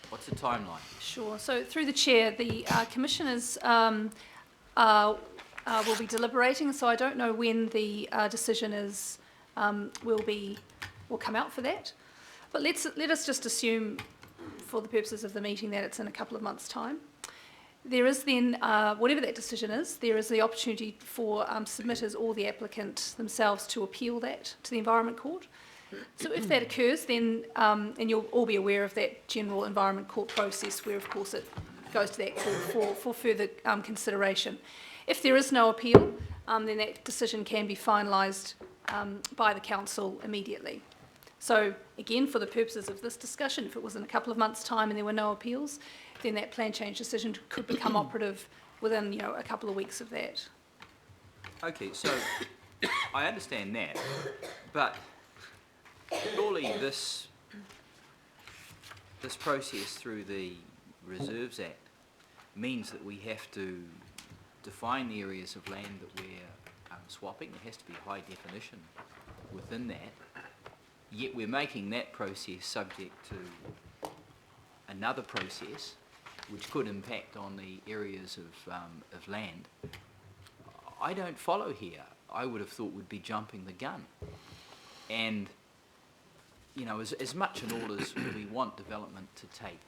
What's the timeline? Sure. So through the chair, the commissioners will be deliberating. So I don't know when the decision is will come out for that. But let us just assume, for the purposes of the meeting, that it's in a couple of months' time. There is then, whatever that decision is, there is the opportunity for submitters or the applicant themselves to appeal that to the Environment Court. So if that occurs, then, and you'll all be aware of that general Environment Court process where, of course, it goes to that court for further consideration. If there is no appeal, then that decision can be finalised by the council immediately. So again, for the purposes of this discussion, if it was in a couple of months' time and there were no appeals, then that plan change decision could become operative within, a couple of weeks of that. Okay, so I understand that, but surely this process through the Reserves Act means that we have to define the areas of land that we're swapping. There has to be a high definition within that. Yet we're making that process subject to another process which could impact on the areas of land. I don't follow here. I would have thought we'd be jumping the gun. And, as much and all as we want development to take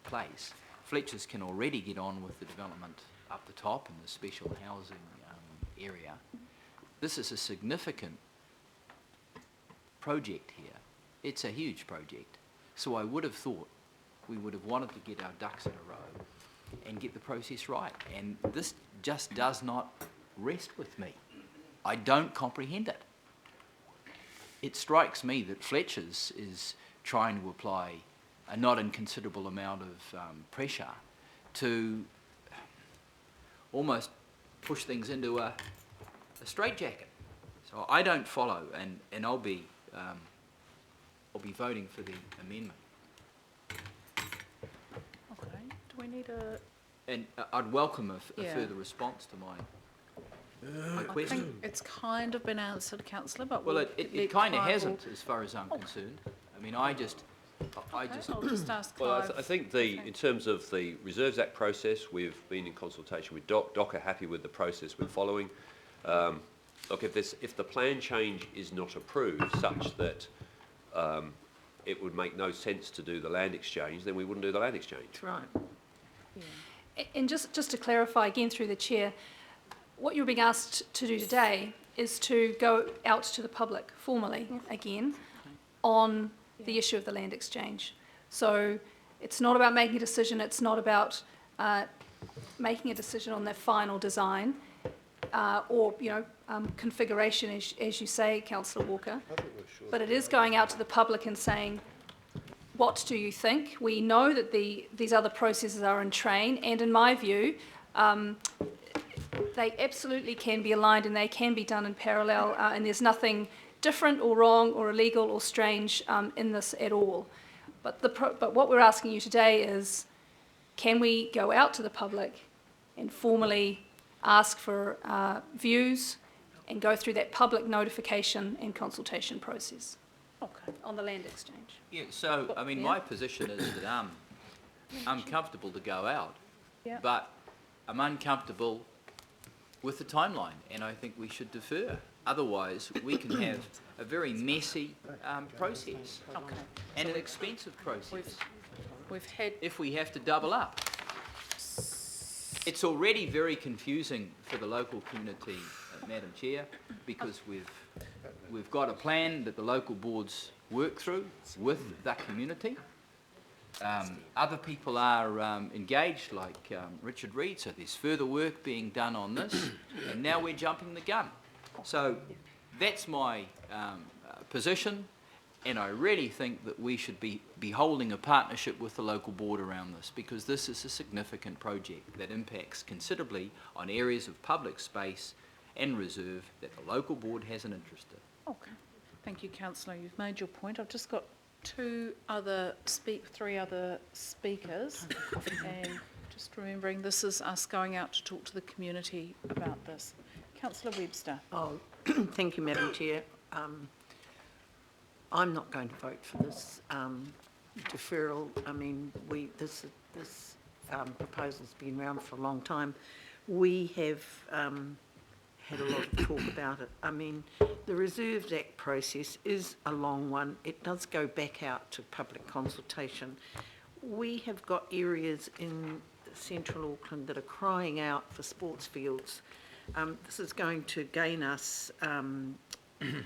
place, Fletchers can already get on with the development up the top in the special housing area. This is a significant project here. It's a huge project. So I would have thought we would have wanted to get our ducks in a row and get the process right. And this just does not rest with me. I don't comprehend it. It strikes me that Fletcher's is trying to apply a not inconsiderable amount of pressure to almost push things into a straitjacket. So I don't follow, and I'll be voting for the amendment. Okay. Do we need a... And I'd welcome a Yeah. further response to my I question. think it's kind of been answered, councillor, but Well, we'll it kind of Clive hasn't, as far as I'm concerned. I mean, I'll just ask Clive. Well, I think in terms of the Reserves Act process, we've been in consultation with DOC are happy with the process we're following. Look, if the plan change is not approved such that it would make no sense to do the land exchange, then we wouldn't do the land exchange. That's right. Yeah. And just to clarify again through the chair, what you're being asked to do today is to go out to the public formally again on the issue of the land exchange. So it's not about making a decision, it's not about making a decision on the final design or configuration, as you say, Councillor Walker, but it is going out to the public and saying, what do you think? We know that these other processes are in train, and in my view, they absolutely can be aligned and they can be done in parallel, and there's nothing different or wrong or illegal or strange in this at all. But what we're asking you today is, can we go out to the public and formally ask for views and go through that public notification and consultation process? Okay, on the land exchange. Yeah, so, I mean, Yeah. my position is that I'm comfortable to go out, Yeah. but I'm uncomfortable with the timeline, and I think we should defer. Otherwise, we can have a very messy process and an expensive process We've had, if we have to double up. It's already very confusing for the local community, Madam Chair, because we've got a plan that the local boards work through with the community. Other people are engaged, like Richard Reid, so there's further work being done on this, and now we're jumping the gun. So that's my position, and I really think that we should be holding a partnership with the local board around this, because this is a significant project that impacts considerably on areas of public space and reserve that the local board has an interest in. okay, thank you, councillor, you've made your point. I've just got three other speakers, and just remembering this is us going out to talk to the community about this. Councillor Webster. Oh, thank you, Madam Chair. I'm not going to vote for this deferral. I mean, this proposal's been around for a long time. We have had a lot of talk about it. I mean, the Reserves Act process is a long one. It does go back out to public consultation. We have got areas in central Auckland that are crying out for sports fields. This is going to gain us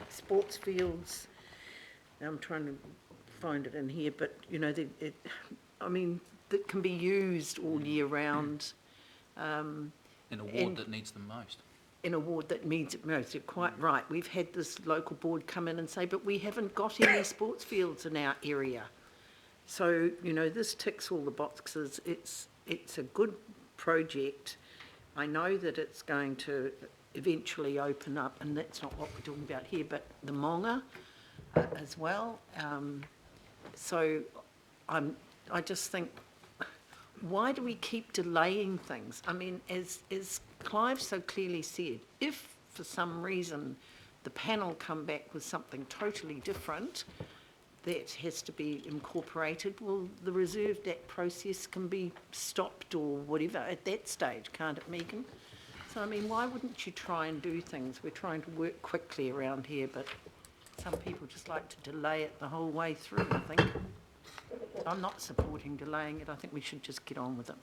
sports fields. I'm trying to find it in here, but you know, that can be used all year round. In a ward that needs them most. In a ward that needs it most, you're quite right. We've had this local board come in and say, but we haven't got any sports fields in our area. So, you know, this ticks all the boxes. It's a good project. I know that it's going to eventually open up, and that's not what we're talking about here, but the Monga as well. So I just think, why do we keep delaying things? I mean, as Clive so clearly said, if for some reason the panel come back with something totally different that has to be incorporated, well, the Reserved Act process can be stopped or whatever at that stage, can't it, Megan? So, I mean, why wouldn't you try and do things? We're trying to work quickly around here, but some people just like to delay it the whole way through, I think. I'm not supporting delaying it. I think we should just get on with it.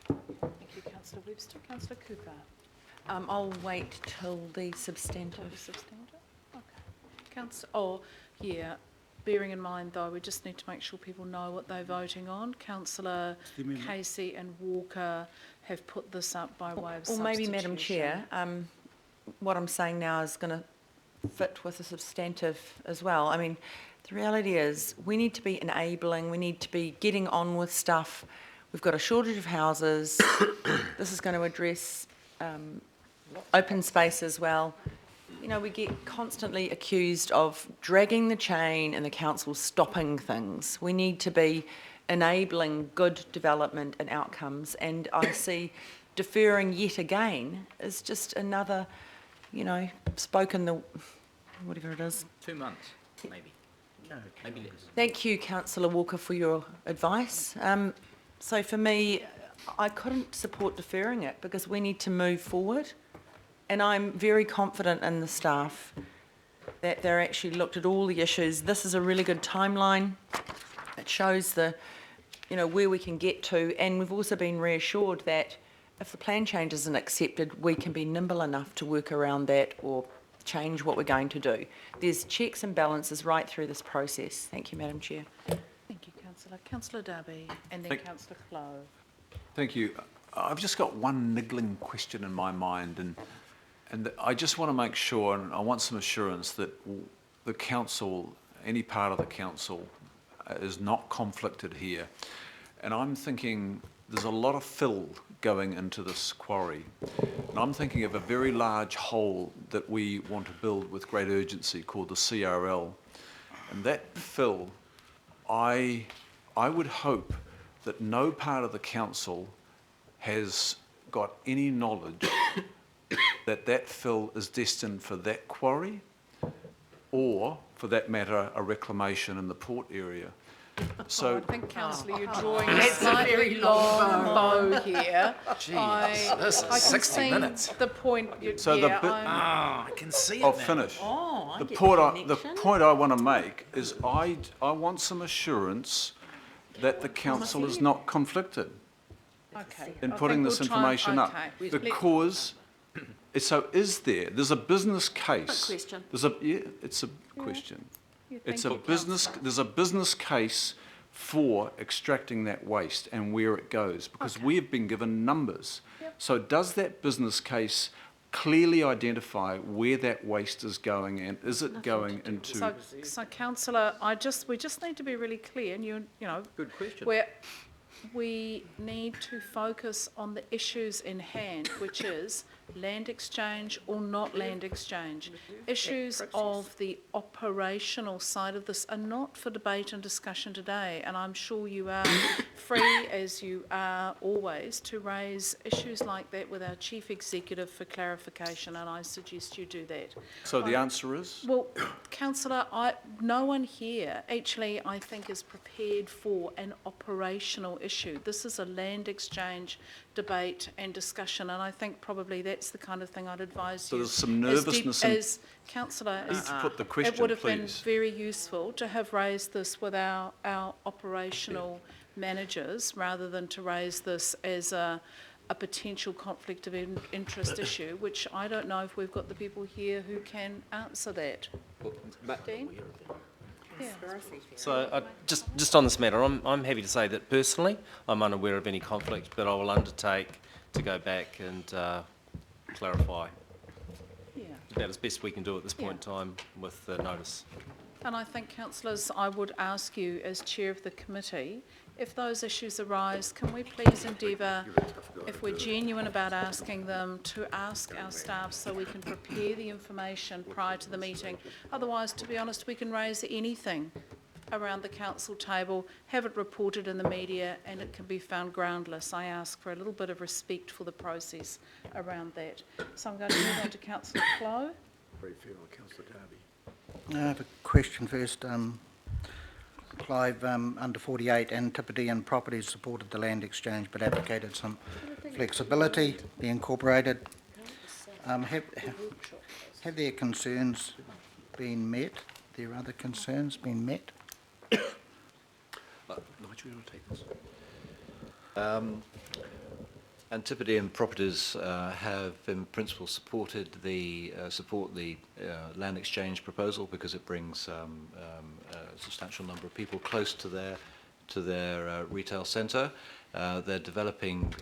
Thank you, councillor Webster. Councillor Cooper. I'll wait till the substantive. Okay. Bearing in mind though, we just need to make sure people know what they're voting on. Councillor Casey and Walker have put this up by way of substitution. Or maybe, Madam Chair, what I'm saying now is going to fit with the substantive as well. I mean, the reality is we need to be enabling, we need to be getting on with stuff. We've got a shortage of houses. This is going to address open space as well. You know, we get constantly accused of dragging the chain and the council stopping things. We need to be enabling good development and outcomes, and I see deferring yet again as just another, you know, whatever it is. 2 months, maybe. No. Maybe less. Thank you, Councillor Walker, for your advice. So for me, I couldn't support deferring it because we need to move forward. And I'm very confident in the staff that they're actually looked at all the issues. This is a really good timeline. It shows where we can get to. And we've also been reassured that if the plan change isn't accepted, we can be nimble enough to work around that or change what we're going to do. There's checks and balances right through this process. Thank you, Madam Chair. Thank you, councillor. Councillor Darby and then councillor Clow. Thank you. I've just got one niggling question in my mind, and I just want to make sure, and I want some assurance that the council, any part of the council, is not conflicted here. And I'm thinking there's a lot of fill going into this quarry. And I'm thinking of a very large hole that we want to build with great urgency called the CRL. And that fill, I would hope that no part of the council has got any knowledge that fill is destined for that quarry, or, for that matter, a reclamation in the port area. So, I think, councillor, you're drawing a That's a slightly very long long bow here. Jeez, this is I can 60 see minutes. the point. So the bit- I can see it I'll now. finish. Oh, I The get point the I, the connection. point I want to make is I want some assurance that the council is not conflicted Okay. in I putting think this we'll try- information up. okay. Because, so there's a business case. question. It's a question. It's thank a you, business, there's a business case for extracting that waste and where it goes, because we have been given numbers. So does that business case clearly identify where that waste is going, and is it going into? So councillor, we just need to be really clear, and you know. Good question. We need to focus on the issues in hand, which is land exchange or not land exchange. Issues of the operational side of this are not for debate and discussion today, and I'm sure you are free, as you are always, to raise issues like that with our Chief Executive for clarification, and I suggest you do that. So the answer is? Well, councillor, no one here actually, I think, is prepared for an operational issue. This is a land exchange debate and discussion, and I think probably that's the kind of thing I'd advise So you. there's some nervousness as councillor, Please put the question, it would have been please. very useful to have raised this with our operational managers rather than to raise this as a potential conflict of interest issue, which I don't know if we've got the people here who can answer that. Dean? Yeah. So just on this matter, I'm happy to say that personally, I'm unaware of any conflict, but I will undertake to go back and clarify. Yeah. About as best we can do at this point in time with the notice. And I think, councillors, I would ask you as chair of the committee, if those issues arise, can we please endeavour, if we're genuine about asking them, to ask our staff so we can prepare the information prior to the meeting. Otherwise, to be honest, we can raise anything around the council table, have it reported in the media, and it can be found groundless. I ask for a little bit of respect for the process around that. So I'm going to move on to councillor Clow. Very fair on councillor Darby. I have a question first. Clive, under 48, Antipodean Properties supported the land exchange but advocated some flexibility be incorporated. Have their concerns been met? Their other concerns been met? Nigel, you want to take this? Antipodean Properties have in principle supported the land exchange proposal because it brings a substantial number of people close to their retail centre. They're developing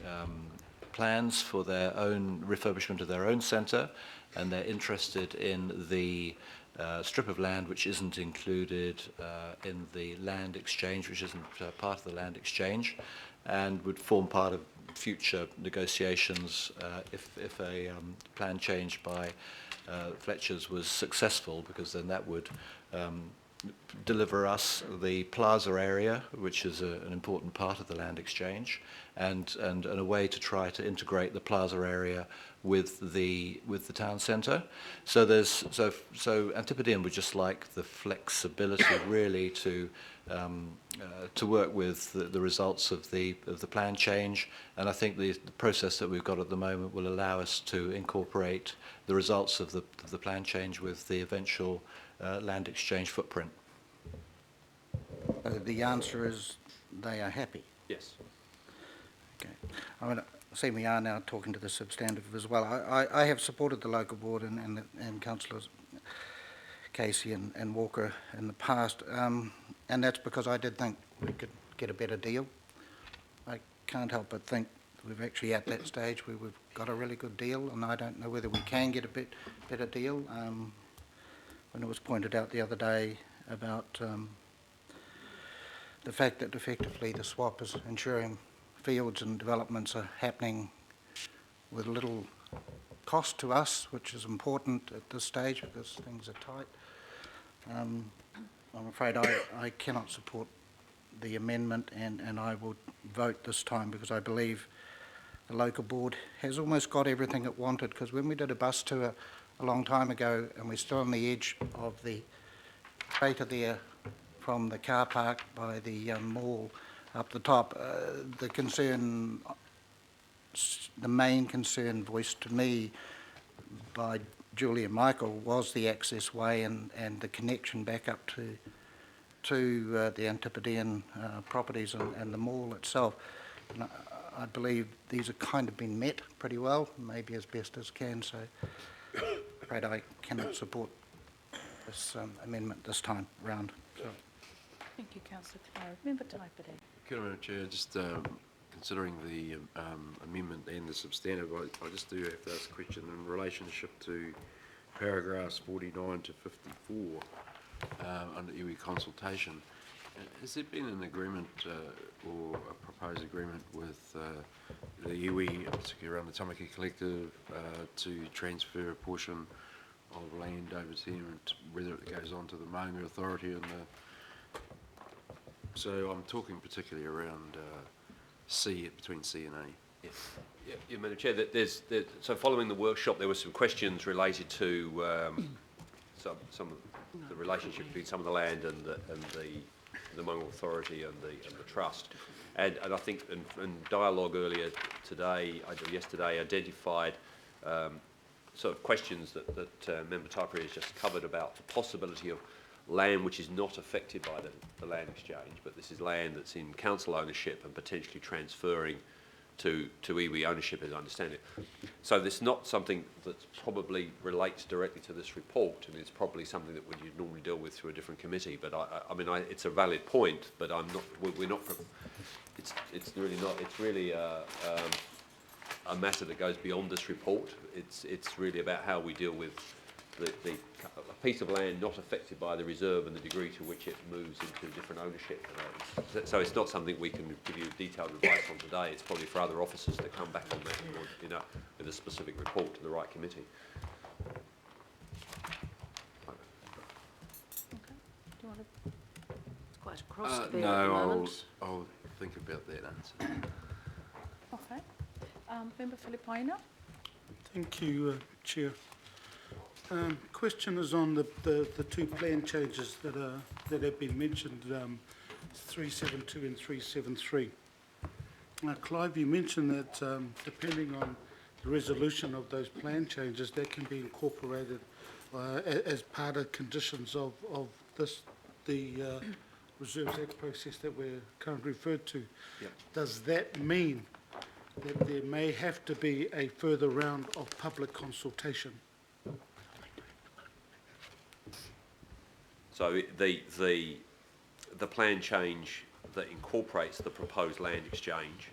plans for their own refurbishment of their own centre, and they're interested in the strip of land which isn't included in the land exchange, which isn't part of the land exchange, and would form part of future negotiations if a plan change by Fletcher's was successful, because then that would deliver us the plaza area, which is an important part of the land exchange, and a way to try to integrate the plaza area with the town centre. So Antipodean would just like the flexibility really to work with the results of the plan change, and I think the process that we've got at the moment will allow us to incorporate the results of the plan change with the eventual land exchange footprint. The answer is they are happy. Yes. Okay. I mean, see, we are now talking to the substantive as well. I have supported the local board and councillors Casey and Walker in the past, and that's because I did think we could get a better deal. I can't help but think we're actually at that stage where we've got a really good deal, and I don't know whether we can get a better deal. When it was pointed out the other day about the fact that effectively the swap is ensuring fields and developments are happening with little cost to us, which is important at this stage because things are tight. I'm afraid I cannot support the amendment, and I will vote this time because I believe the local board has almost got everything it wanted, because when we did a bus tour a long time ago and we're still on the edge of the crater there from the car park by the mall up the top. The main concern voiced to me by Julie and Michael was the access way and the connection back up to the Antipodean properties and the mall itself. And I believe these have kind of been met pretty well, maybe as best as can, so afraid I cannot support this amendment this time round. So. Thank you, Councillor Clare. Member Taipere. Kia ora, Madam Chair. Just considering the amendment and the substantive, I just do have to ask a question in relationship to paragraphs 49 to 54 under iwi consultation. Has there been an agreement or a proposed agreement with the iwi, particularly around the Tamaki Collective, to transfer a portion of land over to them, and whether it goes on to the Maunga Authority and the... So I'm talking particularly around between C and A. Yeah, Madam Chair, so following the workshop, there were some questions related to some of the relationship between some of the land and the Maunga Authority and the Trust. And I think in dialogue earlier today, yesterday, identified sort of questions that Member Taipere has just covered about the possibility of land which is not affected by the land exchange, but this is land that's in council ownership and potentially transferring to iwi ownership, as I understand it. So this is not something that probably relates directly to this report, and it's probably something that you'd normally deal with through a different committee. But I mean, it's a valid point, but we're not. It's really not. It's really a matter that goes beyond this report. It's really about how we deal with a piece of land not affected by the reserve and the degree to which it moves into different ownership. So it's not something we can give you detailed advice on today. It's probably for other officers to come back on that, or, with a specific report to the right committee. Okay. Do you want to... It's quite across the board no, at the moment. I'll think about that answer. Okay. Member Filipaina. Thank you, Chair. Question is on the two plan changes that have been mentioned, 372 and 373. Clive, you mentioned that depending on the resolution of those plan changes, that can be incorporated as part of conditions of the Reserves Act process that we're currently referred to. Yep. Does that mean that there may have to be a further round of public consultation? So the plan change that incorporates the proposed land exchange,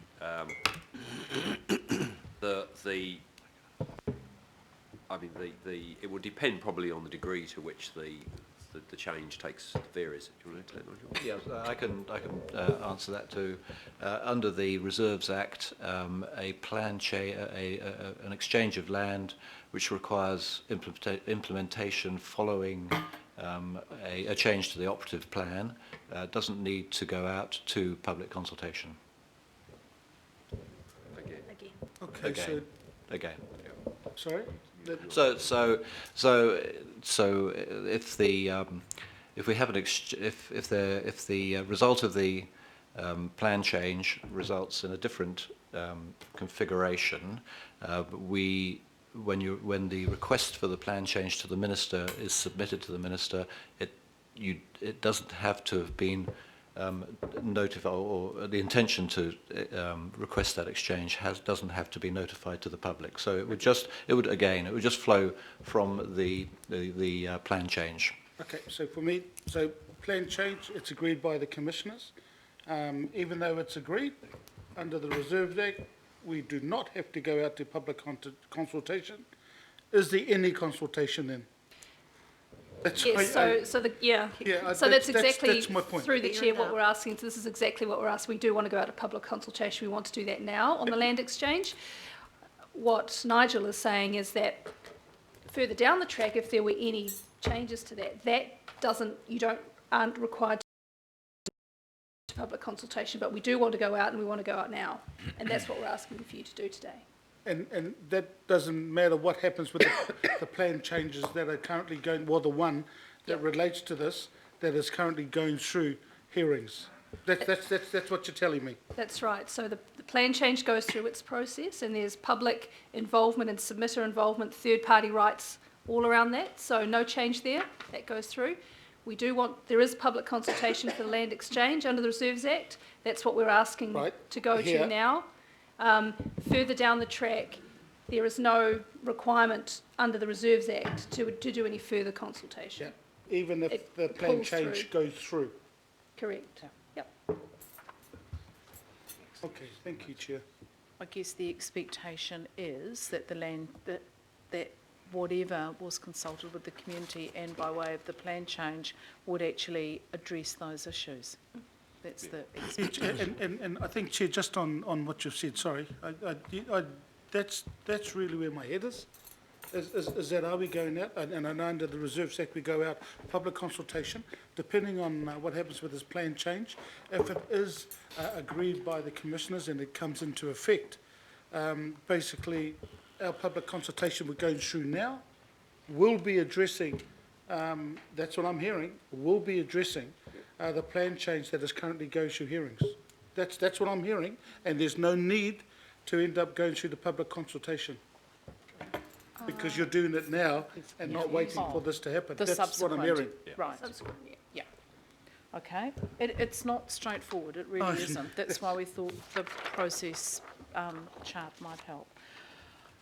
it will depend probably on the degree to which the change varies. Do you want to take that? Yes, I can answer that too. Under the Reserves Act, an exchange of land which requires implementation following a change to the operative plan doesn't need to go out to public consultation. Okay, again. Again. Sorry? So if we have if the result of the plan change results in a different configuration, when the request for the plan change to the minister is submitted to the minister, it doesn't have to have been notified, or the intention to request that exchange doesn't have to be notified to the public. So it would just flow from the plan change. Okay, so for me, plan change, it's agreed by the commissioners. Even though it's agreed under the Reserves Act, we do not have to go out to public consultation. Is there any consultation then? Yes, so that's exactly my point. Through the chair what we're asking. So this is exactly what we're asking. We do want to go out to public consultation. We want to do that now on the land exchange. What Nigel is saying is that further down the track, if there were any changes to that aren't required to public consultation. But we do want to go out, and we want to go out now, and that's what we're asking for you to do today. And that doesn't matter what happens with the plan changes that are currently going, well, the one that relates to this, that is currently going through hearings. That's what you're telling me. That's right. So the plan change goes through its process, and there's public involvement and submitter involvement, third-party rights all around that. So no change there. That goes through. There is public consultation for the land exchange under the Reserves Act. That's what we're asking to go to now. Further down the track, there is no requirement under the Reserves Act to do any further consultation. Yeah. Even if the plan change goes through. Correct. Yep. Okay, thank you, Chair. I guess the expectation is that the land, that whatever was consulted with the community and by way of the plan change would actually address those issues. That's the expectation. And I think, Chair, just on what you've said, sorry, that's really where my head is that are we going out, and I know under the Reserves Act we go out public consultation, depending on what happens with this plan change. If it is agreed by the commissioners and it comes into effect, basically our public consultation we're going through now will be addressing, that's what I'm hearing, will be addressing the plan change that is currently going through hearings. That's what I'm hearing, and there's no need to end up going through the public consultation. Because you're doing it now and not waiting for this to happen. That's what I'm hearing. Right. Yeah. Okay. It's not straightforward. It really isn't. That's why we thought the process chart might help.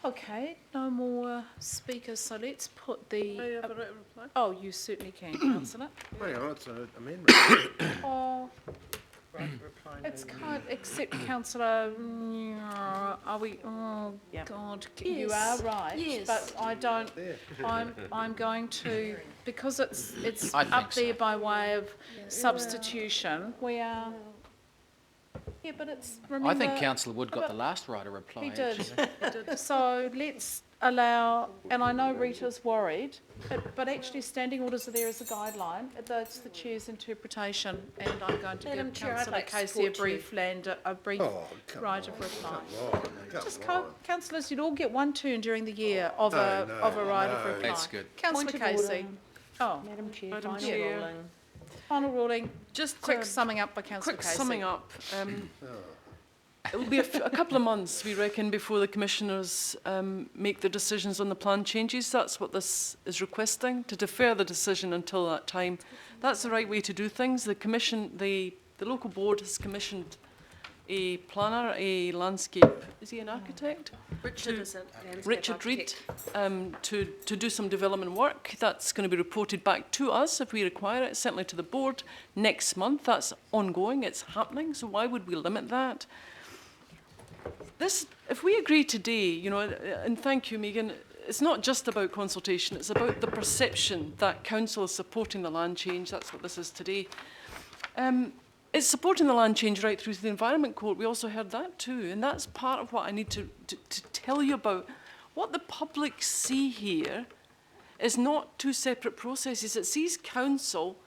Okay. No more speakers. So let's put the. reply? Oh, you certainly can, Councillor. Hang on, it's an amendment. Oh. It's kind, except Councillor, are we, oh God, you are right, but I don't, I'm going to, because it's up there by way of substitution, we are, yeah, but it's, remember. I think Councillor Wood got the last right to reply. He did, So let's allow, and I know Rita's worried, but actually standing orders are there as a guideline. That's the Chair's interpretation, and I'm going to give Councillor Casey a brief right of reply. Just councillors, you'd all get one turn during the year of a right of reply. That's good. Councillor Casey. Oh, Madam Chair, Madam final Chair. ruling. final ruling. Just Quick summing up by Councillor Casey. Quick summing up. It will be a couple of months, we reckon, before the commissioners make their decisions on the plan changes. That's what this is requesting, to defer the decision until that time. That's the right way to do things. The commission, the local board has commissioned a planner, a landscape, is he an architect? Richard is a landscape Richard Reid, architect. to do some development work. That's going to be reported back to us if we require it, certainly to the board next month. That's ongoing, it's happening, so why would we limit that? This, if we agree today, you know, and thank you, Megan, it's not just about consultation, it's about the perception that council is supporting the land change. That's what this is today. It's supporting the land change right through to the Environment Court. We also heard that too, and that's part of what I need to tell you about. What the public see here is not two separate processes. It sees council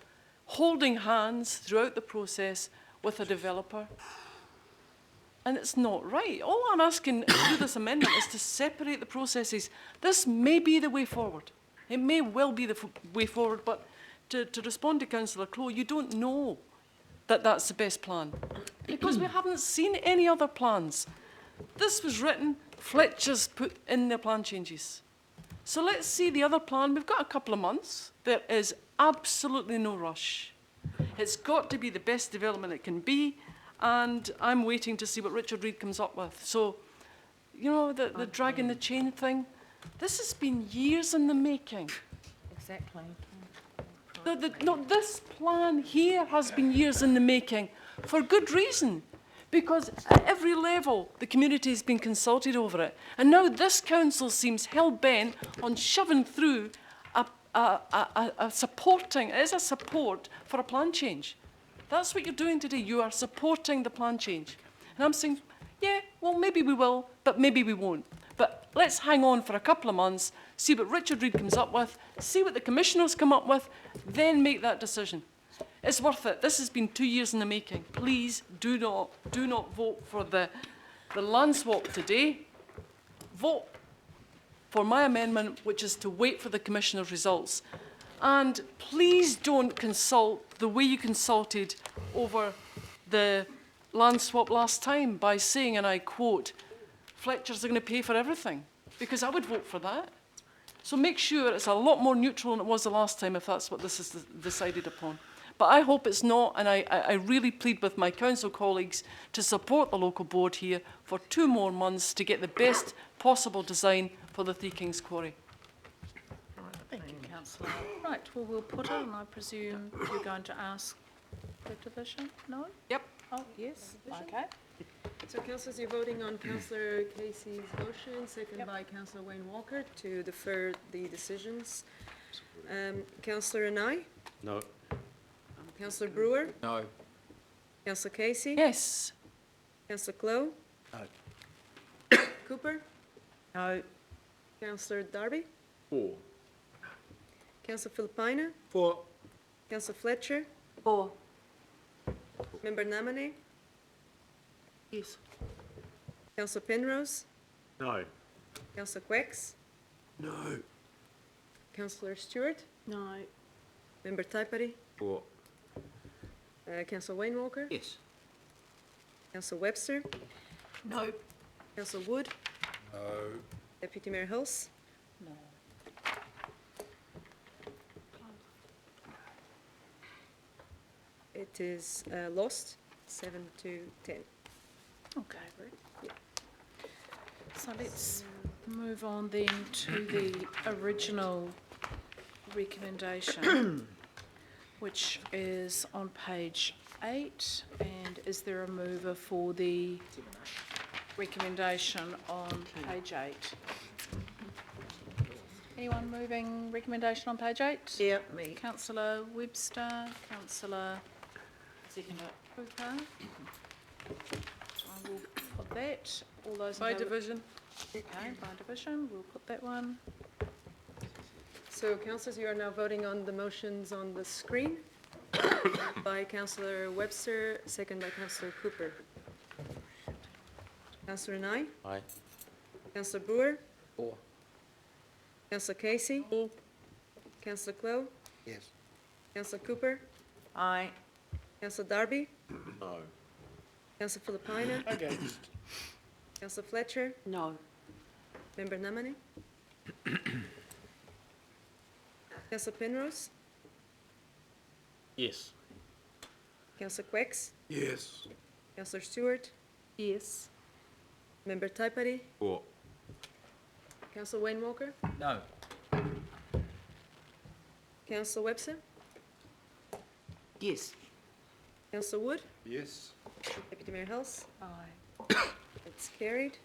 holding hands throughout the process with a developer. And it's not right. All I'm asking through this amendment is to separate the processes. This may be the way forward. It may well be the way forward, but to respond to Councillor Clough, you don't know that that's the best plan because we haven't seen any other plans. This was written, Fletcher's put in the plan changes. So let's see the other plan. We've got a couple of months. There is absolutely no rush. It's got to be the best development it can be, and I'm waiting to see what Richard Reid comes up with. So, you know, the dragging the chain thing, this has been years in the making. Exactly. No, this plan here has been years in the making for good reason, because at every level the community has been consulted over it, and now this council seems hell-bent on shoving through a supporting, it is a support for a plan change. That's what you're doing today. You are supporting the plan change. And I'm saying, yeah, well, maybe we will, but maybe we won't. But let's hang on for a couple of months, see what Richard Reid comes up with, see what the commissioners come up with, then make that decision. It's worth it. This has been 2 years in the making. Please do not vote for the land swap today. Vote for my amendment, which is to wait for the commissioner's results. And please don't consult the way you consulted over the land swap last time by saying, and I quote, Fletchers are going to pay for everything, because I would vote for that. So make sure it's a lot more neutral than it was the last time if that's what this is decided upon. But I hope it's not, and I really plead with my council colleagues to support the local board here for 2 more months to get the best possible design for the Three Kings Quarry. Thank you, councillor. Right, well, we'll put it, and I presume you're going to ask the division? No? Yep. Oh, yes, okay. So councillors, you're voting on councillor Casey's motion, second by councillor Wayne Walker, to defer the decisions. Councillor Anai? No. Councillor Brewer? No. Councillor Casey? Yes. Councillor Clow? No. Cooper? No. Councillor Darby? 4. Councillor Filipina? 4. Councillor Fletcher? 4. Member Namane? Yes. Councillor Penrose? No. Councillor Quex? No. Councillor Stewart? No. Member Taipari? 4. Councillor Wayne Walker? Yes. Councillor Webster? No. Councillor Wood? No. Deputy Mayor Hulse? No. It is lost, 7 to 10. Okay, Rick. So let's move on then to the original recommendation, which is on page 8. And is there a mover for the recommendation on page 8? Anyone moving recommendation on page 8? Yeah, me. Councillor Webster, Councillor Cooper. I will put that. All those in By favour- division. Okay, by division, we'll put that one. So councillors, you are now voting on the motions on the screen by councillor Webster, second by councillor Cooper. Councillor Nye? Aye. Councillor Brewer? 4. Councillor Casey? Councillor Clow? Yes. Councillor Cooper? Aye. Councillor Darby? No. Councillor Filipina? Against. Councillor Fletcher? No. Member Namane? Councillor Penrose? Yes. Councillor Quex? Yes. Councillor Stewart? Yes. Member Taipari? 4. Councillor Wayne Walker? No. Councillor Webster? Yes. Councillor Wood? Yes. Deputy Mayor Hulse? Aye. It's carried.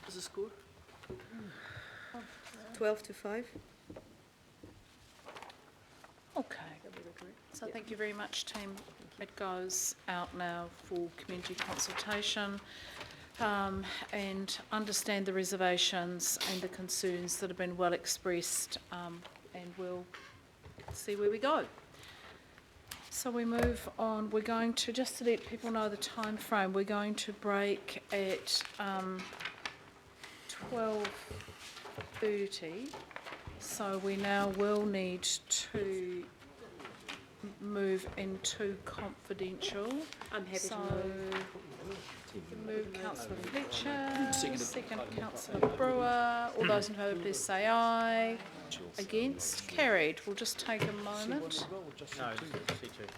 What's the score? 12 to 5. Okay. So thank you very much, team. It goes out now for community consultation, and understand the reservations and the concerns that have been well expressed, and we'll see where we go. So we move on. We're going to, just to let people know the time frame, we're going to break at 12:30. So we now will need to move into confidential. I'm happy so to move councillor Fletcher, second councillor Brewer. All those in favour, please say aye. Against? Carried. We'll just take a moment. No, C2.